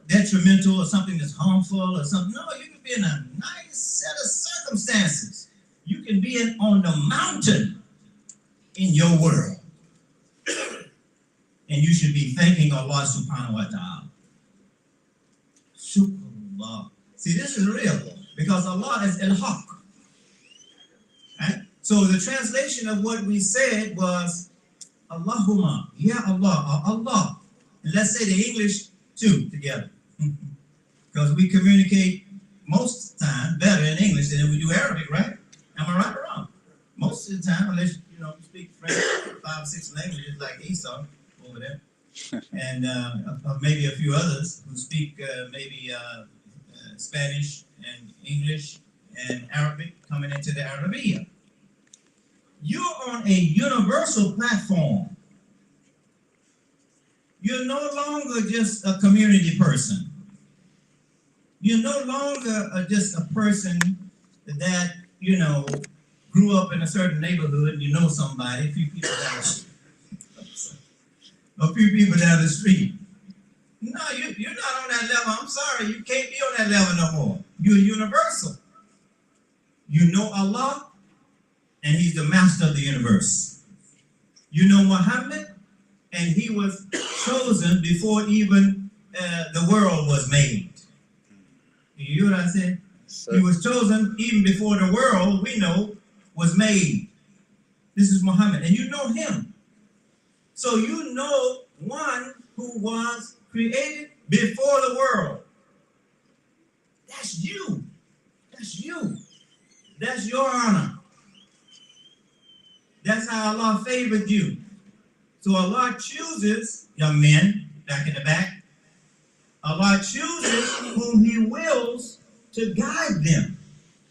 detrimental or something that's harmful or something. No, you can be in a nice set of circumstances. You can be on the mountain in your world. And you should be thanking Allah subhanahu wa ta'ala. Shukrullah. See, this is real because Allah is Al-Haqq. Right? So the translation of what we said was Allahumma, Ya Allah, Allah. And let's say the English too together. Because we communicate most of the time better in English than we do Arabic, right? Am I right or wrong? Most of the time, unless you speak French, 5 or 6 languages like Esau over there, and maybe a few others who speak maybe Spanish and English and Arabic coming into the Arabiya. You're on a universal platform. You're no longer just a community person. You're no longer just a person that, grew up in a certain neighborhood, somebody, a few people down the street. No, you're not on that level. I'm sorry, you can't be on that level no more. You're universal. You know Allah, and He's the master of the universe. You know Muhammad, and he was chosen before even the world was made. You hear what I said? He was chosen even before the world, we know, was made. This is Muhammad, and you know him. So you know one who was created before the world. That's you. That's you. That's your honor. That's how Allah favored you. So Allah chooses, young men, back in the back, Allah chooses whom He wills to guide them.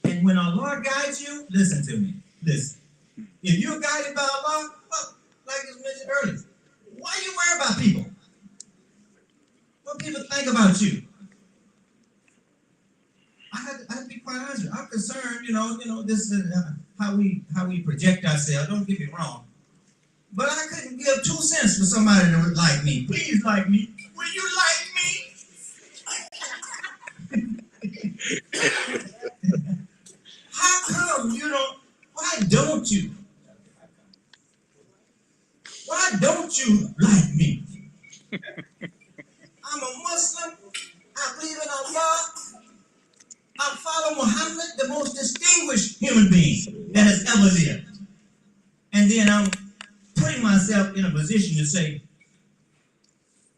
And when Allah guides you, listen to me. Listen. If you're guided by Allah, well, like it was mentioned earlier, why you worry about people? What people think about you? I have to be quite honest with you. I'm concerned, this is how we project ourselves. Don't get me wrong. But I couldn't give 2 cents for somebody that would like me. Please like me. Will you like me? How come you don't? Why don't you? Why don't you like me? I'm a Muslim. I believe in Allah. I follow Muhammad, the most distinguished human being that has ever lived. And then I'm putting myself in a position to say,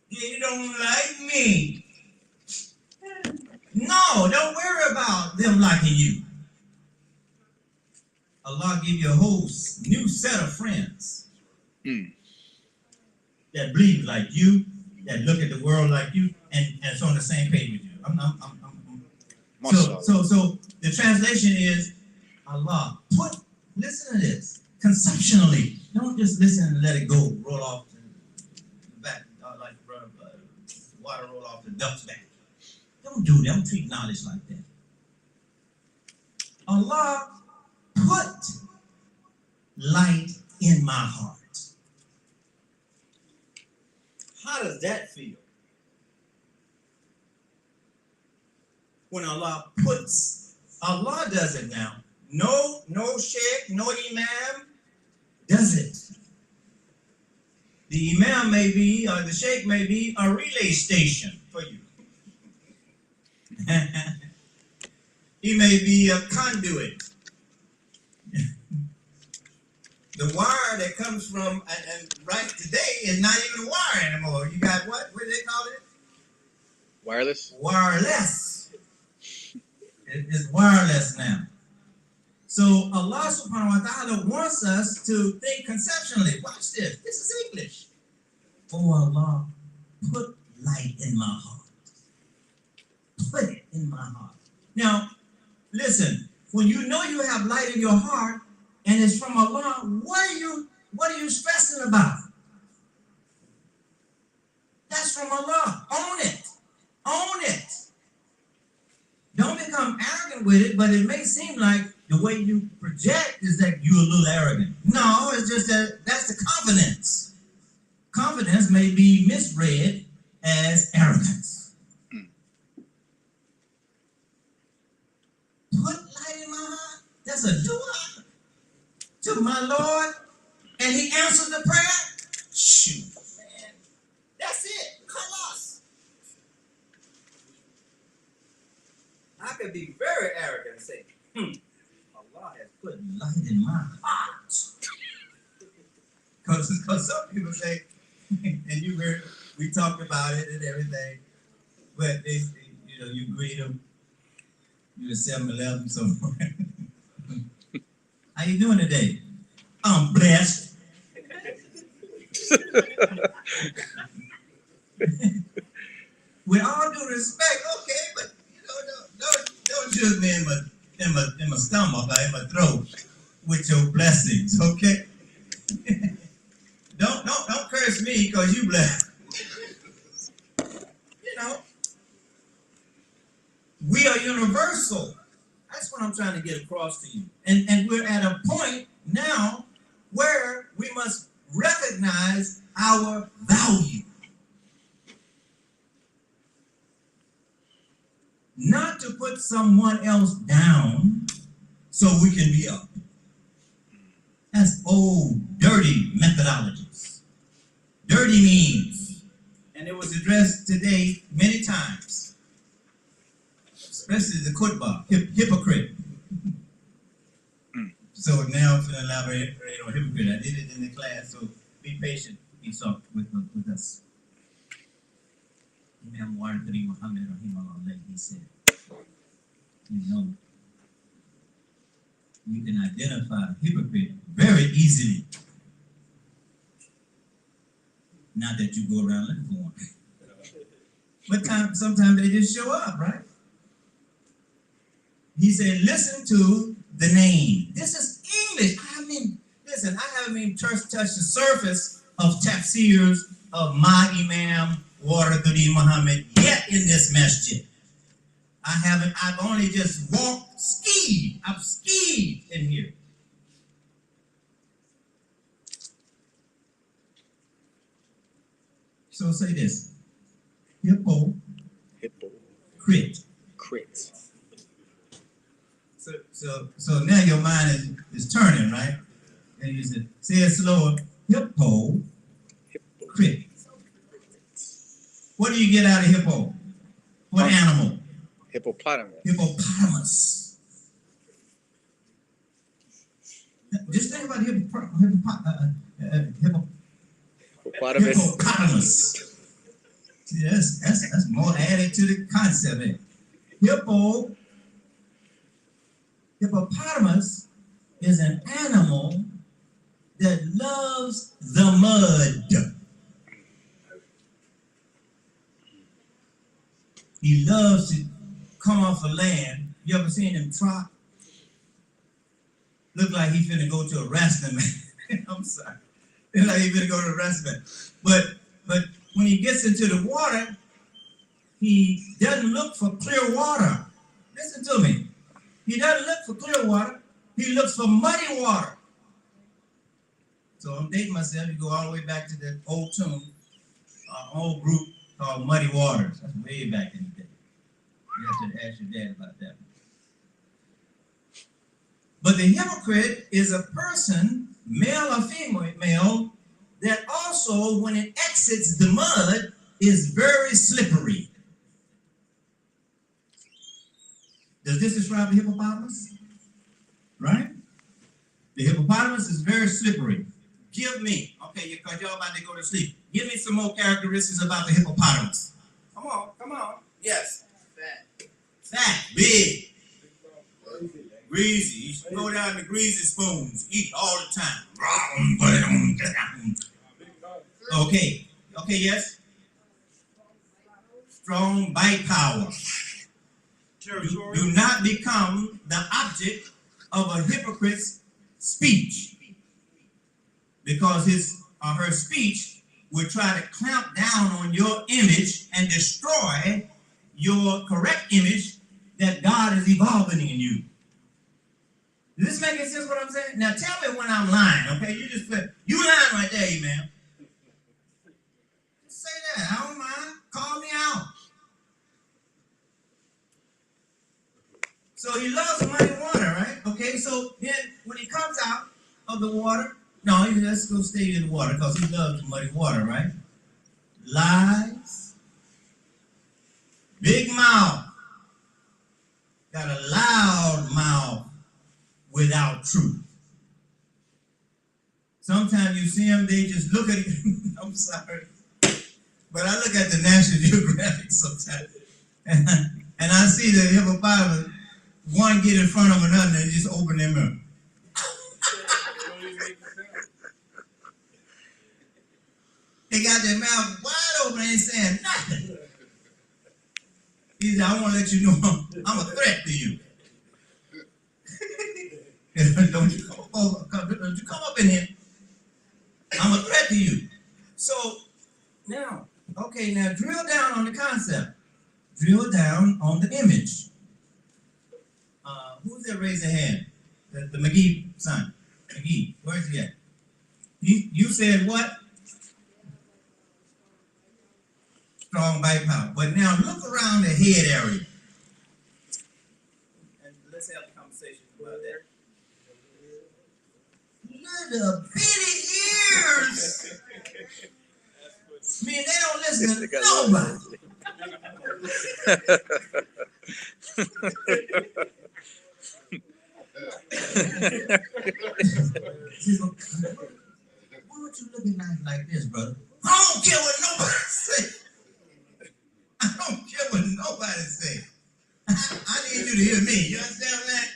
you don't like me. No, don't worry about them liking you. Allah give you a whole new set of friends that believe like you, that look at the world like you, and it's on the same page with you. So the translation is Allah listen to this conceptually. Don't just listen and let it go roll off the back like water roll off the duck's back. Don't do that. Don't treat knowledge like that. Allah put light in my heart. How does that feel? When Allah does it now. No sheikh, no imam does it. The imam may be, or the sheikh may be a relay station for you. He may be a conduit. The wire that comes from, and right today is not even a wire anymore. You got what do they call it? Wireless? Wireless. It is wireless now. So Allah subhanahu wa ta'ala wants us to think conceptually. Watch this. This is English. Oh Allah, put light in my heart. Put it in my heart. Now, listen, when you know you have light in your heart and it's from Allah, what are you stressing about? That's from Allah. Own it. Own it. Don't become arrogant with it, but it may seem like the way you project is that you're a little arrogant. No, it's just that's the confidence. Confidence may be misread as arrogance. Put light in my heart. That's a dua to my Lord, and He answered the prayer. Shoot, man, that's it. Khalas. I could be very arrogant and say, Allah has put light in my heart. Because some people say, and you heard, we talked about it and everything, but they, you greet them, you're 7-Eleven somewhere. How you doing today? I'm blessed. With all due respect, okay, but don't judge me in my stomach or in my throat with your blessings, okay? Don't curse me because you blessed. We are universal. That's what I'm trying to get across to you. And we're at a point now where we must recognize our value. Not to put someone else down so we can be up. That's old, dirty methodologies. Dirty means. And it was addressed today many times. Especially the khutbah, hypocrite. So now I'm going to elaborate on hypocrite. I did it in the class, so be patient. Be soft with us. Imam Warqari Muhammad rahimahullah, he said, you can identify a hypocrite very easily. Not that you go around looking for one. But sometimes they just show up, right? He said, listen to the name. This is English. Listen, I haven't even touched the surface of tafsirs of my Imam Warqari Muhammad yet in this masjid. I've only just I've skied in here. So say this. Hypocrite. So now your mind is turning, right? And you say it slower. Hypocrite. What do you get out of hippo? What animal? Hippopotamus. Just think about hippopotamus. Yes, that's more added to the concept. Hippopotamus is an animal that loves the mud. He loves to come off the land. You ever seen him trot? Look like he finna go to a wrestling match. I'm sorry. Look like he finna go to a wrestling match. But when he gets into the water, he doesn't look for clear water. Listen to me. He doesn't look for clear water. He looks for muddy water. So I'm dating myself. You go all the way back to that old tune, old group called Muddy Waters. That's way back in the day. You have to ask your dad about that. But the hypocrite is a person, male or female, that also, when it exits the mud, is very slippery. Does this describe the hippopotamus? Right? The hippopotamus is very slippery. Give me, okay, because y'all about to go to sleep. Give me some more characteristics about the hippopotamus. Come on. Yes. Fat, big. Greasy. You should go down to greasy spoons. Eat all the time. Okay, yes. Strong bite power. Do not become the object of a hypocrite's speech, because his or her speech will try to clamp down on your image and destroy your correct image that God is evolving in you. Is this making sense what I'm saying? Now tell me when I'm lying, okay? You lying right there, man. Just say that. I don't mind. Call me out. So he loves muddy water, right? Okay, so then when he comes out of the water, no, let's go stay in the water because he loves the muddy water, right? Lies. Big mouth. Got a loud mouth without truth. Sometimes you see them, they just look at it. I'm sorry. But I look at the National Geographic sometimes. And I see the hippopotamus, one get in front of another and they just open their mouth. They got their mouth wide open, ain't saying nothing. He said, I want to let you know I'm a threat to you. Don't you come up in here. I'm a threat to you. So now drill down on the concept. Drill down on the image. Who's that raised their hand? The McGee son. McGee, where's he at? You said what? Strong bite power. But now look around the head area. And let's have a conversation about that. Little bitty ears. Man, they don't listen to nobody. She go, why don't you look at life like this, brother? I don't care what nobody say. I don't care what nobody say. I need you to hear me. You understand that?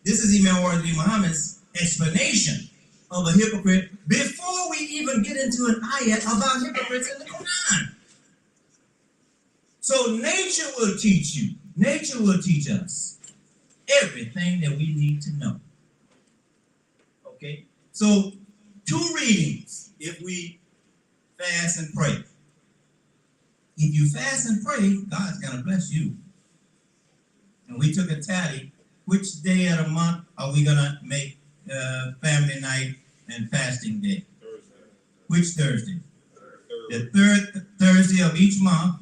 This is Imam Warren B. Muhammad's explanation of a hypocrite before we even get into an ayat about hypocrites in the Quran. So nature will teach you. Nature will teach us everything that we need to know. Okay? So 2 readings if we fast and pray. If you fast and pray, God's going to bless you. And we took a tally. Which day of the month are we going to make family night and fasting day? Thursday. Which Thursday? The third Thursday of each month,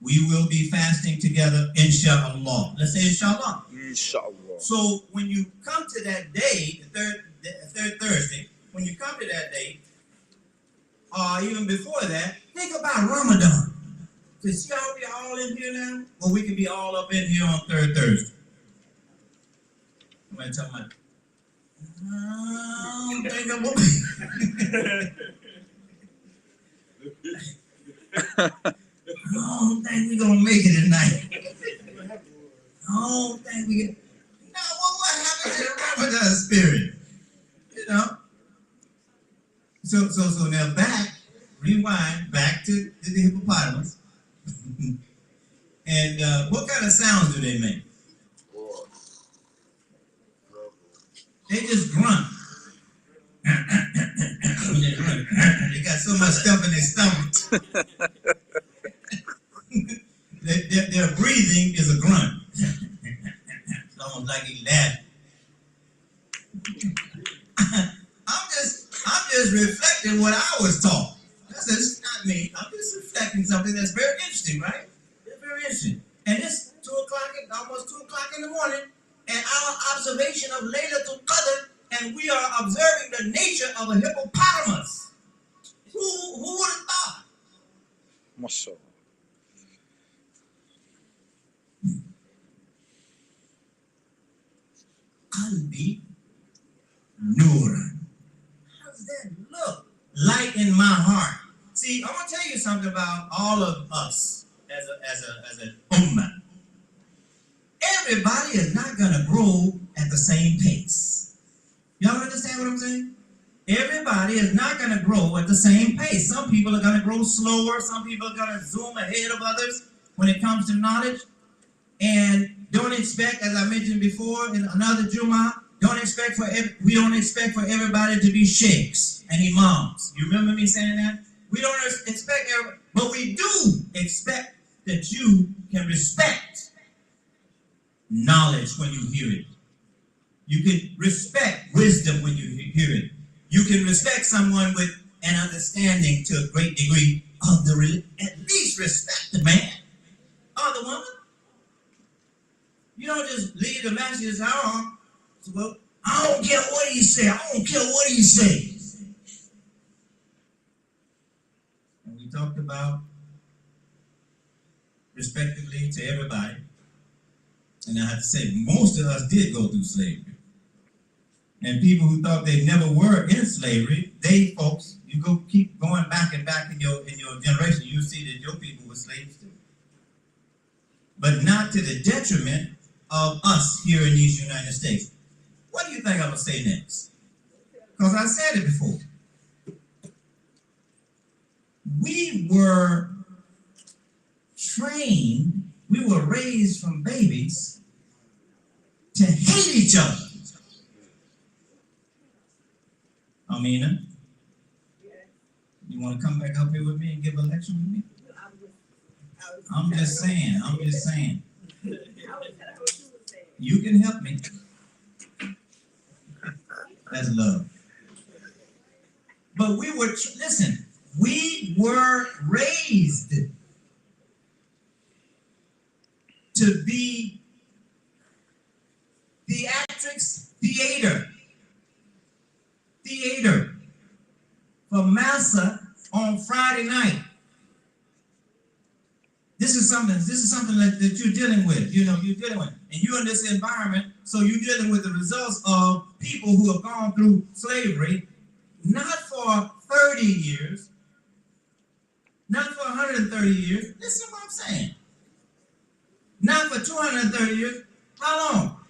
we will be fasting together, inshallah. Let's say inshallah. Inshallah. So when you come to that day, the third Thursday, when you come to that day, or even before that, think about Ramadan. Because see how we all in here now? Well, we can be all up in here on third Thursday. Somebody tell me, I don't think I'm I don't think we're gonna make it tonight. I don't think we can. No, well, what happened to the Ramadan spirit? You know. So now rewind back to the hippopotamus. And what kind of sounds do they make? They just grunt. When they grunt, they got so much stuff in their stomachs. Their breathing is a grunt. It's almost like he's laughing. I'm just reflecting what I was taught. That's not me. I'm just reflecting something that's very interesting, right? It's very interesting. And it's 2 o'clock, almost 2 o'clock in the morning, and our observation of Laylatul Qadr, and we are observing the nature of a hippopotamus. Who would have thought? Mashallah. Qalbi Nuran. How does that look? Light in my heart. See, I'm gonna tell you something about all of us as an ummah. Everybody is not gonna grow at the same pace. Y'all understand what I'm saying? Everybody is not gonna grow at the same pace. Some people are gonna grow slower. Some people are gonna zoom ahead of others when it comes to knowledge. And don't expect, as I mentioned before in another Jumah, we don't expect for everybody to be sheikhs and imams. You remember me saying that? We don't expect everybody, but we do expect that you can respect knowledge when you hear it. You can respect wisdom when you hear it. You can respect someone with an understanding to a great degree of the religion. At least respect the man or the woman. You don't just leave the messages on. Well, I don't care what he say. I don't care what he say. And we talked about respectively to everybody. And I have to say, most of us did go through slavery. And people who thought they never were in slavery, they folks, you go keep going back and back in your generation, you see that your people were slaves too. But not to the detriment of us here in these United States. What do you think I'm gonna say next? Because I said it before. We were trained, we were raised from babies to hate each other. Amina, you want to come back up here with me and give a lecture with me? I'm just saying. You can help me. That's love. But we were raised to be theater for Massa on Friday night. This is something that you're dealing with. You're dealing with. And you're in this environment, so you're dealing with the results of people who have gone through slavery, not for 30 years, not for 130 years. Listen to what I'm saying. Not for 230 years. How long?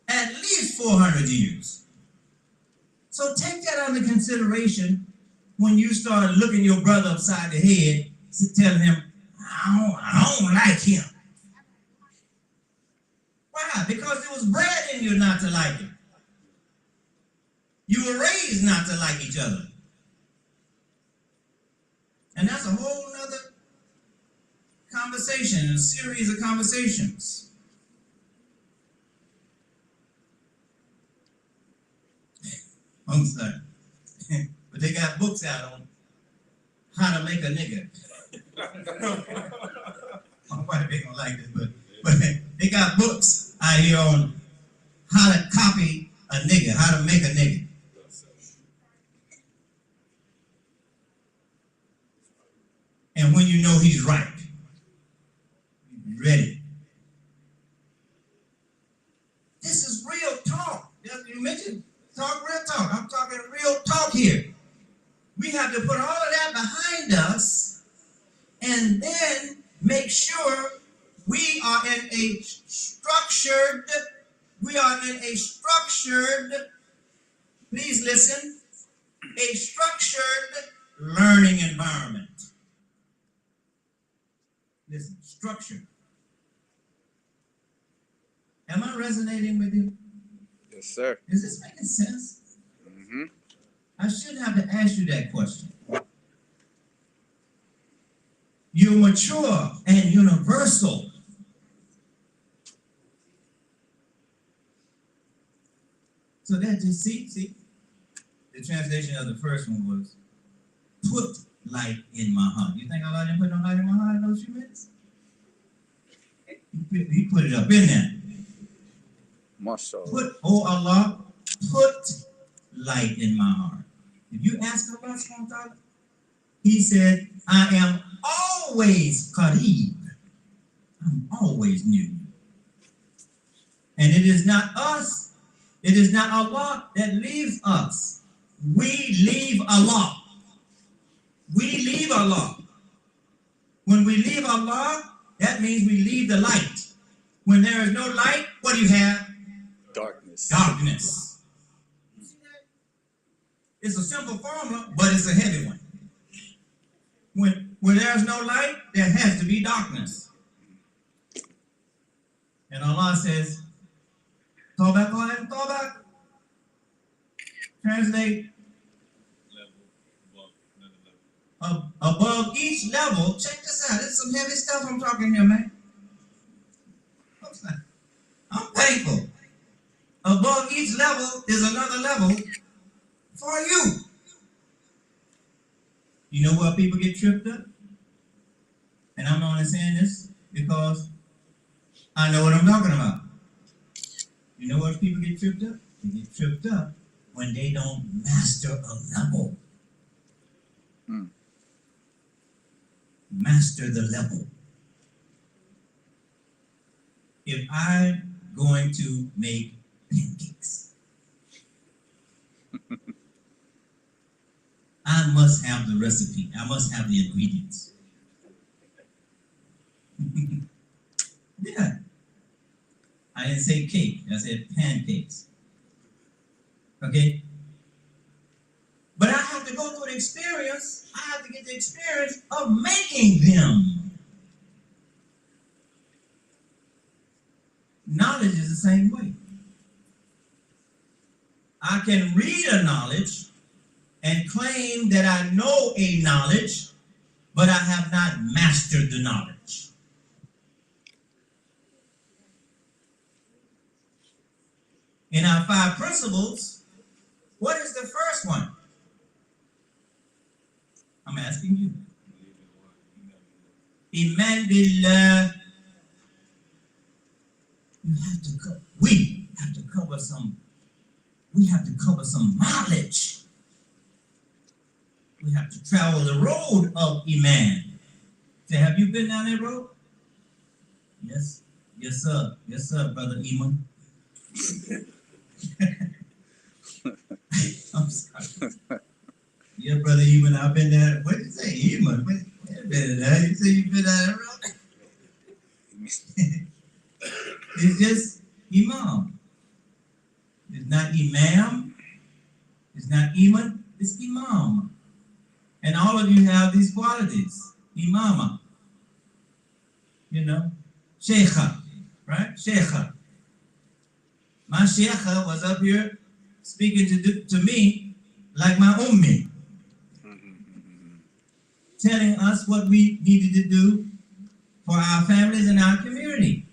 At least 400 years. So take that under consideration when you start looking your brother upside the head, telling him, I don't like him. Why? Because it was bred in you not to like him. You were raised not to like each other. And that's a whole nother conversation, a series of conversations. I'm sorry. But they got books out on how to make a nigga. My wife ain't gonna like this, but they got books out here on how to copy a nigga, how to make a nigga. And when you know he's right, ready. This is real talk. You mentioned talk, real talk. I'm talking real talk here. We have to put all of that behind us and then make sure we are in a structured, please listen, a structured learning environment. Listen, structure. Am I resonating with you? Yes, sir. Is this making sense? Mm-hmm. I shouldn't have to ask you that question. You're mature and universal. So that just see, the translation of the first one was put light in my heart. You think Allah didn't put no light in my heart in those few minutes? He put it up in there. Mashallah. Put, oh Allah, put light in my heart. If you ask Allah, he said, I am always Qareeb. I'm always near you. And it is not us, it is not Allah that leaves us. We leave Allah. We leave Allah. When we leave Allah, that means we leave the light. When there is no light, what do you have? Darkness. Darkness. It's a simple formula, but it's a heavy one. When there's no light, there has to be darkness. And Allah says, Tawbah. Translate. Above each level, check this out. This is some heavy stuff I'm talking here, man. I'm thankful. Above each level is another level for you. You know where people get tripped up? And I'm only saying this because I know what I'm talking about. You know where people get tripped up? They get tripped up when they don't master a level. Master the level. If I'm going to make pancakes, I must have the recipe. I must have the ingredients. Yeah. I didn't say cake. I said pancakes. Okay? But I have to go through the experience. I have to get the experience of making them. Knowledge is the same way. I can read a knowledge and claim that I know a knowledge, but I have not mastered the knowledge. In our 5 principles, what is the first one? I'm asking you. Iman billah. We have to cover some knowledge. We have to travel the road of Iman Say, have you been down that road? Yes. Yes, sir. Yes, sir, Brother Eamon. I'm sorry. Yeah, Brother Eamon, I've been there. What did you say, Eamon? Wait a minute now. You say you've been down that road? It's just Imam. It's not Imam. It's not Eamon. It's Imam. And all of you have these qualities. Imama. You know? Sheikha. Right? Sheikha. My sheikha was up here speaking to me like my ummi. Telling us what we needed to do for our families and our community.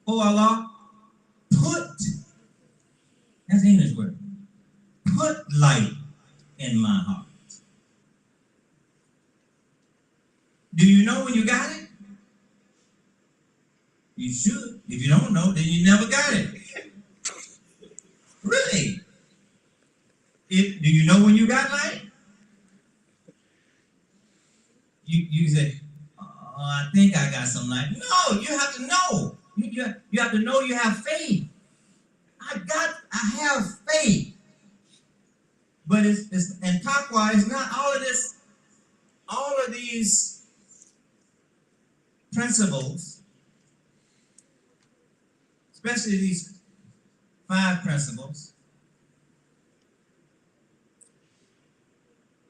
Oh Allah, that's the English word, put light in my heart. Do you know when you got it? You should. If you don't know, then you never got it. Really? Do you know when you got light? You say, oh, I think I got some light. No, you have to know. You have to know you have faith. I have faith. But and taqwa is not all of these principles, especially these 5 principles,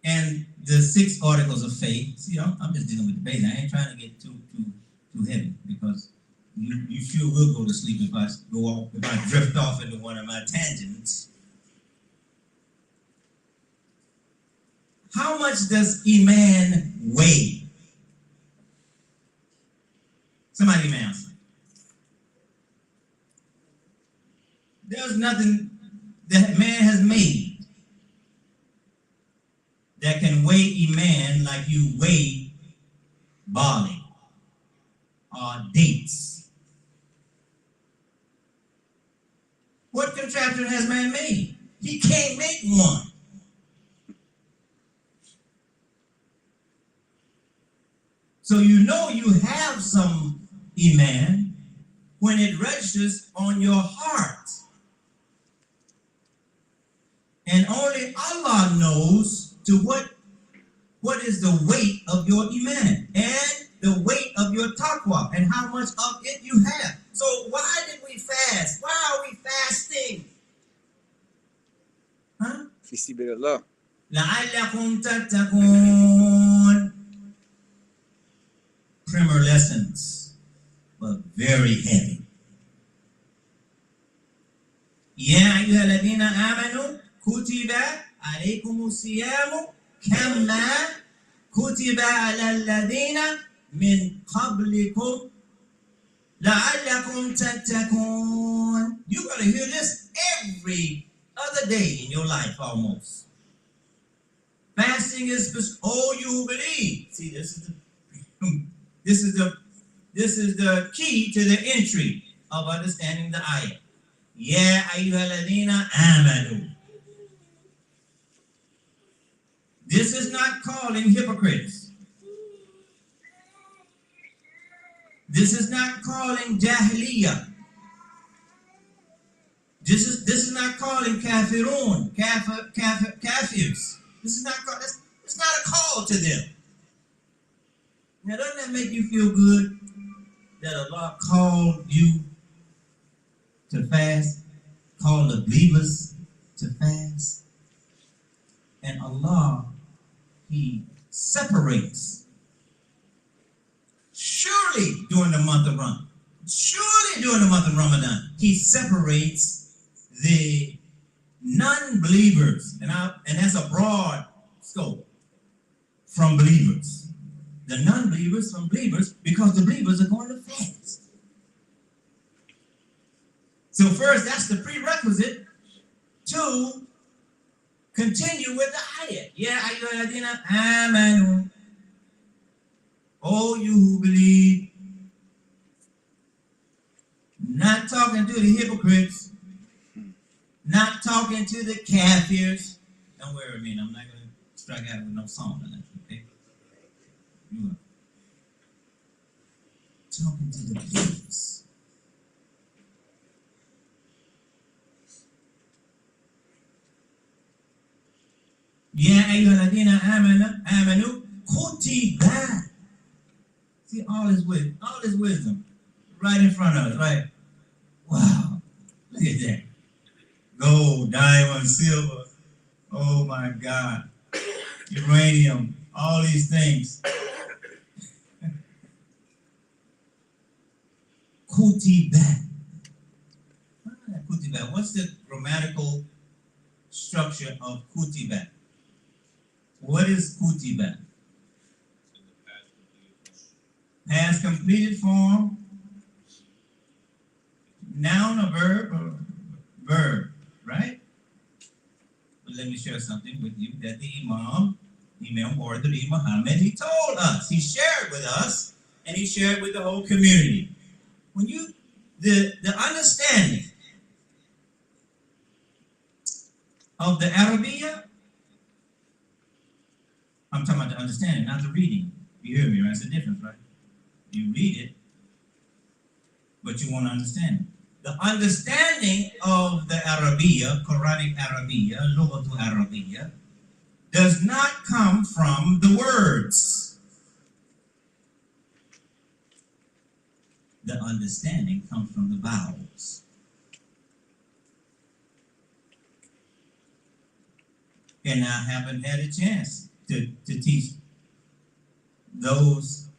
and the 6 articles of faith. See, I'm just dealing with the basics. I ain't trying to get too heavy, because you sure will go to sleep if I drift off into one of my tangents. How much does Iman weigh? Somebody may answer. There's nothing that man has made that can weigh Iman like you weigh barley or dates. What contraption has man made? He can't make one. So you know you have some Iman when it registers on your heart. And only Allah knows to what is the weight of your Iman and the weight of your taqwa and how much of it you have. So why did we fast? Why are we fasting? Huh? لَعَلَّكُمْ تَتَّقُونَ. Primer lessons, but very heavy. يَا أَيُّهَا الَّذِينَ آمَنُوا كُتِبَ عَلَيْكُمُ الصِّيَامُ كَمَّا كُتِبَ عَلَى الَّذِينَ مِنْ قَبْلِكُمْ لَعَلَّكُمْ تَتَّقُونَ. You're going to hear this every other day in your life almost. Fasting is, oh, you who believe. See, this is the key to the entry of understanding the ayah. Ya ayyuhalladhina amanu. This is not calling hypocrites. This is not calling jahiliyyah. This is not calling kafirun, kafirs. This is not it's not a call to them. Now, doesn't that make you feel good that Allah called you to fast, called the believers to fast? And Allah, He separates. Surely during the month of Ramadan, He separates the non-believers, and that's a broad scope, from believers. The non-believers from believers, because the believers are going to fast. So first, that's the prerequisite to continue with the ayat. Ya ayyuhalladhina amanu. Oh, you who believe. Not talking to the hypocrites. Not talking to the kafirs. Don't worry, I'm not going to strike out with no song or nothing, okay? talking to the believers. يا أيها الذين آمنوا كتب. See all his wisdom right in front of us, right? Wow, look at that. Gold, diamond, silver. Oh my God. Uranium, all these things. Kutiba. Kutiba. What's the grammatical structure of kutiba? What is kutiba? Past completed form. Noun or verb verb, right? But let me share something with you that the Imam Mordari Muhammad, he told us, he shared with us, and he shared with the whole community. When you, the understanding of the Arabiya, I'm talking about the understanding, not the reading. You hear me, right? It's a difference, right? You read it, but you want to understand it. The understanding of the Arabiya, Quranic Arabiya, Lughatu Arabiya, does not come from the words. The understanding comes from the vowels. And I haven't had a chance to teach those,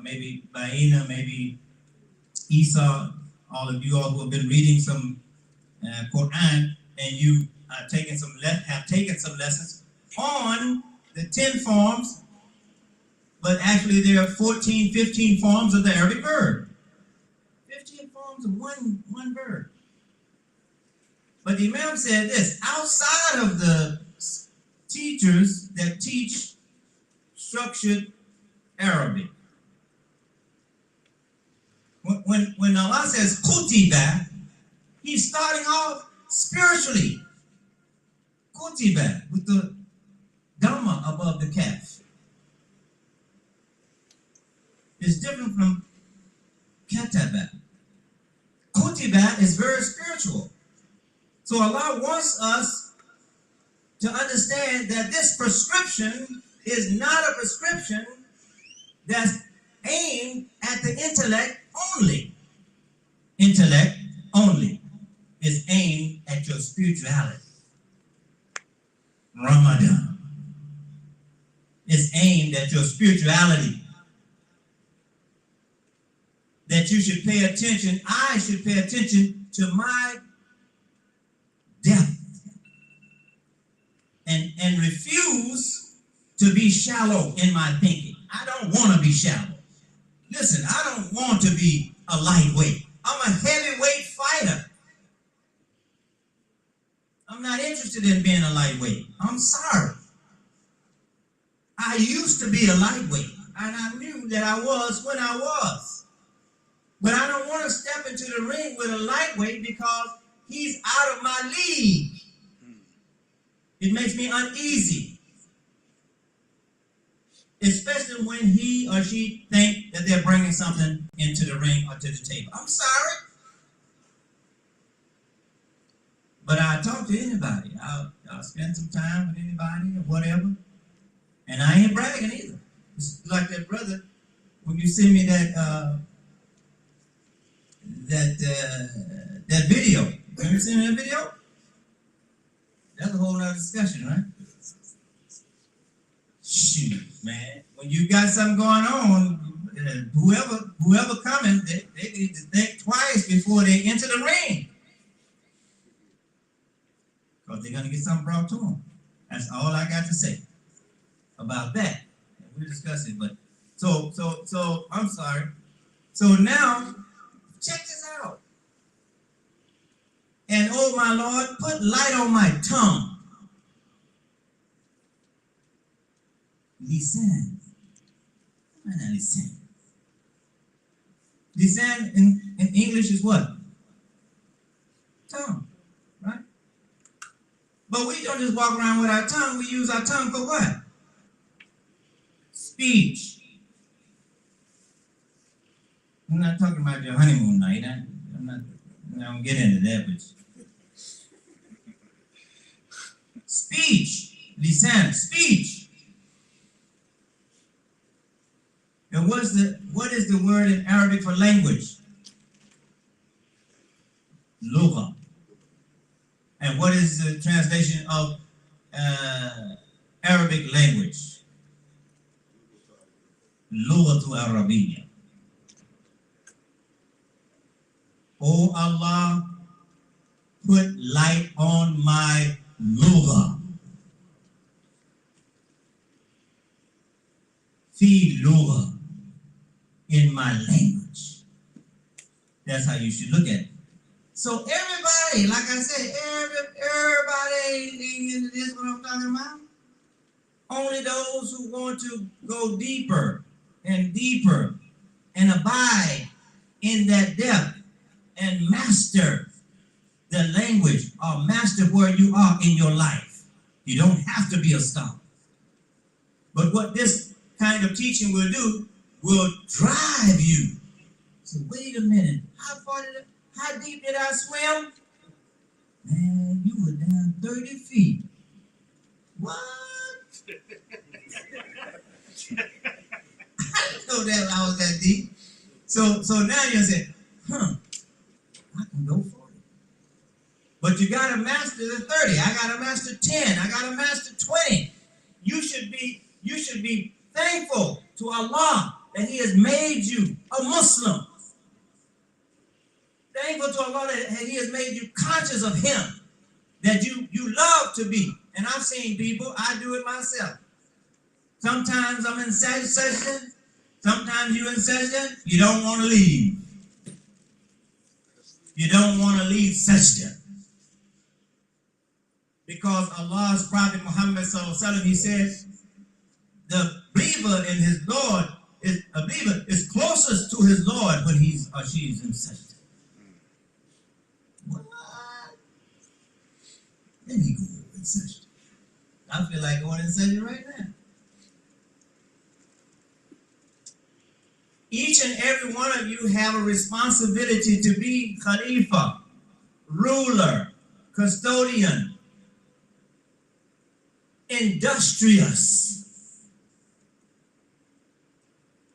maybe Baina, maybe Esau, all of you all who have been reading some Quran, and you have taken some lessons on the 10 forms, but actually there are 14, 15 forms of the Arabic verb. 15 forms of one verb. But the Imam said this, outside of the teachers that teach structured Arabic, when Allah says kutiba, he's starting off spiritually. Kutiba, with the Dhamma above the kaf. It's different from kataba. Kutiba is very spiritual. So Allah wants us to understand that this prescription is not a prescription that's aimed at the intellect only. Intellect only is aimed at your spirituality. Ramadan is aimed at your spirituality. That you should pay attention, I should pay attention to my depth and refuse to be shallow in my thinking. I don't want to be shallow. Listen, I don't want to be a lightweight. I'm a heavyweight fighter. I'm not interested in being a lightweight. I'm sorry. I used to be a lightweight, and I knew that I was when I was. But I don't want to step into the ring with a lightweight because he's out of my league. It makes me uneasy. Especially when he or she think that they're bringing something into the ring or to the table. I'm sorry. But I talk to anybody. I'll spend some time with anybody or whatever. And I ain't bragging either. It's like that brother, when you send me that video. Have you seen that video? That's a whole nother discussion, right? Shoot, man. When you got something going on, whoever coming, they need to think twice before they enter the ring. Because they're going to get something brought to them. That's all I got to say about that. We're discussing, but so I'm sorry. So now, check this out. And oh my Lord, put light on my tongue. Lisan. Lisan. Lisan in English is what? Tongue, right? But we don't just walk around with our tongue. We use our tongue for what? Speech. I'm not talking about your honeymoon night. I'm not gonna get into that with you. Speech, lisan, speech. And what is the word in Arabic for language? Lugha. And what is the translation of Arabic language? Lughatu Arabiya. Oh Allah, put light on my lugha. Fi lugha, in my language. That's how you should look at it. So everybody, like I said, everybody ain't into this what I'm talking about. Only those who want to go deeper and deeper and abide in that depth and master the language or master where you are in your life. You don't have to be a scholar. But what this kind of teaching will do will drive you. So wait a minute, how deep did I swim? Man, you were down 30 feet. What? I didn't know that I was that deep. So now you're saying, I can go 40. But you gotta master the 30. I gotta master 10. I gotta master 20. You should be thankful to Allah that He has made you a Muslim. Thankful to Allah that He has made you conscious of Him, that you love to be. And I've seen people, I do it myself. Sometimes I'm in session, sometimes you're in session, you don't want to leave. You don't want to leave session. Because Allah's Prophet Muhammad sallallahu alaihi wasallam, he says, the believer in his Lord is closest to his Lord when he's or she's in session. What? Let me go in session. I feel like going in session right now. Each and every one of you have a responsibility to be Khalifa, ruler, custodian, industrious.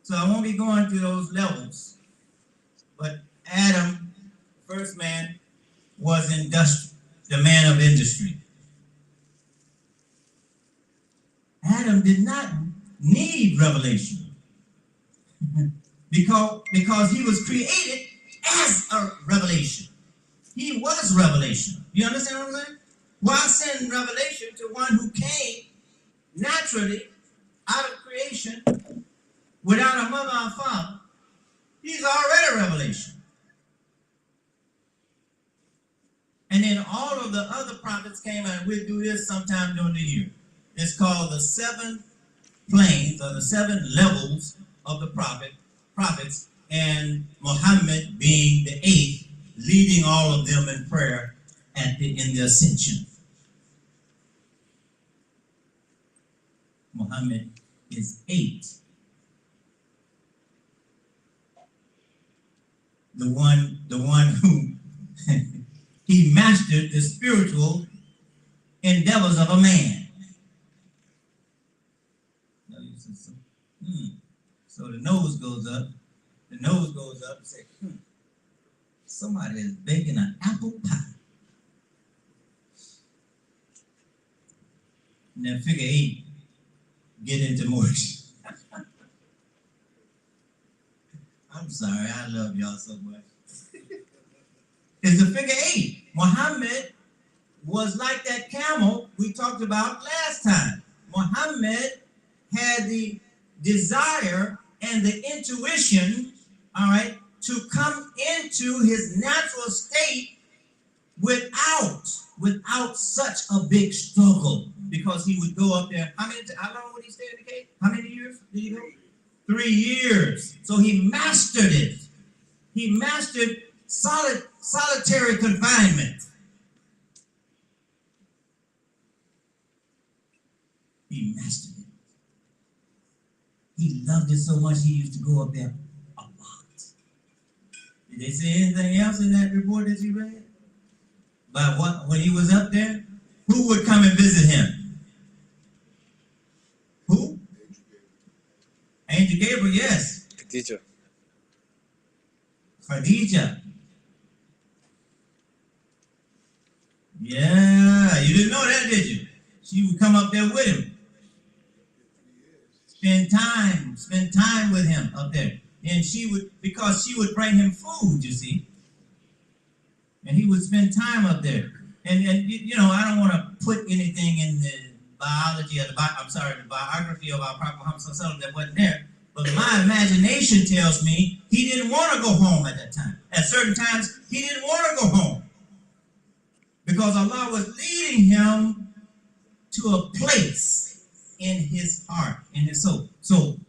So I won't be going through those levels, but Adam, first man, was the man of industry. Adam did not need revelation because he was created as a revelation. He was revelation. You understand what I'm saying? Why send revelation to one who came naturally out of creation without a mother or father? He's already a revelation. And then all of the other prophets came, and we'll do this sometime during the year. It's called the 7 planes or the 7 levels of the prophets, and Muhammad being the 8th, leading all of them in prayer in the ascension. Muhammad is 8. The one who he mastered the spiritual endeavors of a man. So the nose goes up. The nose goes up and says, somebody is baking an apple pie. And then figure 8 get into motion. I'm sorry, I love y'all so much. It's the figure 8. Muhammad was like that camel we talked about last time. Muhammad had the desire and the intuition, all right, to come into his natural state without such a big struggle, because he would go up there. How long would he stay in the cave? How many years did he go? 3 years. So he mastered it. He mastered solitary confinement. He mastered it. He loved it so much he used to go up there a lot. Did they say anything else in that report that you read? About what, when he was up there? Who would come and visit him? Who? Angel Gabriel, yes. Teacher. Khadija. Yeah, you didn't know that, did you? She would come up there with him. Spend time with him up there. And she would, because she would bring him food, you see. And he would spend time up there. And you know, I don't want to put anything in the biology of the biography of our Prophet Muhammad Sallallahu Alaihi Wasallam that wasn't there. But my imagination tells me he didn't want to go home at that time. At certain times, he didn't want to go home. Because Allah was leading him to a place in his heart, in his soul. So,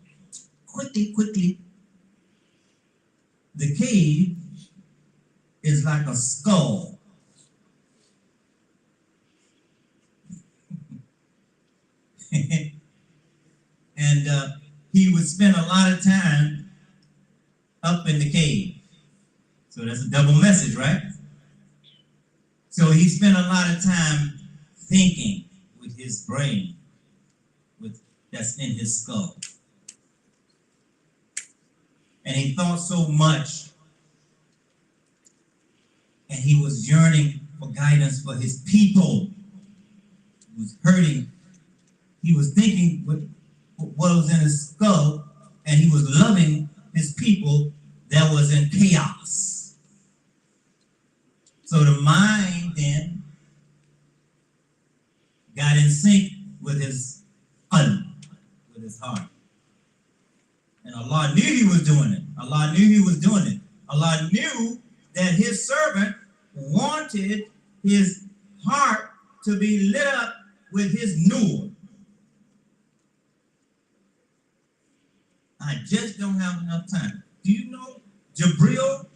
quickly, the cave is like a skull. And he would spend a lot of time up in the cave. So that's a double message, right? So he spent a lot of time thinking with his brain, that's in his skull. And he thought so much, and he was yearning for guidance for his people. He was hurting. He was thinking what was in his skull, and he was loving his people that was in chaos. So the mind then got in sync with his qalb, with his heart. And Allah knew he was doing it. Allah knew he was doing it. Allah knew that his servant wanted his heart to be lit up with his nur. I just don't have enough time. Do you know Jibril?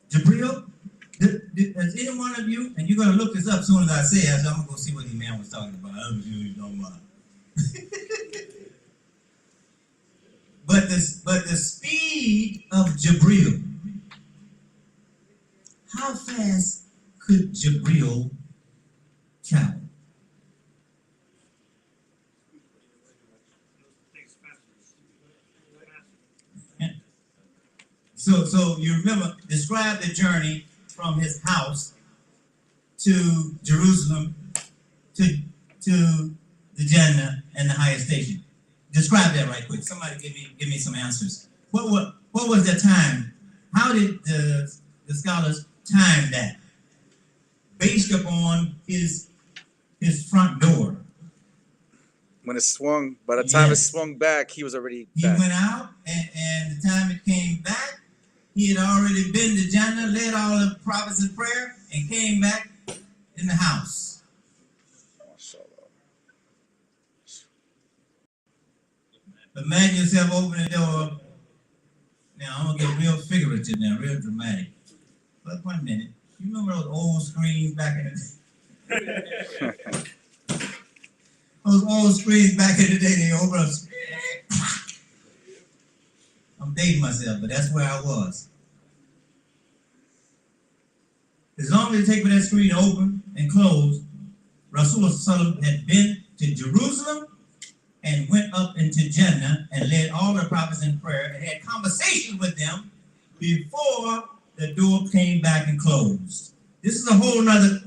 Does any one of you, and you're going to look this up as soon as I say it, so I'm going to go see what the man was talking about. I'm sure you don't mind. But the speed of Jibril, how fast could Jibril travel? So you remember, describe the journey from his house to Jerusalem to the Jannah and the highest station. Describe that right quick. Somebody give me some answers. What was the time? How did the scholars time that? Based upon his front door. When it swung, by the time it swung back, he was already back. He went out, and the time it came back, he had already been to Jannah, led all the prophets in prayer, and came back in the house. Imagine yourself opening the door. Now, I'm going to get real figurative now, real dramatic. But 1 minute. You remember those old screens back in the day? Those old screens back in the day, they open up. I'm dating myself, but that's where I was. As long as it takes for that screen to open and close, Rasulullah had been to Jerusalem and went up into Jannah and led all the prophets in prayer and had conversations with them before the door came back and closed. This is a whole nother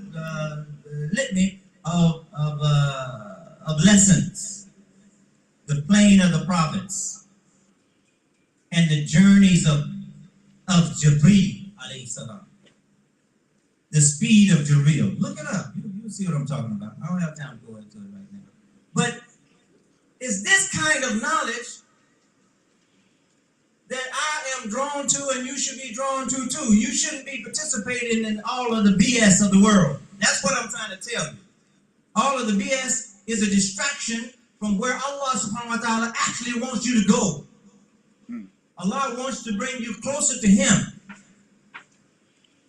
litany of lessons. The plane of the prophets and the journeys of Jibreel alayhi salam. The speed of Jibreel. Look it up. You'll see what I'm talking about. I don't have time to go into it right now. But it's this kind of knowledge that I am drawn to and you should be drawn to too. You shouldn't be participating in all of the BS of the world. That's what I'm trying to tell you. All of the BS is a distraction from where Allah subhanahu wa ta'ala actually wants you to go. Allah wants to bring you closer to Him.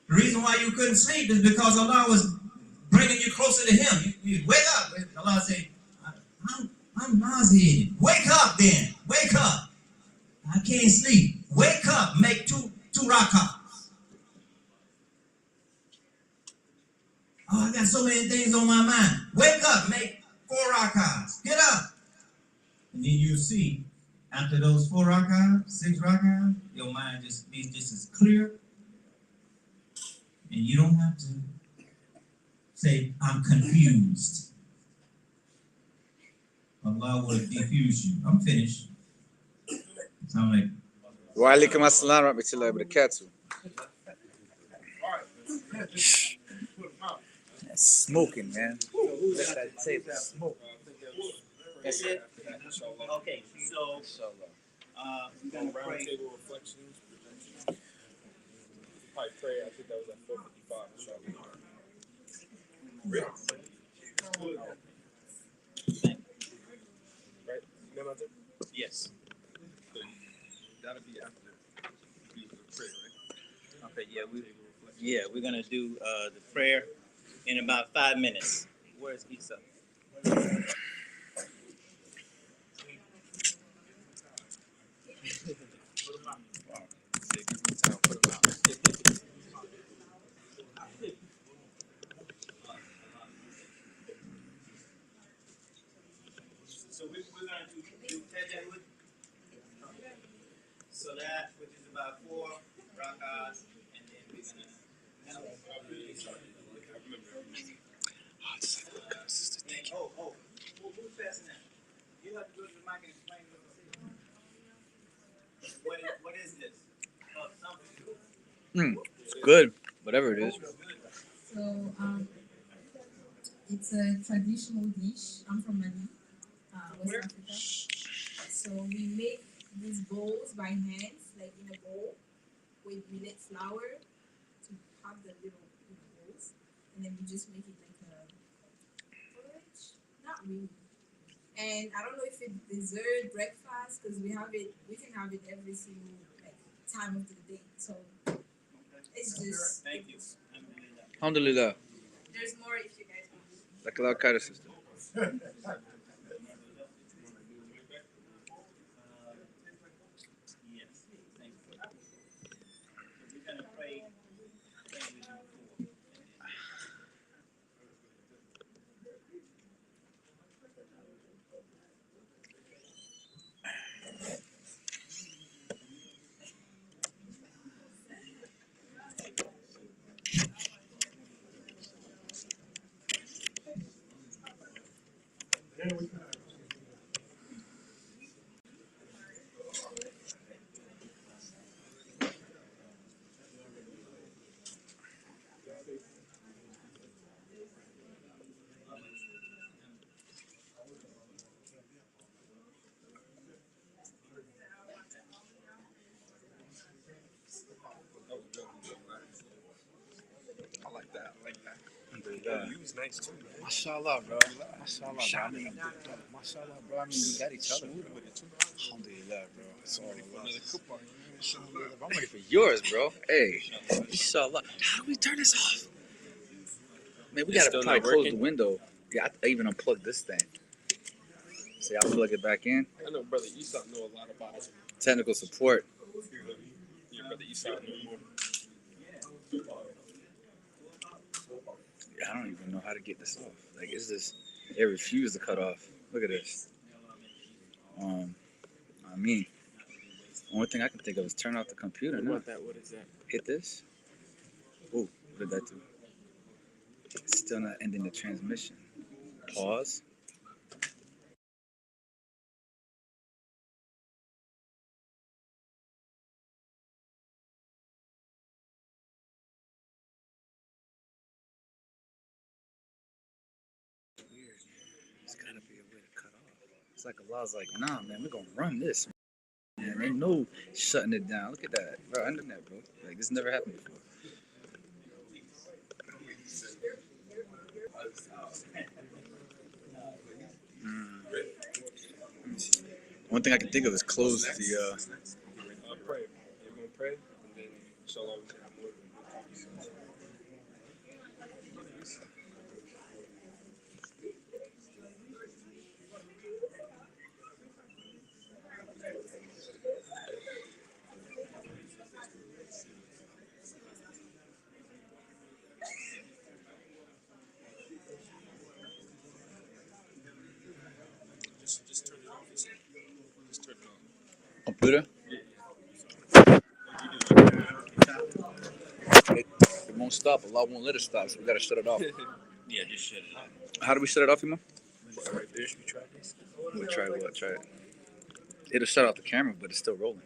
The reason why you couldn't sleep is because Allah was bringing you closer to Him. You wake up. Allah say, I'm nauseated. Wake up then. Wake up. I can't sleep. Wake up. Make two 2 rakas. Oh, I got so many things on my mind. Wake up, make 4 rakas. Get up. And then you'll see, after those 4 rakas, 6 rakas, your mind just be just as clear. And you don't have to say, I'm confused. Allah will diffuse you. I'm finished. Sound like Wa alaikum assalam wa rahmatullahi wa barakatuh. That's smoking, man. Let that table smoke. That's it? Okay, so we're gonna pray. Roundtable reflections, projections. Probably pray. I think that was at 4:55. Right? You know what I'm saying? Yes. That'll be after the prayer, right? Okay, we're gonna do the prayer in about 5 minutes. Where's Isa? So we're gonna do tajahud. So that which is about 4 rakas, and then we're gonna have who's passing that? You have to go to the mic and explain what is this? Oh, something. It's good, whatever it is. So it's a traditional dish. I'm from Mali, West Africa. So we make these bowls by hands, like in a bowl, with millet flour to have the little bowls, and then we just make it like a porridge. Not really. And I don't know if it's dessert, breakfast, because we can have it every single like time of the day. So it's just. Thank you. Alhamdulillah. There's more if you guys want. Like a lot of Qaeda system. Yes. Thank you. We're gonna pray. I like that. Alhamdulillah. You was nice too, man. Mashallah, bro. Mashallah, bro. I mean, mashallah, bro. I mean, we got each other, bro. Alhamdulillah, bro. It's all Allah. Alhamdulillah, bro. I'm ready for yours, bro. Hey, inshallah. How do we turn this off? Man, we gotta probably close the window. Yeah, I even unplugged this thing. See, I'll plug it back in. I know Brother Esau know a lot about it. Technical support. Yeah, Brother Esau know more. I don't even know how to get this off. Like, it's just, it refused to cut off. Look at this. I mean, only thing I can think of is turn off the computer. What is that? Hit this. Ooh, what did that do? It's still not ending the transmission. Pause. Weird. There's gotta be a way to cut off. It's like Allah's like, nah, man, we're gonna run this. Man, ain't no shutting it down. Look at that, bro. I done that, bro. Like, this never happened before. Let me see. One thing I can think of is close the. Pray. You're gonna pray, and then inshallah we can have more. Just turn it off. Just turn it off. Computer? It won't stop. Allah won't let it stop, so we gotta shut it off. Yeah, just shut it off. How do we shut it off, Imam? Right there. You try this. We'll try what? Try it. It'll shut off the camera, but it's still rolling.